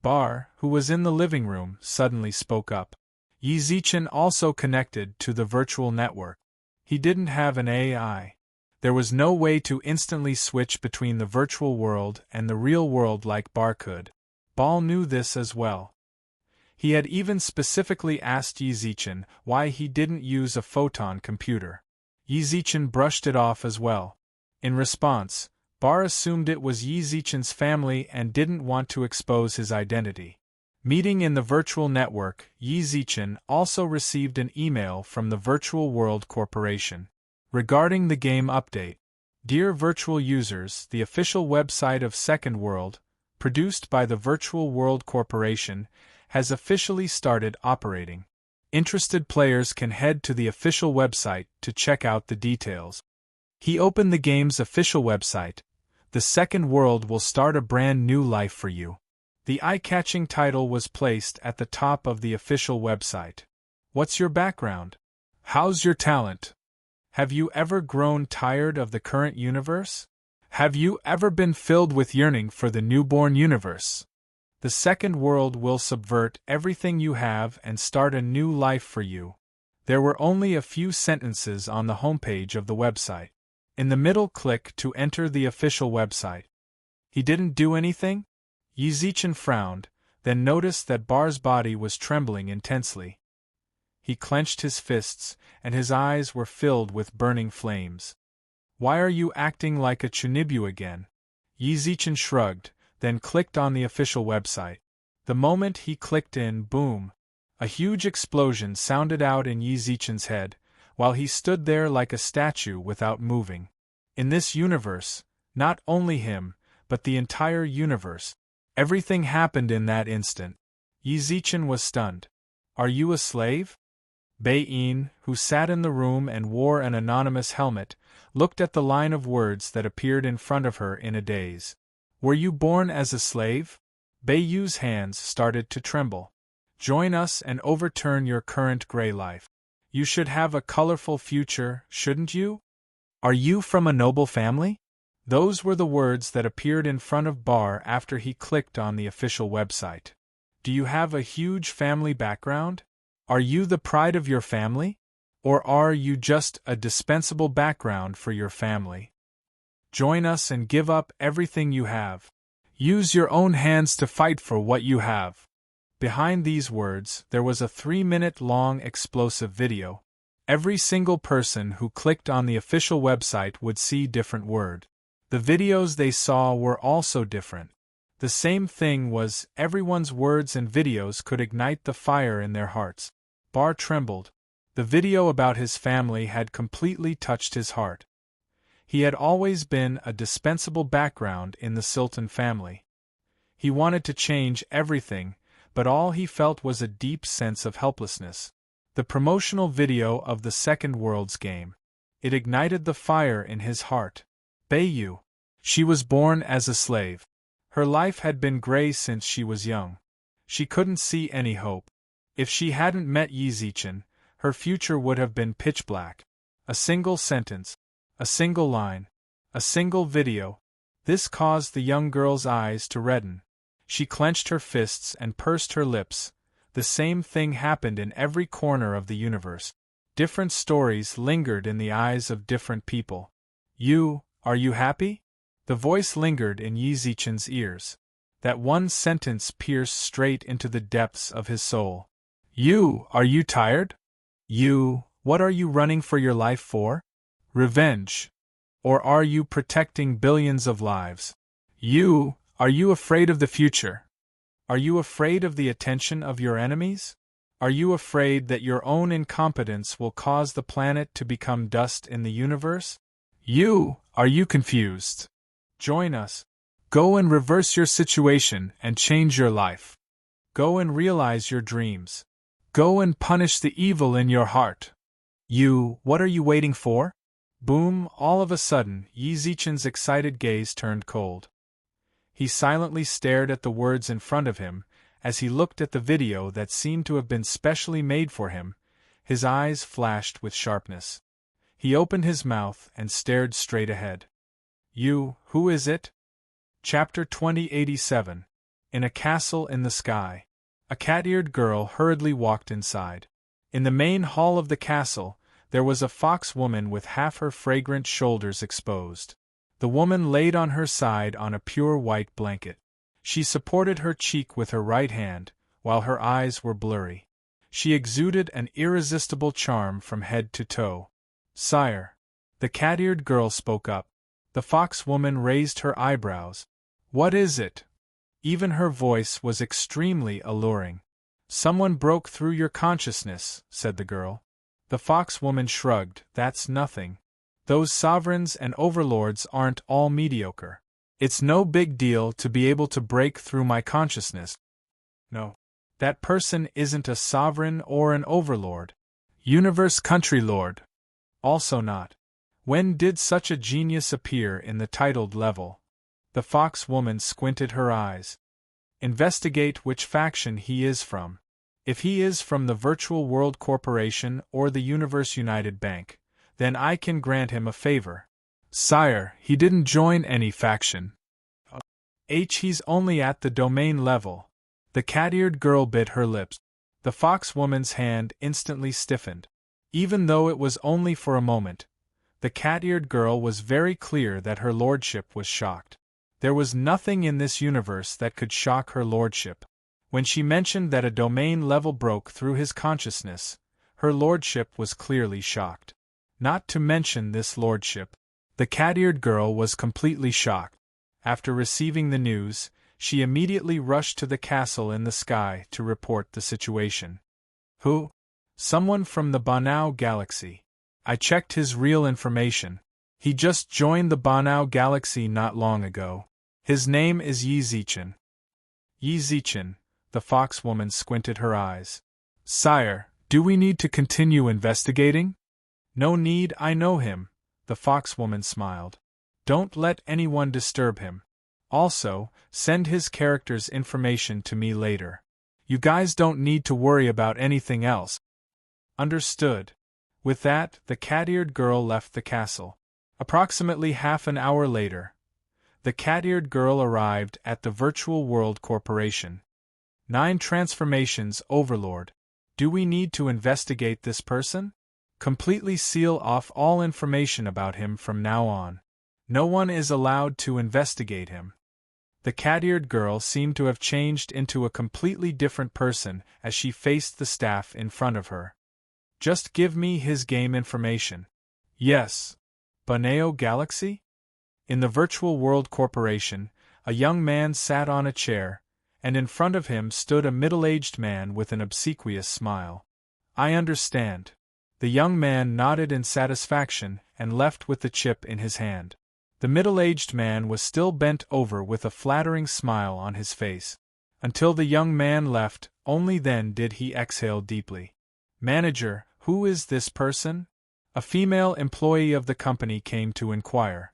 Bar, who was in the living room, suddenly spoke up. Yi Zichen also connected to the virtual network. He didn't have an AI. There was no way to instantly switch between the virtual world and the real world like Bar could. Ball knew this as well. He had even specifically asked Yi Zichen why he didn't use a photon computer. Yi Zichen brushed it off as well. In response, Bar assumed it was Yi Zichen's family and didn't want to expose his identity. Meeting in the virtual network, Yi Zichen also received an email from the Virtual World Corporation. Regarding the game update. Dear virtual users, the official website of Second World, produced by the Virtual World Corporation, has officially started operating. Interested players can head to the official website to check out the details. He opened the game's official website. The Second World will start a brand new life for you. The eye-catching title was placed at the top of the official website. What's your background? How's your talent? Have you ever grown tired of the current universe? Have you ever been filled with yearning for the newborn universe? The Second World will subvert everything you have and start a new life for you. There were only a few sentences on the homepage of the website. In the middle, click to enter the official website. He didn't do anything? Yi Zichen frowned, then noticed that Bar's body was trembling intensely. He clenched his fists, and his eyes were filled with burning flames. Why are you acting like a chunibu again? Yi Zichen shrugged, then clicked on the official website. The moment he clicked in, boom! A huge explosion sounded out in Yi Zichen's head, while he stood there like a statue without moving. In this universe, not only him, but the entire universe, everything happened in that instant. Yi Zichen was stunned. Are you a slave? Bei-in, who sat in the room and wore an anonymous helmet, looked at the line of words that appeared in front of her in a daze. Were you born as a slave? Bei-yu's hands started to tremble. Join us and overturn your current gray life. You should have a colorful future, shouldn't you? Are you from a noble family? Those were the words that appeared in front of Bar after he clicked on the official website. Do you have a huge family background? Are you the pride of your family? Or are you just a dispensable background for your family? Join us and give up everything you have. Use your own hands to fight for what you have. Behind these words, there was a 3-minute-long explosive video. Every single person who clicked on the official website would see different word. The videos they saw were also different. The same thing was, everyone's words and videos could ignite the fire in their hearts. Bar trembled. The video about his family had completely touched his heart. He had always been a dispensable background in the Sultan family. He wanted to change everything, but all he felt was a deep sense of helplessness. The promotional video of the Second World's game. It ignited the fire in his heart. Bayu. She was born as a slave. Her life had been gray since she was young. She couldn't see any hope. If she hadn't met Yi Zichen, her future would have been pitch black. A single sentence, a single line, a single video. This caused the young girl's eyes to redden. She clenched her fists and pursed her lips. The same thing happened in every corner of the universe. Different stories lingered in the eyes of different people. Are you happy? The voice lingered in Yi Zichen's ears. That one sentence pierced straight into the depths of his soul. Are you tired? What are you running for your life for? Revenge? Or are you protecting billions of lives? Are you afraid of the future? Are you afraid of the attention of your enemies? Are you afraid that your own incompetence will cause the planet to become dust in the universe? Are you confused? Join us. Go and reverse your situation and change your life. Go and realize your dreams. Go and punish the evil in your heart. What are you waiting for? Boom! All of a sudden, Yi Zichen's excited gaze turned cold. He silently stared at the words in front of him. As he looked at the video that seemed to have been specially made for him, his eyes flashed with sharpness. He opened his mouth and stared straight ahead. Who is it? Chapter 2087. In a castle in the sky. A cat-eared girl hurriedly walked inside. In the main hall of the castle, there was a fox woman with half her fragrant shoulders exposed. The woman laid on her side on a pure white blanket. She supported her cheek with her right hand, while her eyes were blurry. She exuded an irresistible charm from head to toe. Sire. The cat-eared girl spoke up. The fox woman raised her eyebrows. What is it? Even her voice was extremely alluring. Someone broke through your consciousness, said the girl. The fox woman shrugged. That's nothing. Those sovereigns and overlords aren't all mediocre. It's no big deal to be able to break through my consciousness. No. That person isn't a sovereign or an overlord. Universe country lord. Also not. When did such a genius appear in the titled level? The fox woman squinted her eyes. Investigate which faction he is from. If he is from the Virtual World Corporation or the Universe United Bank, then I can grant him a favor. Sire, he didn't join any faction. He's only at the domain level. The cat-eared girl bit her lips. The fox woman's hand instantly stiffened. Even though it was only for a moment, the cat-eared girl was very clear that her lordship was shocked. There was nothing in this universe that could shock her lordship. When she mentioned that a domain level broke through his consciousness, her lordship was clearly shocked. Not to mention this lordship. The cat-eared girl was completely shocked. After receiving the news, she immediately rushed to the castle in the sky to report the situation. Who? Someone from the Banao galaxy. I checked his real information. He just joined the Banao galaxy not long ago. His name is Yi Zichen. Yi Zichen, the fox woman squinted her eyes. Sire, do we need to continue investigating? No need, I know him. The fox woman smiled. Don't let anyone disturb him. Also, send his character's information to me later. You guys don't need to worry about anything else. Understood. With that, the cat-eared girl left the castle. Approximately half an hour later, the cat-eared girl arrived at the Virtual World Corporation. 9 transformations, Overlord. Do we need to investigate this person? Completely seal off all information about him from now on. No one is allowed to investigate him. The cat-eared girl seemed to have changed into a completely different person as she faced the staff in front of her. Just give me his game information. Yes. Banao Galaxy? In the Virtual World Corporation, a young man sat on a chair, and in front of him stood a middle-aged man with an obsequious smile. I understand. The young man nodded in satisfaction and left with the chip in his hand. The middle-aged man was still bent over with a flattering smile on his face. Until the young man left, only then did he exhale deeply. Manager, who is this person? A female employee of the company came to inquire.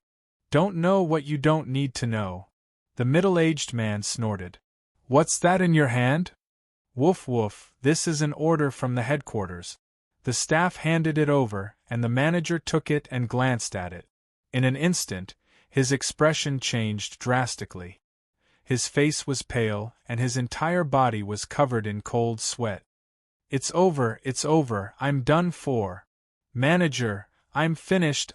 Don't know what you don't need to know. The middle-aged man snorted. What's that in your hand? Woof woof, this is an order from the headquarters. The staff handed it over, and the manager took it and glanced at it. In an instant, his expression changed drastically. His face was pale, and his entire body was covered in cold sweat. It's over, I'm done for. Manager, I'm finished.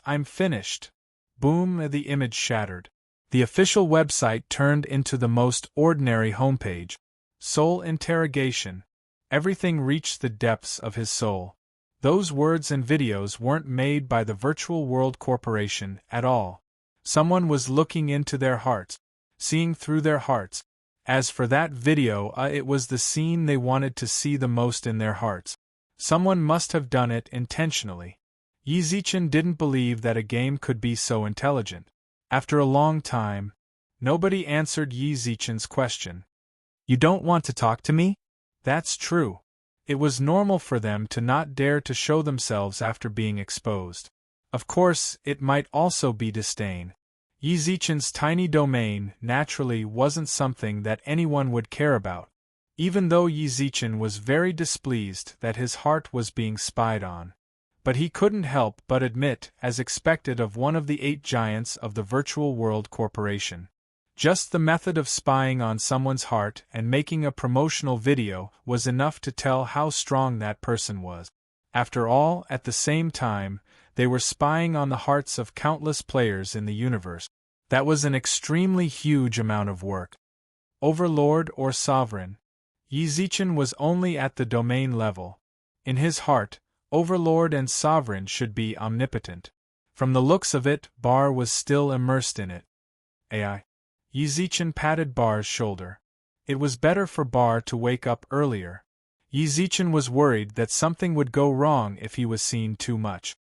Boom, the image shattered. The official website turned into the most ordinary homepage. Soul interrogation. Everything reached the depths of his soul. Those words and videos weren't made by the Virtual World Corporation at all. Someone was looking into their hearts, seeing through their hearts. As for that video, it was the scene they wanted to see the most in their hearts. Someone must have done it intentionally. Yi Zichen didn't believe that a game could be so intelligent. After a long time, nobody answered Yi Zichen's question. You don't want to talk to me? That's true. It was normal for them to not dare to show themselves after being exposed. Of course, it might also be disdain. Yi Zichen's tiny domain naturally wasn't something that anyone would care about, even though Yi Zichen was very displeased that his heart was being spied on. But he couldn't help but admit, as expected of one of the 8 giants of the Virtual World Corporation. Just the method of spying on someone's heart and making a promotional video was enough to tell how strong that person was. After all, at the same time, they were spying on the hearts of countless players in the universe. That was an extremely huge amount of work. Overlord or sovereign. Yi Zichen was only at the domain level. In his heart, Overlord and sovereign should be omnipotent. From the looks of it, Bar was still immersed in it. AI. Yi Zichen patted Bar's shoulder. It was better for Bar to wake up earlier. Yi Zichen was worried that something would go wrong if he was seen too much.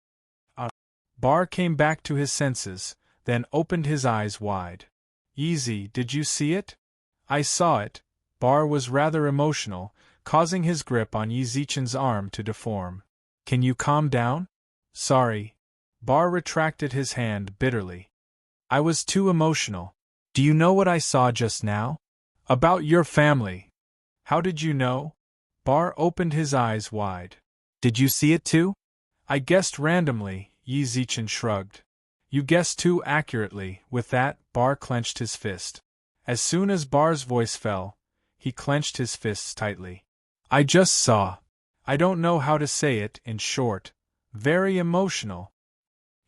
Bar came back to his senses, then opened his eyes wide. Yi, did you see it? I saw it. Bar was rather emotional, causing his grip on Yi Zichen's arm to deform. Can you calm down? Sorry. Bar retracted his hand bitterly. I was too emotional. Do you know what I saw just now? About your family. How did you know? Bar opened his eyes wide. Did you see it too? I guessed randomly, Yi Zichen shrugged. You guessed too accurately. With that, Bar clenched his fist. As soon as Bar's voice fell, he clenched his fists tightly. I just saw. I don't know how to say it, in short. Very emotional.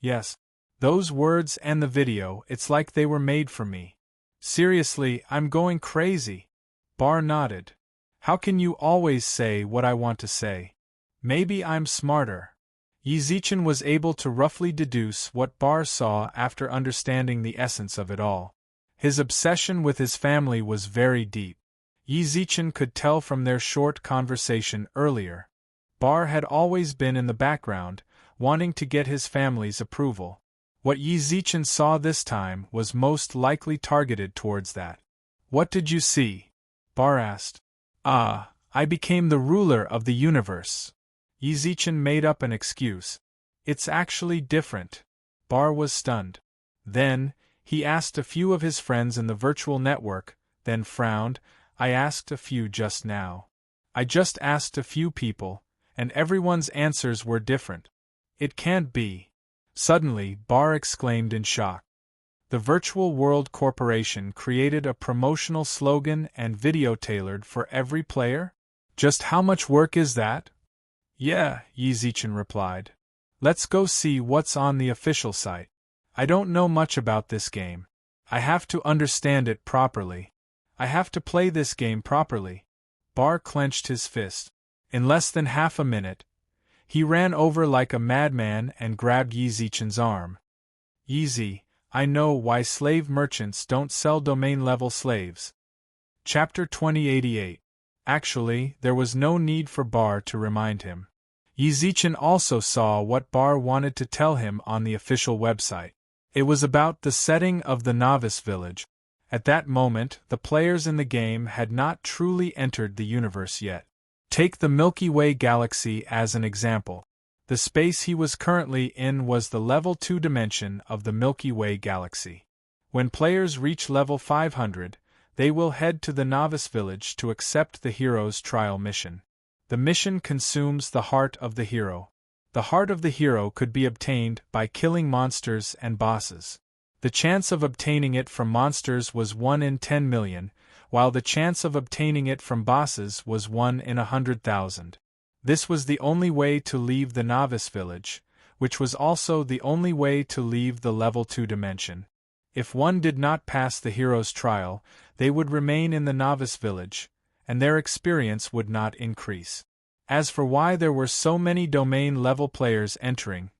Yes. Those words and the video, it's like they were made for me. Seriously, I'm going crazy. Bar nodded. How can you always say what I want to say? Maybe I'm smarter. Yi Zichen was able to roughly deduce what Bar saw after understanding the essence of it all. His obsession with his family was very deep. Yi Zichen could tell from their short conversation earlier. Bar had always been in the background, wanting to get his family's approval. What Yi Zichen saw this time was most likely targeted towards that. What did you see? Bar asked. I became the ruler of the universe. Yi Zichen made up an excuse. It's actually different. Bar was stunned. Then, he asked a few of his friends in the virtual network, then frowned. I asked a few just now. I just asked a few people, and everyone's answers were different. It can't be. Suddenly, Bar exclaimed in shock. The Virtual World Corporation created a promotional slogan and video tailored for every player? Just how much work is that? Yeah, Yi Zichen replied. Let's go see what's on the official site. I don't know much about this game. I have to understand it properly. I have to play this game properly. Bar clenched his fist. In less than half a minute, he ran over like a madman and grabbed Yi Zichen's arm. Yi, I know why slave merchants don't sell domain-level slaves. Chapter 2088. Actually, there was no need for Bar to remind him. Yi Zichen also saw what Bar wanted to tell him on the official website. It was about the setting of the novice village. At that moment, the players in the game had not truly entered the universe yet. Take the Milky Way galaxy as an example. The space he was currently in was the level 2 dimension of the Milky Way galaxy. When players reach level 500, they will head to the novice village to accept the hero's trial mission. The mission consumes the heart of the hero. The heart of the hero could be obtained by killing monsters and bosses. The chance of obtaining it from monsters was 1 in 10 million, while the chance of obtaining it from bosses was 1 in 100,000. This was the only way to leave the novice village, which was also the only way to leave the level 2 dimension. If one did not pass the hero's trial, they would remain in the novice village, and their experience would not increase. As for why there were so many domain-level players entering,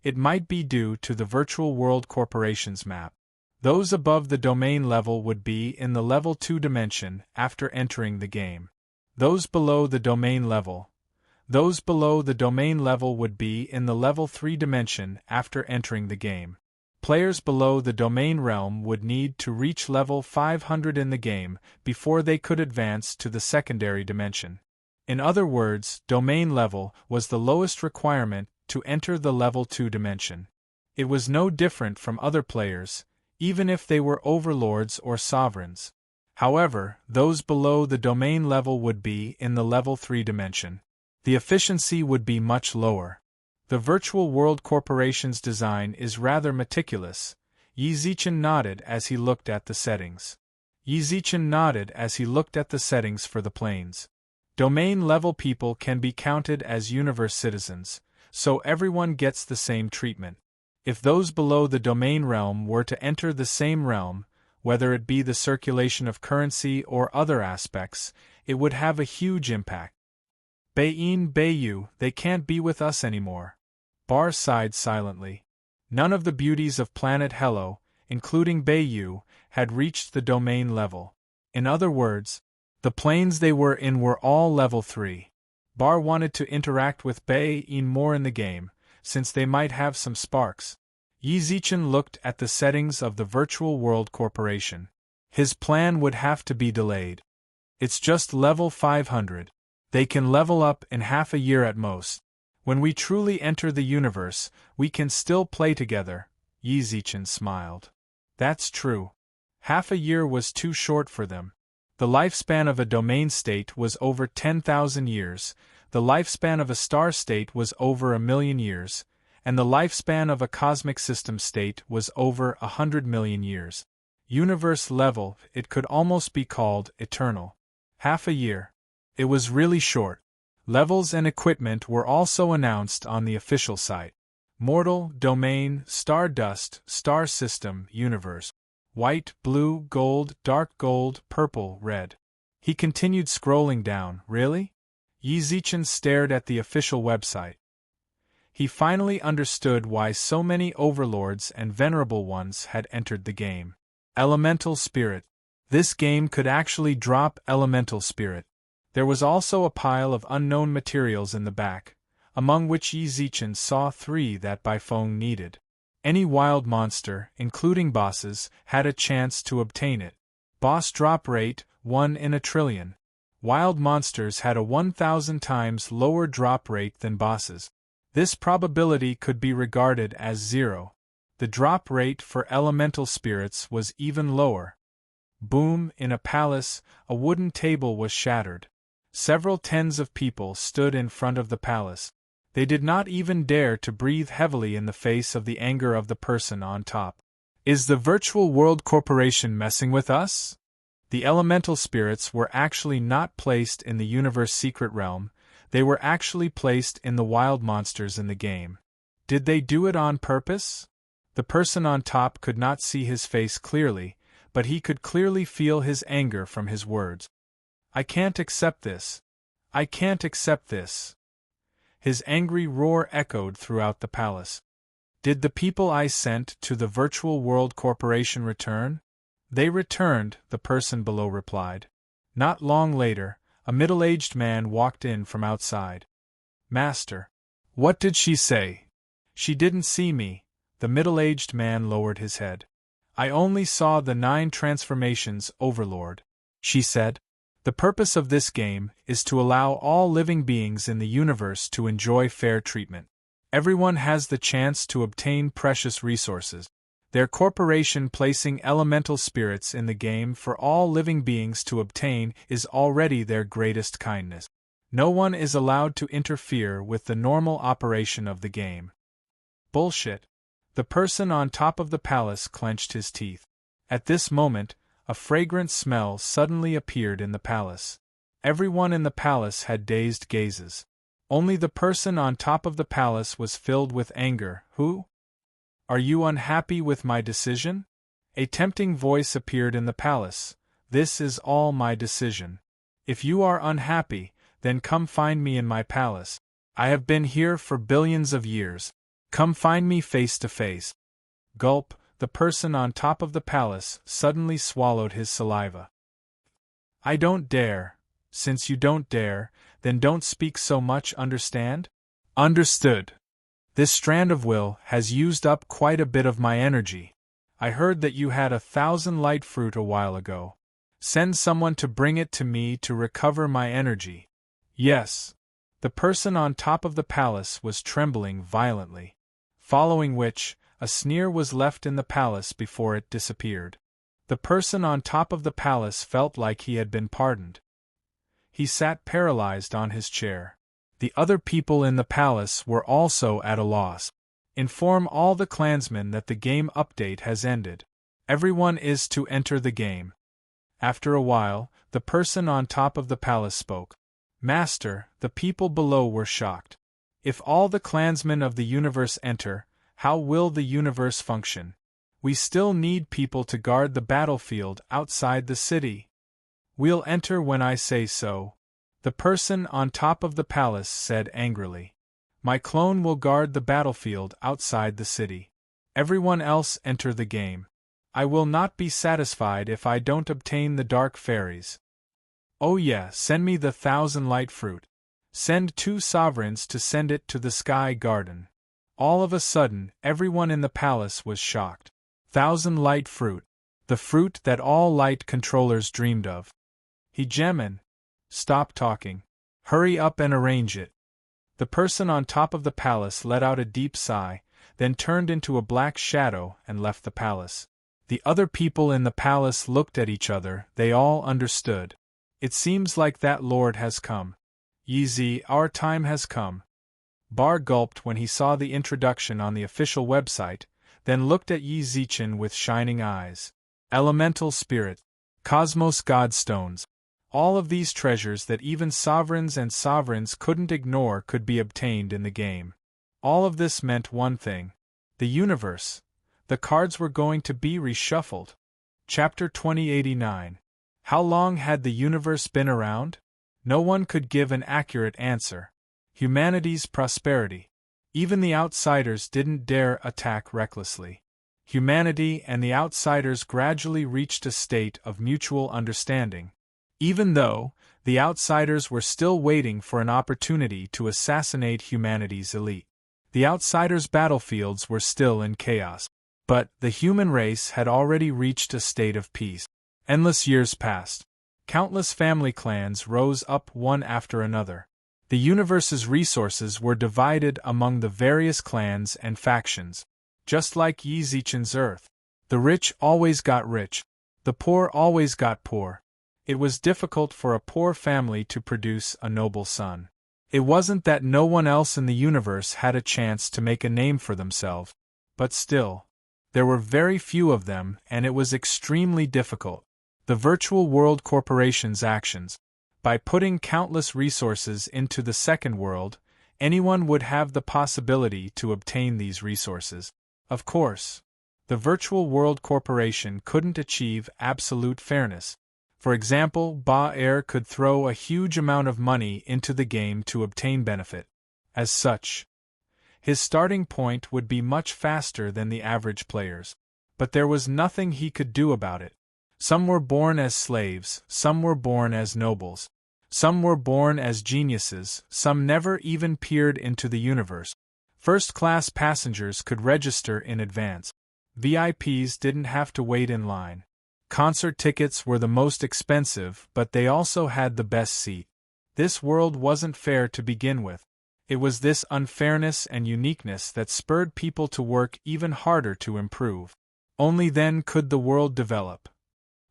it might be due to the Virtual World Corporation's map. Those above the domain level would be in the level 2 dimension after entering the game. Those below the domain level would be in the level 3 dimension after entering the game. Players below the domain realm would need to reach level 500 in the game before they could advance to the secondary dimension. In other words, domain level was the lowest requirement to enter the level 2 dimension. It was no different from other players, even if they were overlords or sovereigns. However, those below the domain level would be in the level 3 dimension. The efficiency would be much lower. The Virtual World Corporation's design is rather meticulous. Yi Zichen nodded as he looked at the settings. For the planes. Domain-level people can be counted as universe citizens, so everyone gets the same treatment. If those below the domain realm were to enter the same realm, whether it be the circulation of currency or other aspects, it would have a huge impact. Beiyu, they can't be with us anymore. Bar sighed silently. None of the beauties of planet Hello, including Beiyu, had reached the domain level. In other words, the planes they were in were all level 3. Bar wanted to interact with Bei-in more in the game, since they might have some sparks. Yi Zichen looked at the settings of the Virtual World Corporation. His plan would have to be delayed. It's just level 500. They can level up in half a year at most. When we truly enter the universe, we can still play together, Yi Zichen smiled. That's true. Half a year was too short for them. The lifespan of a domain state was over 10,000 years, the lifespan of a star state was over 1,000,000 years, and the lifespan of a cosmic system state was over 100 million years. Universe level, it could almost be called eternal. Half a year. It was really short. Levels and equipment were also announced on the official site. Mortal, domain, stardust, star system, universe. White, blue, gold, dark gold, purple, red. He continued scrolling down. Really? Yi Zichen stared at the official website. He finally understood why so many overlords and venerable ones had entered the game. Elemental spirit. This game could actually drop elemental spirit. There was also a pile of unknown materials in the back, among which Yi Zichen saw 3 that Baifeng needed. Any wild monster, including bosses, had a chance to obtain it. Boss drop rate, 1 in a trillion. Wild monsters had a 1,000 times lower drop rate than bosses. This probability could be regarded as 0. The drop rate for elemental spirits was even lower. Boom, in a palace, a wooden table was shattered. Several tens of people stood in front of the palace. They did not even dare to breathe heavily in the face of the anger of the person on top. Is the Virtual World Corporation messing with us? The elemental spirits were actually not placed in the universe secret realm, they were actually placed in the wild monsters in the game. Did they do it on purpose? The person on top could not see his face clearly, but he could clearly feel his anger from his words. I can't accept this. I can't accept this. His angry roar echoed throughout the palace. Did the people I sent to the Virtual World Corporation return? They returned, the person below replied. Not long later, a middle-aged man walked in from outside. Master. What did she say? She didn't see me. The middle-aged man lowered his head. I only saw the 9 transformations, Overlord. She said. The purpose of this game is to allow all living beings in the universe to enjoy fair treatment. Everyone has the chance to obtain precious resources. Their corporation placing elemental spirits in the game for all living beings to obtain is already their greatest kindness. No one is allowed to interfere with the normal operation of the game. Bullshit. The person on top of the palace clenched his teeth. At this moment, a fragrant smell suddenly appeared in the palace. Everyone in the palace had dazed gazes. Only the person on top of the palace was filled with anger. Who? Are you unhappy with my decision? A tempting voice appeared in the palace. This is all my decision. If you are unhappy, then come find me in my palace. I have been here for billions of years. Come find me face to face. Gulp, the person on top of the palace suddenly swallowed his saliva. I don't dare. Since you don't dare, then don't speak so much, understand? Understood. This strand of will has used up quite a bit of my energy. I heard that you had 1,000 light fruit a while ago. Send someone to bring it to me to recover my energy. Yes. The person on top of the palace was trembling violently. Following which, a sneer was left in the palace before it disappeared. The person on top of the palace felt like he had been pardoned. He sat paralyzed on his chair. The other people in the palace were also at a loss. Inform all the clansmen that the game update has ended. Everyone is to enter the game. After a while, the person on top of the palace spoke. Master, the people below were shocked. If all the clansmen of the universe enter, how will the universe function? We still need people to guard the battlefield outside the city. We'll enter when I say so. The person on top of the palace said angrily. My clone will guard the battlefield outside the city. Everyone else enter the game. I will not be satisfied if I don't obtain the dark fairies. Oh yeah, send me the 1,000 light fruit. Send 2 sovereigns to send it to the sky garden. All of a sudden, everyone in the palace was shocked. 1,000 light fruit. The fruit that all light controllers dreamed of. Hegemin. Stop talking. Hurry up and arrange it. The person on top of the palace let out a deep sigh, then turned into a black shadow and left the palace. The other people in the palace looked at each other, they all understood. It seems like that lord has come. Yeezy, our time has come. Bar gulped when he saw the introduction on the official website, then looked at Yi Zichen with shining eyes. Elemental spirit. Cosmos Godstones. All of these treasures that even sovereigns couldn't ignore could be obtained in the game. All of this meant one thing. The universe. The cards were going to be reshuffled. Chapter 2089. How long had the universe been around? No one could give an accurate answer. Humanity's prosperity. Even the outsiders didn't dare attack recklessly. Humanity and the outsiders gradually reached a state of mutual understanding. Even though, the outsiders were still waiting for an opportunity to assassinate humanity's elite. The outsiders' battlefields were still in chaos. But the human race had already reached a state of peace. Endless years passed. Countless family clans rose up one after another. The universe's resources were divided among the various clans and factions. Just like Yi Zichen's Earth. The rich always got rich. The poor always got poor. It was difficult for a poor family to produce a noble son. It wasn't that no one else in the universe had a chance to make a name for themselves. But still, there were very few of them, and it was extremely difficult. The virtual world corporation's actions. By putting countless resources into the second world, anyone would have the possibility to obtain these resources. Of course, the virtual world corporation couldn't achieve absolute fairness. For example, Ba Air could throw a huge amount of money into the game to obtain benefit. As such, his starting point would be much faster than the average players. But there was nothing he could do about it. Some were born as slaves, some were born as nobles. Some were born as geniuses, some never even peered into the universe. First-class passengers could register in advance. VIPs didn't have to wait in line. Concert tickets were the most expensive, but they also had the best seat. This world wasn't fair to begin with. It was this unfairness and uniqueness that spurred people to work even harder to improve. Only then could the world develop.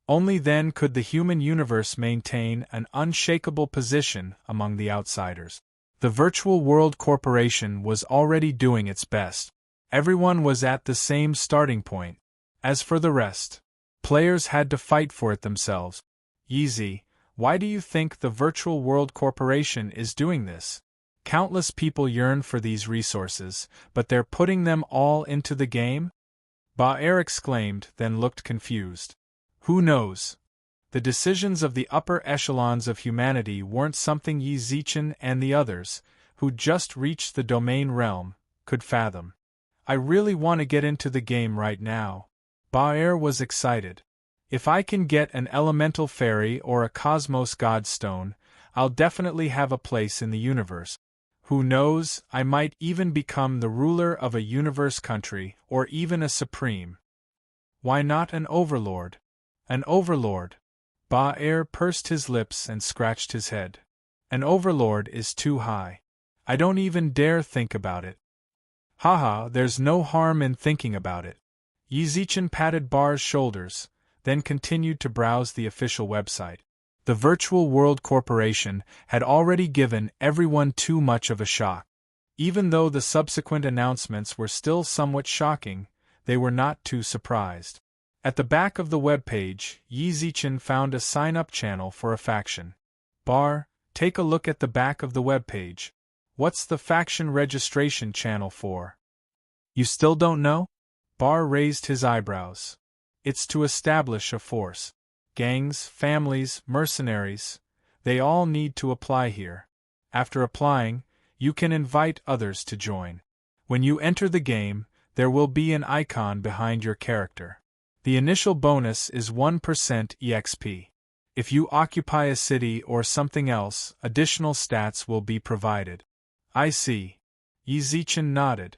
Only then could the human universe maintain an unshakable position among the outsiders. The Virtual World Corporation was already doing its best. Everyone was at the same starting point. As for the rest, players had to fight for it themselves. Yeezy, why do you think the Virtual World Corporation is doing this? Countless people yearn for these resources, but they're putting them all into the game? Ba'er exclaimed, then looked confused. Who knows? The decisions of the upper echelons of humanity weren't something Yi Zichen and the others, who just reached the domain realm, could fathom. I really want to get into the game right now. Ba'er was excited. If I can get an elemental fairy or a cosmos godstone, I'll definitely have a place in the universe. Who knows, I might even become the ruler of a universe country, or even a supreme. Why not an overlord? An overlord. Ba'er pursed his lips and scratched his head. An overlord is too high. I don't even dare think about it. Haha, there's no harm in thinking about it. Yi Zichen patted Bar's shoulders, then continued to browse the official website. The Virtual World Corporation had already given everyone too much of a shock. Even though the subsequent announcements were still somewhat shocking, they were not too surprised. At the back of the web page, Yi Zichen found a sign-up channel for a faction. Bar, take a look at the back of the web page. What's the faction registration channel for? You still don't know? Bar raised his eyebrows. It's to establish a force. Gangs, families, mercenaries, they all need to apply here. After applying, you can invite others to join. When you enter the game, there will be an icon behind your character. The initial bonus is 1% EXP. If you occupy a city or something else, additional stats will be provided. I see. Yi Zichen nodded.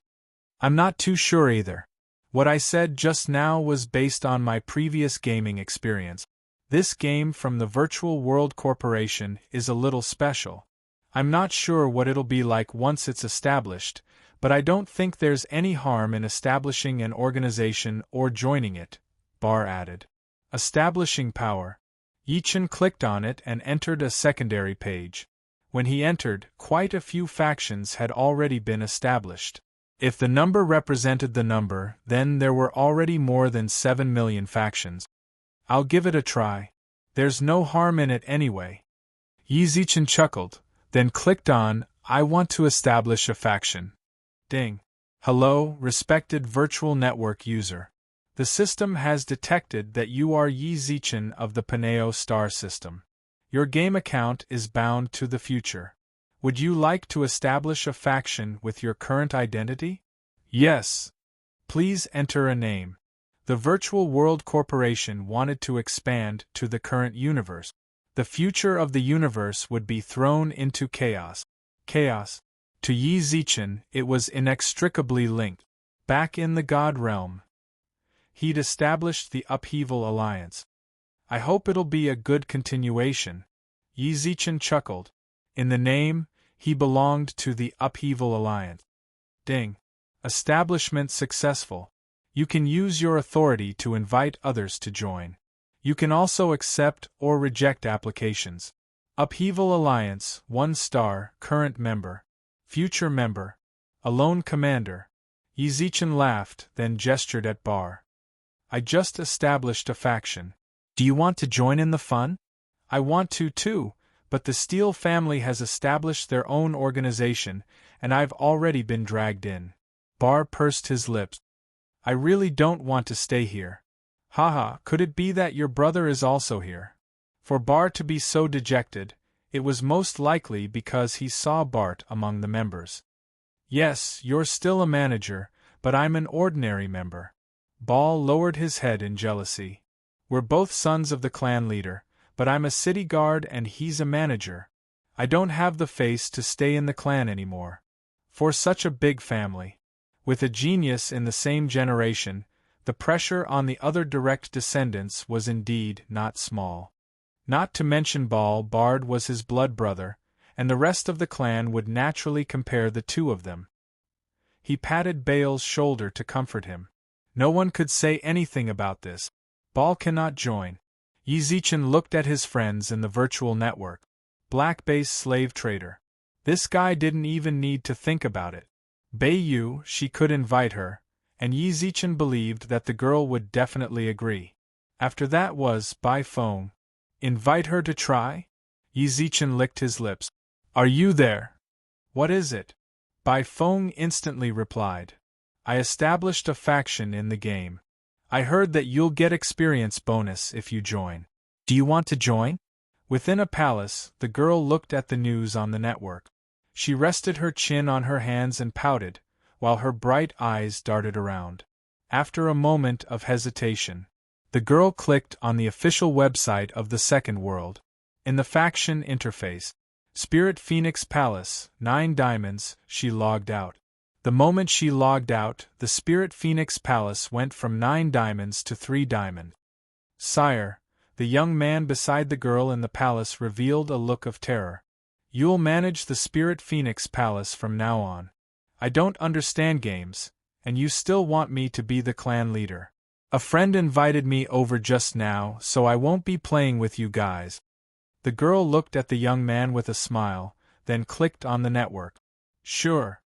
I'm not too sure either. What I said just now was based on my previous gaming experience. This game from the Virtual World Corporation is a little special. I'm not sure what it'll be like once it's established, but I don't think there's any harm in establishing an organization or joining it, Bar added. Establishing power. Yichen clicked on it and entered a secondary page. When he entered, quite a few factions had already been established. If the number represented the number, then there were already more than 7 million factions. I'll give it a try. There's no harm in it anyway. Yi Zichen chuckled, then clicked on, I want to establish a faction. Ding. Hello, respected virtual network user. The system has detected that you are Yi Zichen of the Paneo star system. Your game account is bound to the future. Would you like to establish a faction with your current identity? Yes. Please enter a name. The Virtual World Corporation wanted to expand to the current universe. The future of the universe would be thrown into chaos. Chaos. To Yi Zichen, it was inextricably linked. Back in the God realm, he'd established the Upheaval Alliance. I hope it'll be a good continuation. Yi Zichen chuckled. In the name, he belonged to the Upheaval Alliance. Ding. Establishment successful. You can use your authority to invite others to join. You can also accept or reject applications. Upheaval Alliance, 1 star, current member. Future member. Alone commander. Yi Zichen laughed, then gestured at Bar. I just established a faction. Do you want to join in the fun? I want to too, but the Steele family has established their own organization, and I've already been dragged in. Bar pursed his lips. I really don't want to stay here. Haha, could it be that your brother is also here? For Bar to be so dejected, it was most likely because he saw Bart among the members. Yes, you're still a manager, but I'm an ordinary member. Ball lowered his head in jealousy. We're both sons of the clan leader, but I'm a city guard and he's a manager. I don't have the face to stay in the clan anymore. For such a big family. With a genius in the same generation, the pressure on the other direct descendants was indeed not small. Not to mention Bard was his blood brother, and the rest of the clan would naturally compare the two of them. He patted Baal's shoulder to comfort him. No one could say anything about this. Baal cannot join. Yi Zichen looked at his friends in the virtual network. Black base slave trader. This guy didn't even need to think about it. Beiyu, she could invite her, and Yi Zichen believed that the girl would definitely agree. After that was Bai Feng. Invite her to try? Yi Zichen licked his lips. Are you there? What is it? Bai Feng instantly replied. I established a faction in the game. I heard that you'll get experience bonus if you join. Do you want to join? Within a palace, the girl looked at the news on the network. She rested her chin on her hands and pouted, while her bright eyes darted around. After a moment of hesitation, the girl clicked on the official website of the Second World. In the faction interface, Spirit Phoenix Palace, 9 diamonds, she logged out. The moment she logged out, the Spirit Phoenix Palace went from 9 diamonds to 3 diamonds. Sire, the young man beside the girl in the palace revealed a look of terror. You'll manage the Spirit Phoenix Palace from now on. I don't understand games, and you still want me to be the clan leader. A friend invited me over just now, so I won't be playing with you guys. The girl looked at the young man with a smile, then clicked on the network. Sure.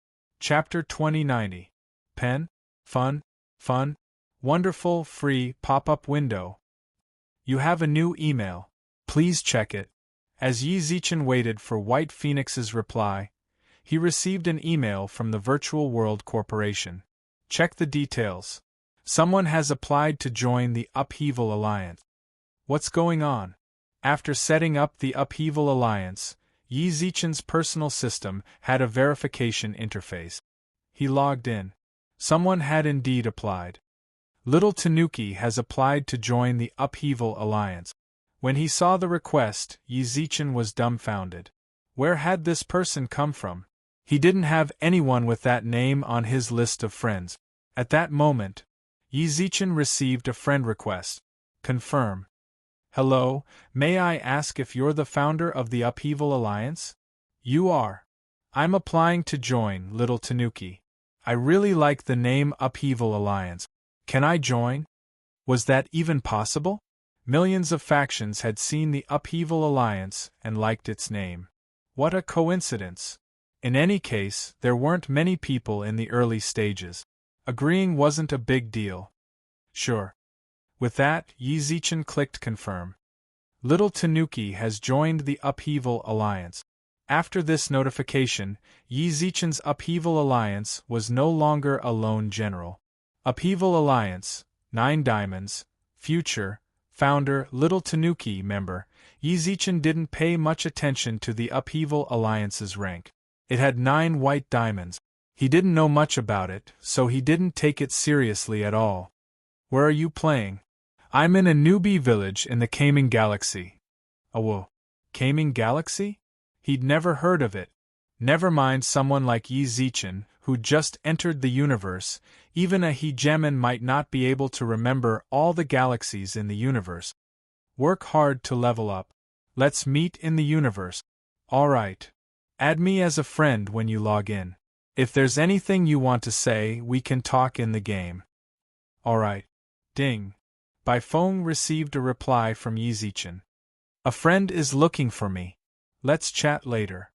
Chapter 2090. Pen? Fun? Wonderful, free, pop-up window. You have a new email. Please check it. As Yi Zichen waited for White Phoenix's reply, he received an email from the Virtual World Corporation. Check the details. Someone has applied to join the Upheaval Alliance. What's going on? After setting up the Upheaval Alliance, Yi Zichen's personal system had a verification interface. He logged in. Someone had indeed applied. Little Tanuki has applied to join the Upheaval Alliance. When he saw the request, Yi Zichen was dumbfounded. Where had this person come from? He didn't have anyone with that name on his list of friends. At that moment, Yi Zichen received a friend request. Confirm. Hello, may I ask if you're the founder of the Upheaval Alliance? You are. I'm applying to join, Little Tanuki. I really like the name Upheaval Alliance. Can I join? Was that even possible? Millions of factions had seen the Upheaval Alliance and liked its name. What a coincidence. In any case, there weren't many people in the early stages. Agreeing wasn't a big deal. Sure. With that, Yi Zichen clicked confirm. Little Tanuki has joined the Upheaval Alliance. After this notification, Yi Zichen's Upheaval Alliance was no longer a lone general. Upheaval Alliance, 9 diamonds, future, founder, Little Tanuki member. Yi Zichen didn't pay much attention to the Upheaval Alliance's rank. It had 9 white diamonds. He didn't know much about it, so he didn't take it seriously at all. Where are you playing? I'm in a newbie village in the Kaming Galaxy. Whoa. Kaming Galaxy? He'd never heard of it. Never mind someone like Yi Zichen, who just entered the universe, even a hegemon might not be able to remember all the galaxies in the universe. Work hard to level up. Let's meet in the universe. Alright. Add me as a friend when you log in. If there's anything you want to say, we can talk in the game. Alright. Ding. Bai Feng received a reply from Yi Zichen. A friend is looking for me. Let's chat later.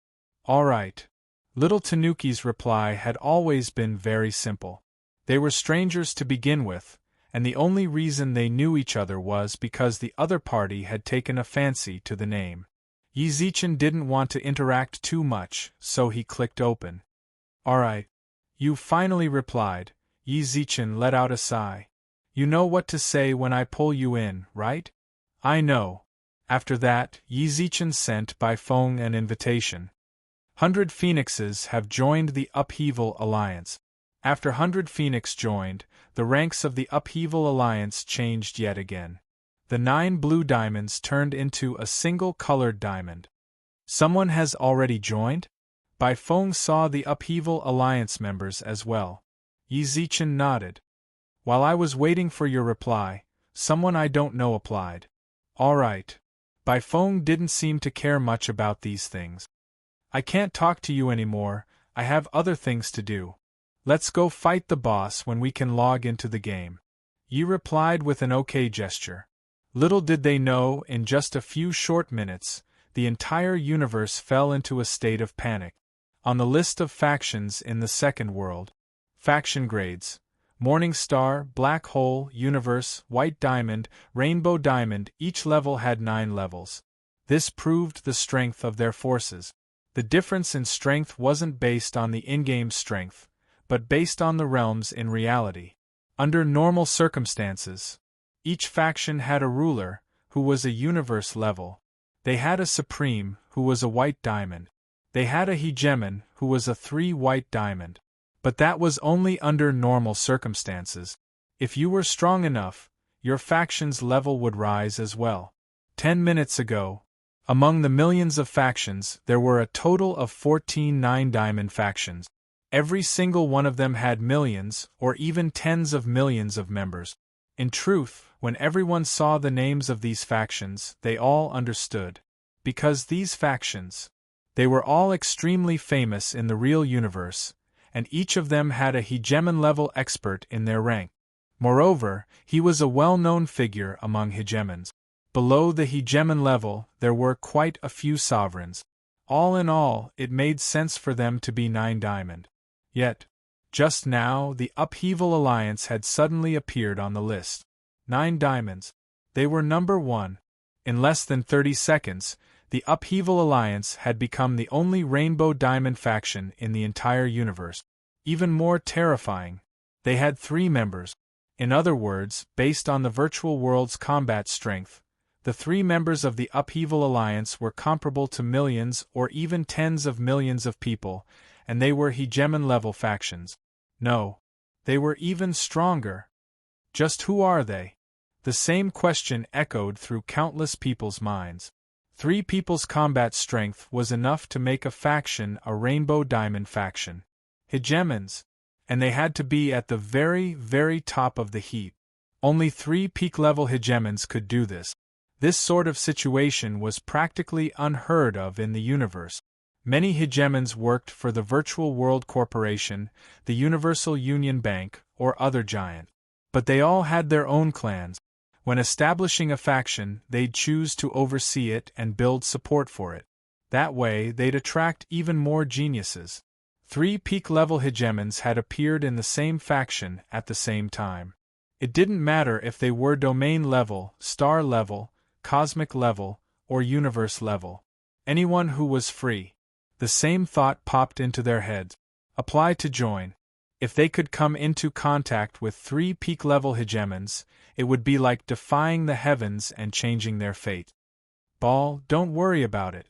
Alright. Little Tanuki's reply had always been very simple. They were strangers to begin with, and the only reason they knew each other was because the other party had taken a fancy to the name. Yi Zichen didn't want to interact too much, so he clicked open. Alright. You finally replied. Yi Zichen let out a sigh. You know what to say when I pull you in, right? I know. After that, Yi Zichen sent Bai Feng an invitation. 100 Phoenixes have joined the Upheaval Alliance. After 100 Phoenix joined, the ranks of the Upheaval Alliance changed yet again. The 9 blue diamonds turned into a single colored diamond. Someone has already joined? Bai Feng saw the Upheaval Alliance members as well. Yi Zichen nodded. While I was waiting for your reply, someone I don't know applied. Alright. Bai Feng didn't seem to care much about these things. I can't talk to you anymore, I have other things to do. Let's go fight the boss when we can log into the game. Yi replied with an okay gesture. Little did they know, in just a few short minutes, the entire universe fell into a state of panic. On the list of factions in the second world, faction grades: Morning Star, Black Hole, Universe, White Diamond, Rainbow Diamond. Each level had 9 levels. This proved the strength of their forces. The difference in strength wasn't based on the in-game strength, but based on the realms in reality. Under normal circumstances, each faction had a ruler, who was a universe level. They had a supreme, who was a white diamond. They had a hegemon, who was a 3 white diamond. But that was only under normal circumstances. If you were strong enough, your faction's level would rise as well. 10 minutes ago, among the millions of factions, there were a total of 14 9-diamond factions. Every single one of them had millions, or even tens of millions of members. In truth, when everyone saw the names of these factions, they all understood. Because these factions, they were all extremely famous in the real universe, and each of them had a hegemon-level expert in their rank. Moreover, he was a well-known figure among hegemons. Below the hegemon level, there were quite a few sovereigns. All in all, it made sense for them to be 9-diamond. Yet, just now, the Upheaval Alliance had suddenly appeared on the list. 9 diamonds. They were number 1. In less than 30 seconds, the Upheaval Alliance had become the only Rainbow Diamond faction in the entire universe. Even more terrifying, they had 3 members. In other words, based on the virtual world's combat strength, the 3 members of the Upheaval Alliance were comparable to millions or even tens of millions of people, and they were hegemon-level factions. No, they were even stronger. Just who are they? The same question echoed through countless people's minds. 3 people's combat strength was enough to make a faction a Rainbow Diamond faction. Hegemons. And they had to be at the very, very top of the heap. Only 3 peak-level hegemons could do this. This sort of situation was practically unheard of in the universe. Many hegemons worked for the Virtual World Corporation, the Universal Union Bank, or other giant. But they all had their own clans. When establishing a faction, they'd choose to oversee it and build support for it. That way, they'd attract even more geniuses. 3 peak-level hegemons had appeared in the same faction at the same time. It didn't matter if they were domain level, star level, cosmic level, or universe level. Anyone who was free. The same thought popped into their heads. Apply to join. If they could come into contact with 3 peak-level hegemons, it would be like defying the heavens and changing their fate. Ball, don't worry about it.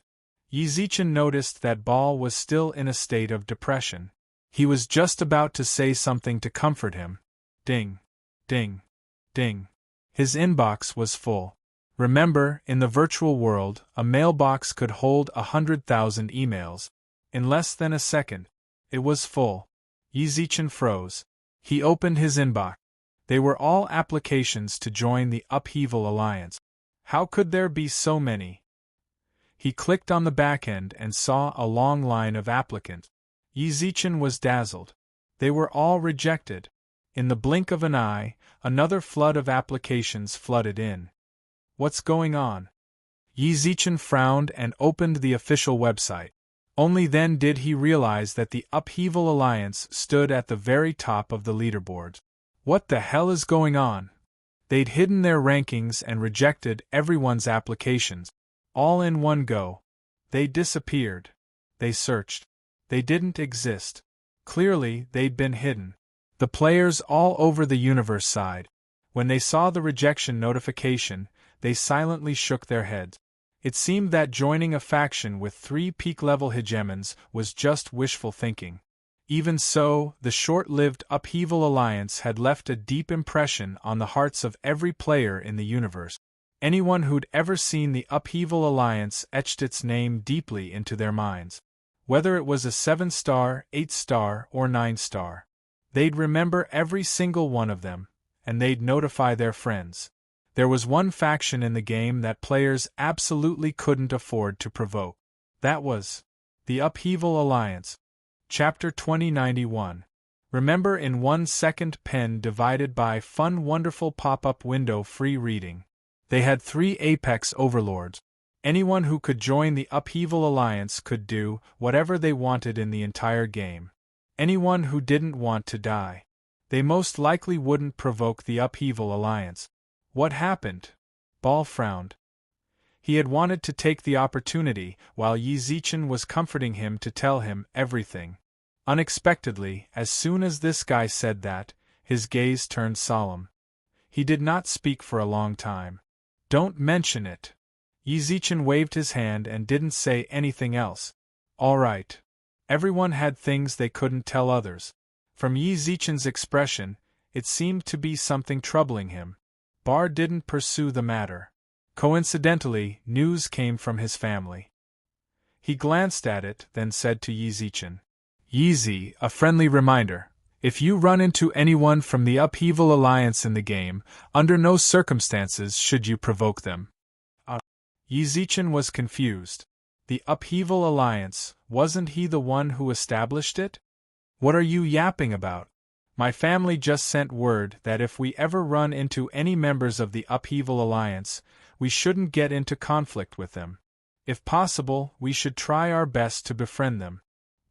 Yi Zichen noticed that Ball was still in a state of depression. He was just about to say something to comfort him. Ding. Ding. Ding. His inbox was full. Remember, in the virtual world, a mailbox could hold 100,000 emails. In less than a second, it was full. Yi Zichen froze. He opened his inbox. They were all applications to join the Upheaval Alliance. How could there be so many? He clicked on the back end and saw a long line of applicants. Yi Zichen was dazzled. They were all rejected. In the blink of an eye, another flood of applications flooded in. What's going on? Yi Zichen frowned and opened the official website. Only then did he realize that the Upheaval Alliance stood at the very top of the leaderboard. What the hell is going on? They'd hidden their rankings and rejected everyone's applications. All in one go. They disappeared. They searched. They didn't exist. Clearly, they'd been hidden. The players all over the universe sighed. When they saw the rejection notification, they silently shook their heads. It seemed that joining a faction with 3 peak-level hegemons was just wishful thinking. Even so, the short-lived Upheaval Alliance had left a deep impression on the hearts of every player in the universe. Anyone who'd ever seen the Upheaval Alliance etched its name deeply into their minds. Whether it was a 7-star, 8-star, or 9-star. They'd remember every single one of them, and they'd notify their friends. There was one faction in the game that players absolutely couldn't afford to provoke. That was The Upheaval Alliance. Chapter 2091. Remember in 1 second pen divided by fun wonderful pop-up window free reading. They had 3 apex overlords. Anyone who could join the Upheaval Alliance could do whatever they wanted in the entire game. Anyone who didn't want to die. They most likely wouldn't provoke the Upheaval Alliance. What happened? Ball frowned. He had wanted to take the opportunity while Yi Zichen was comforting him to tell him everything. Unexpectedly, as soon as this guy said that, his gaze turned solemn. He did not speak for a long time. Don't mention it. Yi Zichen waved his hand and didn't say anything else. All right. Everyone had things they couldn't tell others. From Yi Zichen's expression, it seemed to be something troubling him. Bar didn't pursue the matter. Coincidentally, news came from his family. He glanced at it, then said to Yi Zichen, Yeezy, a friendly reminder. If you run into anyone from the Upheaval Alliance in the game, under no circumstances should you provoke them. Yi Zichen was confused. The Upheaval Alliance, wasn't he the one who established it? What are you yapping about? My family just sent word that if we ever run into any members of the Upheaval Alliance, we shouldn't get into conflict with them. If possible, we should try our best to befriend them.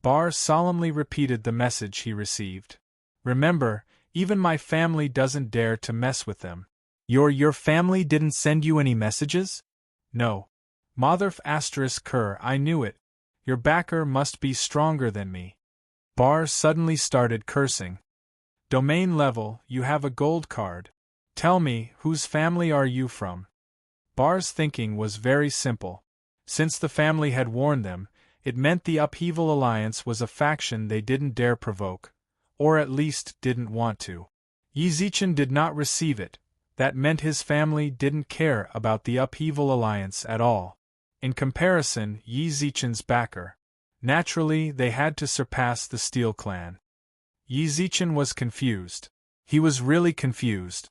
Bar solemnly repeated the message he received. Remember, even my family doesn't dare to mess with them. Your family didn't send you any messages? No. Motherf *Ker, I knew it. Your backer must be stronger than me. Bar suddenly started cursing. Domain level, you have a gold card. Tell me, whose family are you from? Bar's thinking was very simple. Since the family had warned them, it meant the Upheaval Alliance was a faction they didn't dare provoke, or at least didn't want to. Yi Zichen did not receive it. That meant his family didn't care about the Upheaval Alliance at all. In comparison, Yi Zichen's backer. Naturally, they had to surpass the Steel Clan. Yi Zichen was confused. He was really confused.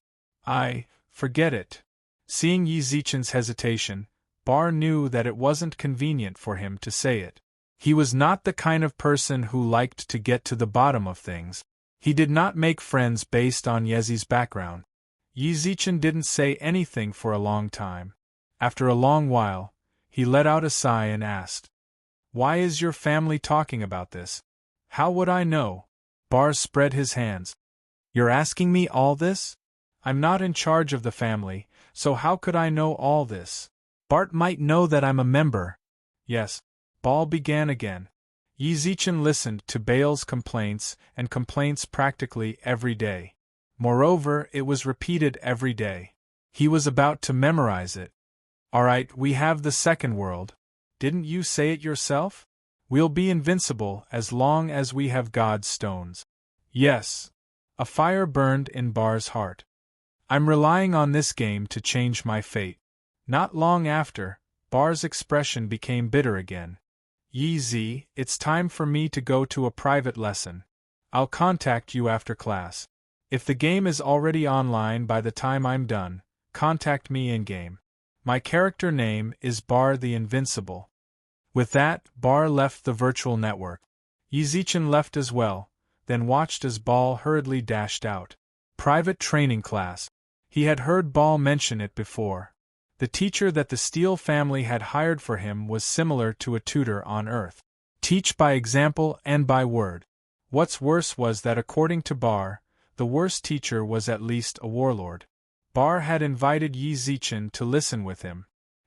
Forget it. Seeing Yi Zichen's hesitation, Bar knew that it wasn't convenient for him to say it. He was not the kind of person who liked to get to the bottom of things. He did not make friends based on Yezi's background. Yi Zichen didn't say anything for a long time. After a long while, he let out a sigh and asked, Why is your family talking about this? How would I know? Bar spread his hands. You're asking me all this? I'm not in charge of the family, so how could I know all this? Bart might know that I'm a member. Yes. Ball began again. Yi Zichen listened to Bale's complaints and complaints practically every day. Moreover, it was repeated every day. He was about to memorize it. Alright, we have the second world. Didn't you say it yourself? We'll be invincible as long as we have God's stones. Yes. A fire burned in Bar's heart. I'm relying on this game to change my fate. Not long after, Bar's expression became bitter again. Yi Z, it's time for me to go to a private lesson. I'll contact you after class. If the game is already online by the time I'm done, contact me in-game. My character name is Bar the Invincible. With that, Bar left the virtual network. Yi Zichen left as well, then watched as Ball hurriedly dashed out. Private training class. He had heard Ball mention it before. The teacher that the Steele family had hired for him was similar to a tutor on Earth. Teach by example and by word. What's worse was that according to Bar, the worst teacher was at least a warlord. Bar had invited Yi Zichen to listen with him.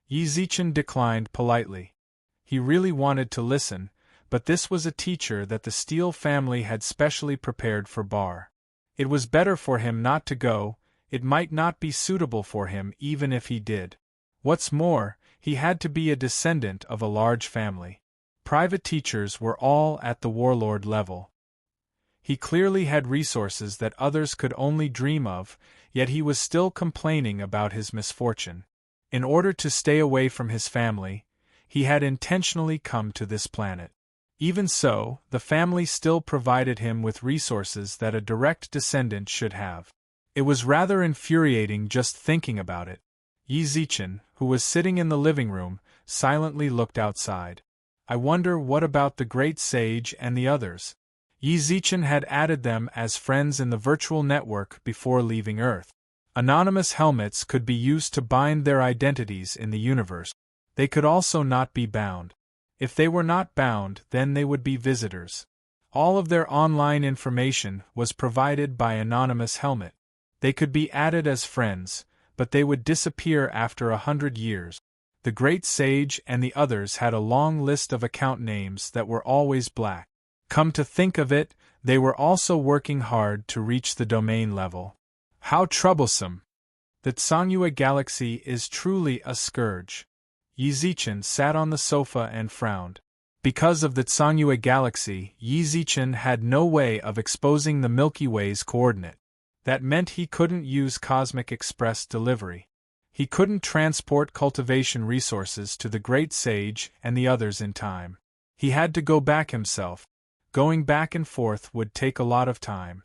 Yi Zichen declined politely. He really wanted to listen, but this was a teacher that the Steele family had specially prepared for Bar. It was better for him not to go. It might not be suitable for him even if he did. What's more, he had to be a descendant of a large family. Private teachers were all at the warlord level. He clearly had resources that others could only dream of, yet he was still complaining about his misfortune. In order to stay away from his family, he had intentionally come to this planet. Even so, the family still provided him with resources that a direct descendant should have. It was rather infuriating just thinking about it. Yi Zichen, who was sitting in the living room, silently looked outside. I wonder what about the Great Sage and the others? Yi Zichen had added them as friends in the virtual network before leaving Earth. Anonymous helmets could be used to bind their identities in the universe. They could also not be bound. If they were not bound, then they would be visitors. All of their online information was provided by Anonymous Helmet. They could be added as friends, but they would disappear after 100 years. The Great Sage and the others had a long list of account names that were always black. Come to think of it, they were also working hard to reach the domain level. How troublesome! The Tsangyue galaxy is truly a scourge. Yi Zichen sat on the sofa and frowned. Because of the Tsangyue galaxy, Yi Zichen had no way of exposing the Milky Way's coordinate. That meant he couldn't use Cosmic Express delivery. He couldn't transport cultivation resources to the Great Sage and the others in time. He had to go back himself. Going back and forth would take a lot of time.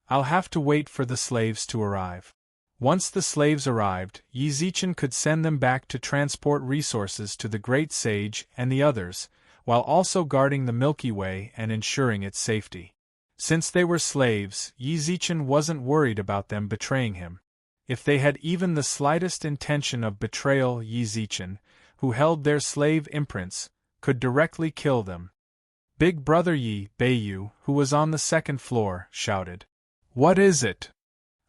I'll have to wait for the slaves to arrive. Once the slaves arrived, Yi Zichen could send them back to transport resources to the Great Sage and the others, while also guarding the Milky Way and ensuring its safety. Since they were slaves, Yi Zichen wasn't worried about them betraying him. If they had even the slightest intention of betrayal, Yi Zichen, who held their slave imprints, could directly kill them. Big Brother Yi Beiyu, who was on the second floor, shouted, "What is it?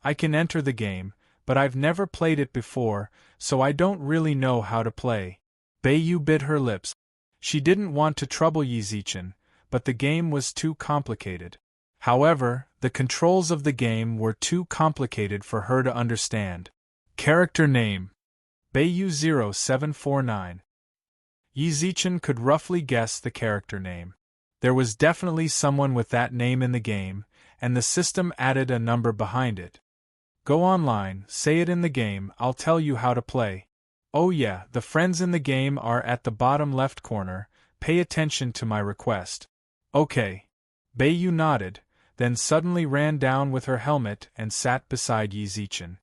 I can enter the game, but I've never played it before, so I don't really know how to play." Beiyu bit her lips. She didn't want to trouble Yi Zichen, but the game was too complicated. However, the controls of the game were too complicated for her to understand. Character name: Beiyu 0749. Yi Zichen could roughly guess the character name. There was definitely someone with that name in the game, and the system added a number behind it. Go online, say it in the game, I'll tell you how to play. Oh yeah, the friends in the game are at the bottom left corner, pay attention to my request. Okay. Beiyu nodded, then suddenly ran down with her helmet and sat beside Yi Zichen.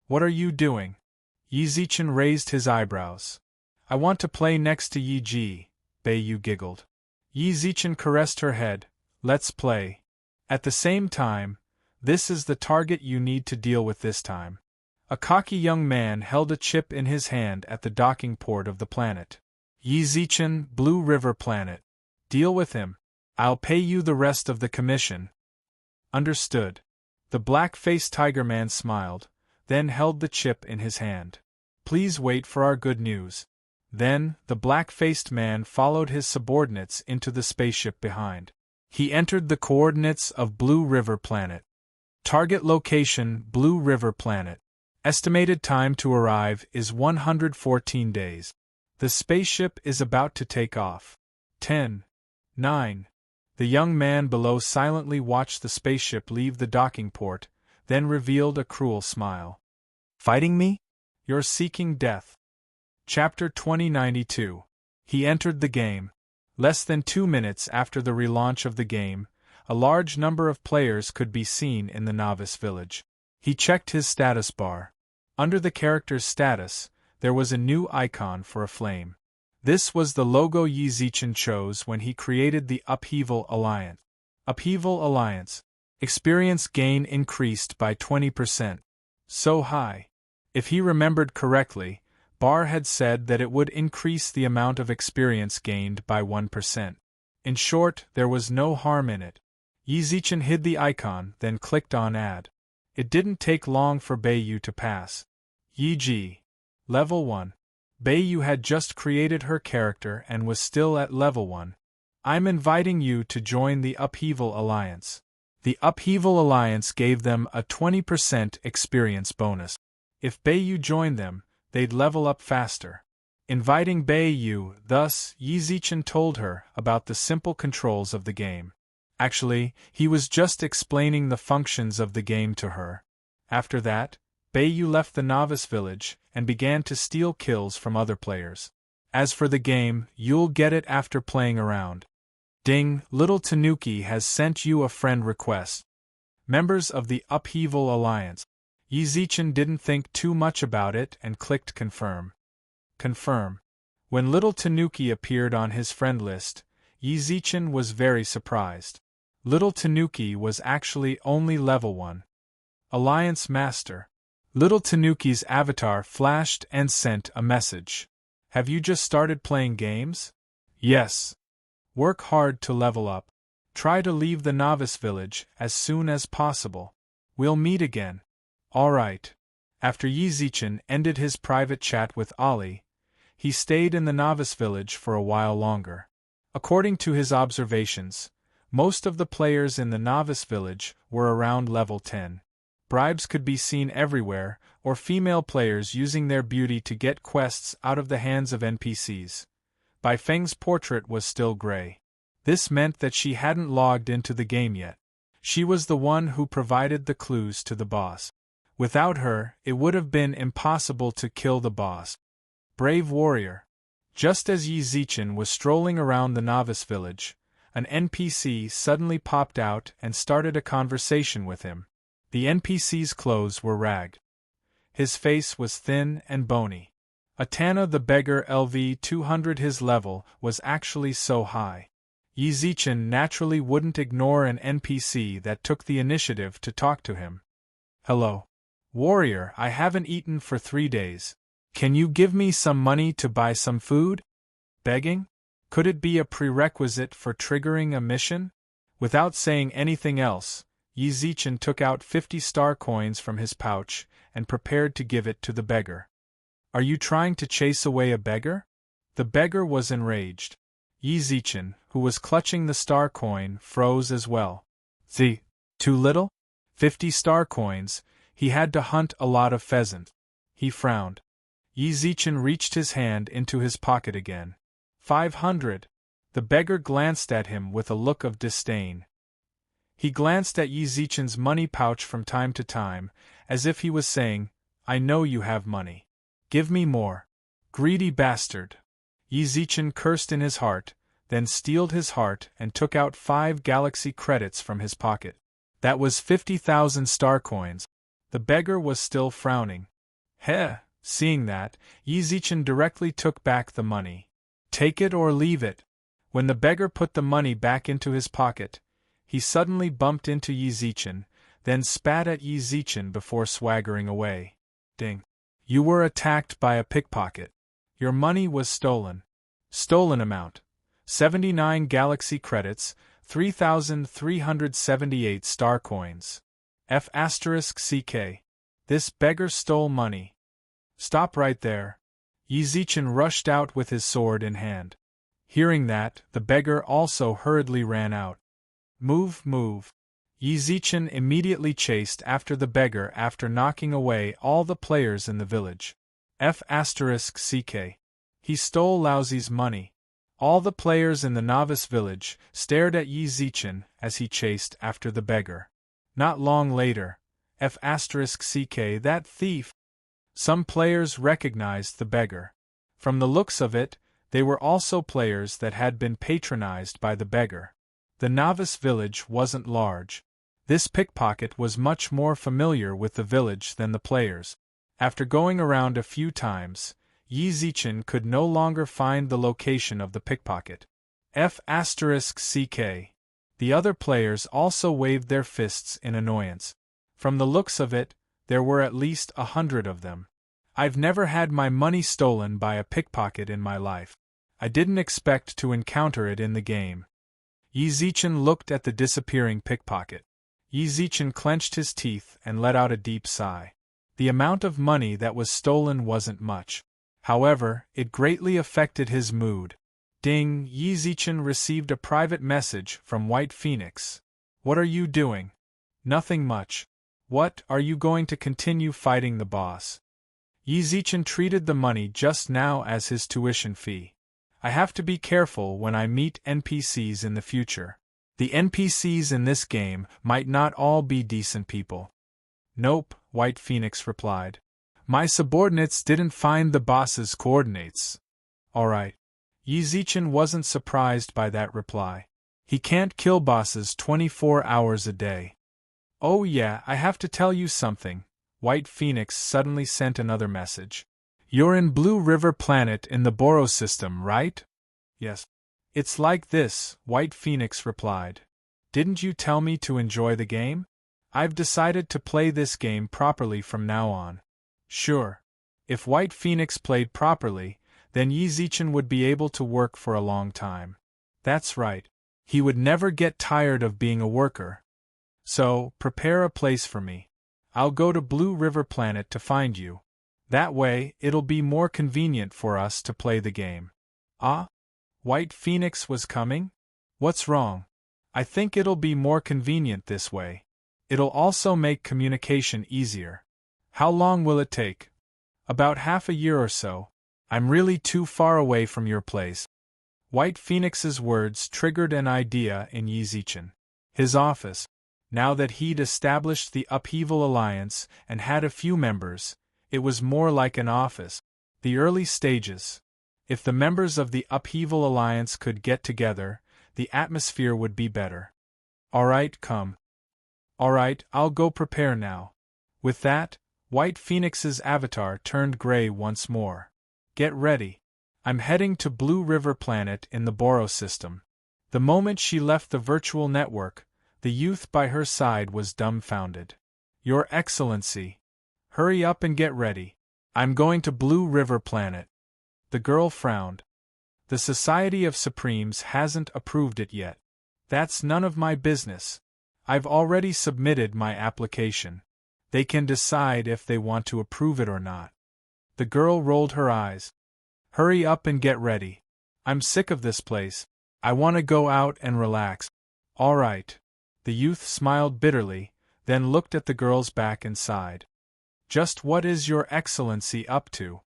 What are you doing? Yi Zichen raised his eyebrows. I want to play next to Yi Ji, Beiyu giggled. Yi Zichen caressed her head. Let's play. At the same time, this is the target you need to deal with this time. A cocky young man held a chip in his hand at the docking port of the planet. Yi Zichen, Blue River Planet. Deal with him. I'll pay you the rest of the commission. Understood. The black-faced tiger man smiled, then held the chip in his hand. Please wait for our good news. Then, the black-faced man followed his subordinates into the spaceship behind. He entered the coordinates of Blue River Planet. Target location: Blue River Planet. Estimated time to arrive is 114 days. The spaceship is about to take off. 10. 9. The young man below silently watched the spaceship leave the docking port, then revealed a cruel smile. Fighting me? You're seeking death. Chapter 2092. He entered the game. Less than 2 minutes after the relaunch of the game, a large number of players could be seen in the novice village. He checked his status bar. Under the character's status, there was a new icon for a flame. This was the logo Yi Zichen chose when he created the Upheaval Alliance. Upheaval Alliance. Experience gain increased by 20%. So high. If he remembered correctly, Bar had said that it would increase the amount of experience gained by 1%. In short, there was no harm in it. Yi Zichen hid the icon, then clicked on Add. It didn't take long for Beiyu to pass. Yi Ji. Level 1. Beiyu had just created her character and was still at level 1. I'm inviting you to join the Upheaval Alliance. The Upheaval Alliance gave them a 20% experience bonus. If Beiyu joined them, they'd level up faster. Inviting Beiyu, thus, Yi Zichen told her about the simple controls of the game. Actually, he was just explaining the functions of the game to her. After that, Beiyu left the novice village and began to steal kills from other players. As for the game, you'll get it after playing around. Ding, little Tanuki has sent you a friend request. Members of the Upheaval Alliance. Yi Zichen didn't think too much about it and clicked Confirm. Confirm. When little Tanuki appeared on his friend list, Yizichin was very surprised. Little Tanuki was actually only level 1. Alliance Master. Little Tanuki's avatar flashed and sent a message. Have you just started playing games? Yes. Work hard to level up. Try to leave the novice village as soon as possible. We'll meet again. Alright. After Yizichin ended his private chat with Ali, he stayed in the novice village for a while longer. According to his observations, most of the players in the novice village were around level 10. Bribes could be seen everywhere, or female players using their beauty to get quests out of the hands of NPCs. Bai Feng's portrait was still gray. This meant that she hadn't logged into the game yet. She was the one who provided the clues to the boss. Without her, it would have been impossible to kill the boss. Brave warrior. Just as Yizichin was strolling around the novice village, an NPC suddenly popped out and started a conversation with him. The NPC's clothes were ragged. His face was thin and bony. Atana the beggar LV 200. His level was actually so high. Yizichin naturally wouldn't ignore an NPC that took the initiative to talk to him. Hello. Warrior, I haven't eaten for 3 days. Can you give me some money to buy some food? Begging? Could it be a prerequisite for triggering a mission? Without saying anything else, Yizichin took out 50 star coins from his pouch and prepared to give it to the beggar. Are you trying to chase away a beggar? The beggar was enraged. Yizichin, who was clutching the star coin, froze as well. Too little? 50 star coins, he had to hunt a lot of pheasant. He frowned. Yizichin reached his hand into his pocket again. 500. The beggar glanced at him with a look of disdain. He glanced at Yizichin's money pouch from time to time, as if he was saying, I know you have money. Give me more. Greedy bastard. Yizichin cursed in his heart, then steeled his heart and took out 5 galaxy credits from his pocket. That was 50,000 star coins. The beggar was still frowning. Heh! Seeing that, Yizichin directly took back the money. Take it or leave it. When the beggar put the money back into his pocket, he suddenly bumped into Yizichin, then spat at Yizichin before swaggering away. Ding. You were attacked by a pickpocket. Your money was stolen. Stolen amount: 79 galaxy credits, 3,378 star coins. F***CK. This beggar stole money. Stop right there. Yizichin rushed out with his sword in hand. Hearing that, the beggar also hurriedly ran out. Move. Yizichin immediately chased after the beggar after knocking away all the players in the village. F***CK. He stole Laozi's money. All the players in the novice village stared at Yizichin as he chased after the beggar. Not long later, F***CK, that thief. Some players recognized the beggar. From the looks of it, they were also players that had been patronized by the beggar. The novice village wasn't large. This pickpocket was much more familiar with the village than the players. After going around a few times, Yizichin could no longer find the location of the pickpocket. F***CK. The other players also waved their fists in annoyance. From the looks of it, there were at least 100 of them. I've never had my money stolen by a pickpocket in my life. I didn't expect to encounter it in the game. Yizichin looked at the disappearing pickpocket. Yizichin clenched his teeth and let out a deep sigh. The amount of money that was stolen wasn't much. However, it greatly affected his mood. Ding! Yizichin received a private message from White Phoenix. What are you doing? Nothing much. What, are you going to continue fighting the boss? Yizichin treated the money just now as his tuition fee. I have to be careful when I meet NPCs in the future. The NPCs in this game might not all be decent people. Nope, White Phoenix replied. My subordinates didn't find the boss's coordinates. Alright. Yizichin wasn't surprised by that reply. He can't kill bosses 24 hours a day. Oh yeah, I have to tell you something. White Phoenix suddenly sent another message. You're in Blue River Planet in the Boros system, right? Yes. It's like this, White Phoenix replied. Didn't you tell me to enjoy the game? I've decided to play this game properly from now on. Sure. If White Phoenix played properly, then Yi Zichen would be able to work for a long time. That's right. He would never get tired of being a worker. So, prepare a place for me. I'll go to Blue River Planet to find you. That way, it'll be more convenient for us to play the game. Ah? White Phoenix was coming? What's wrong? I think it'll be more convenient this way. It'll also make communication easier. How long will it take? About half a year or so. I'm really too far away from your place. White Phoenix's words triggered an idea in Yi Zichen. His office. Now that he'd established the Upheaval Alliance and had a few members, it was more like an office. The early stages. If the members of the Upheaval Alliance could get together, the atmosphere would be better. Alright, come. Alright, I'll go prepare now. With that, White Phoenix's avatar turned gray once more. Get ready. I'm heading to Blue River Planet in the Boros system. The moment she left the virtual network, the youth by her side was dumbfounded. Your Excellency. Hurry up and get ready. I'm going to Blue River Planet. The girl frowned. The Society of Supremes hasn't approved it yet. That's none of my business. I've already submitted my application. They can decide if they want to approve it or not. The girl rolled her eyes. Hurry up and get ready. I'm sick of this place. I want to go out and relax. All right. The youth smiled bitterly, then looked at the girl's back and sighed. Just what is Your Excellency up to?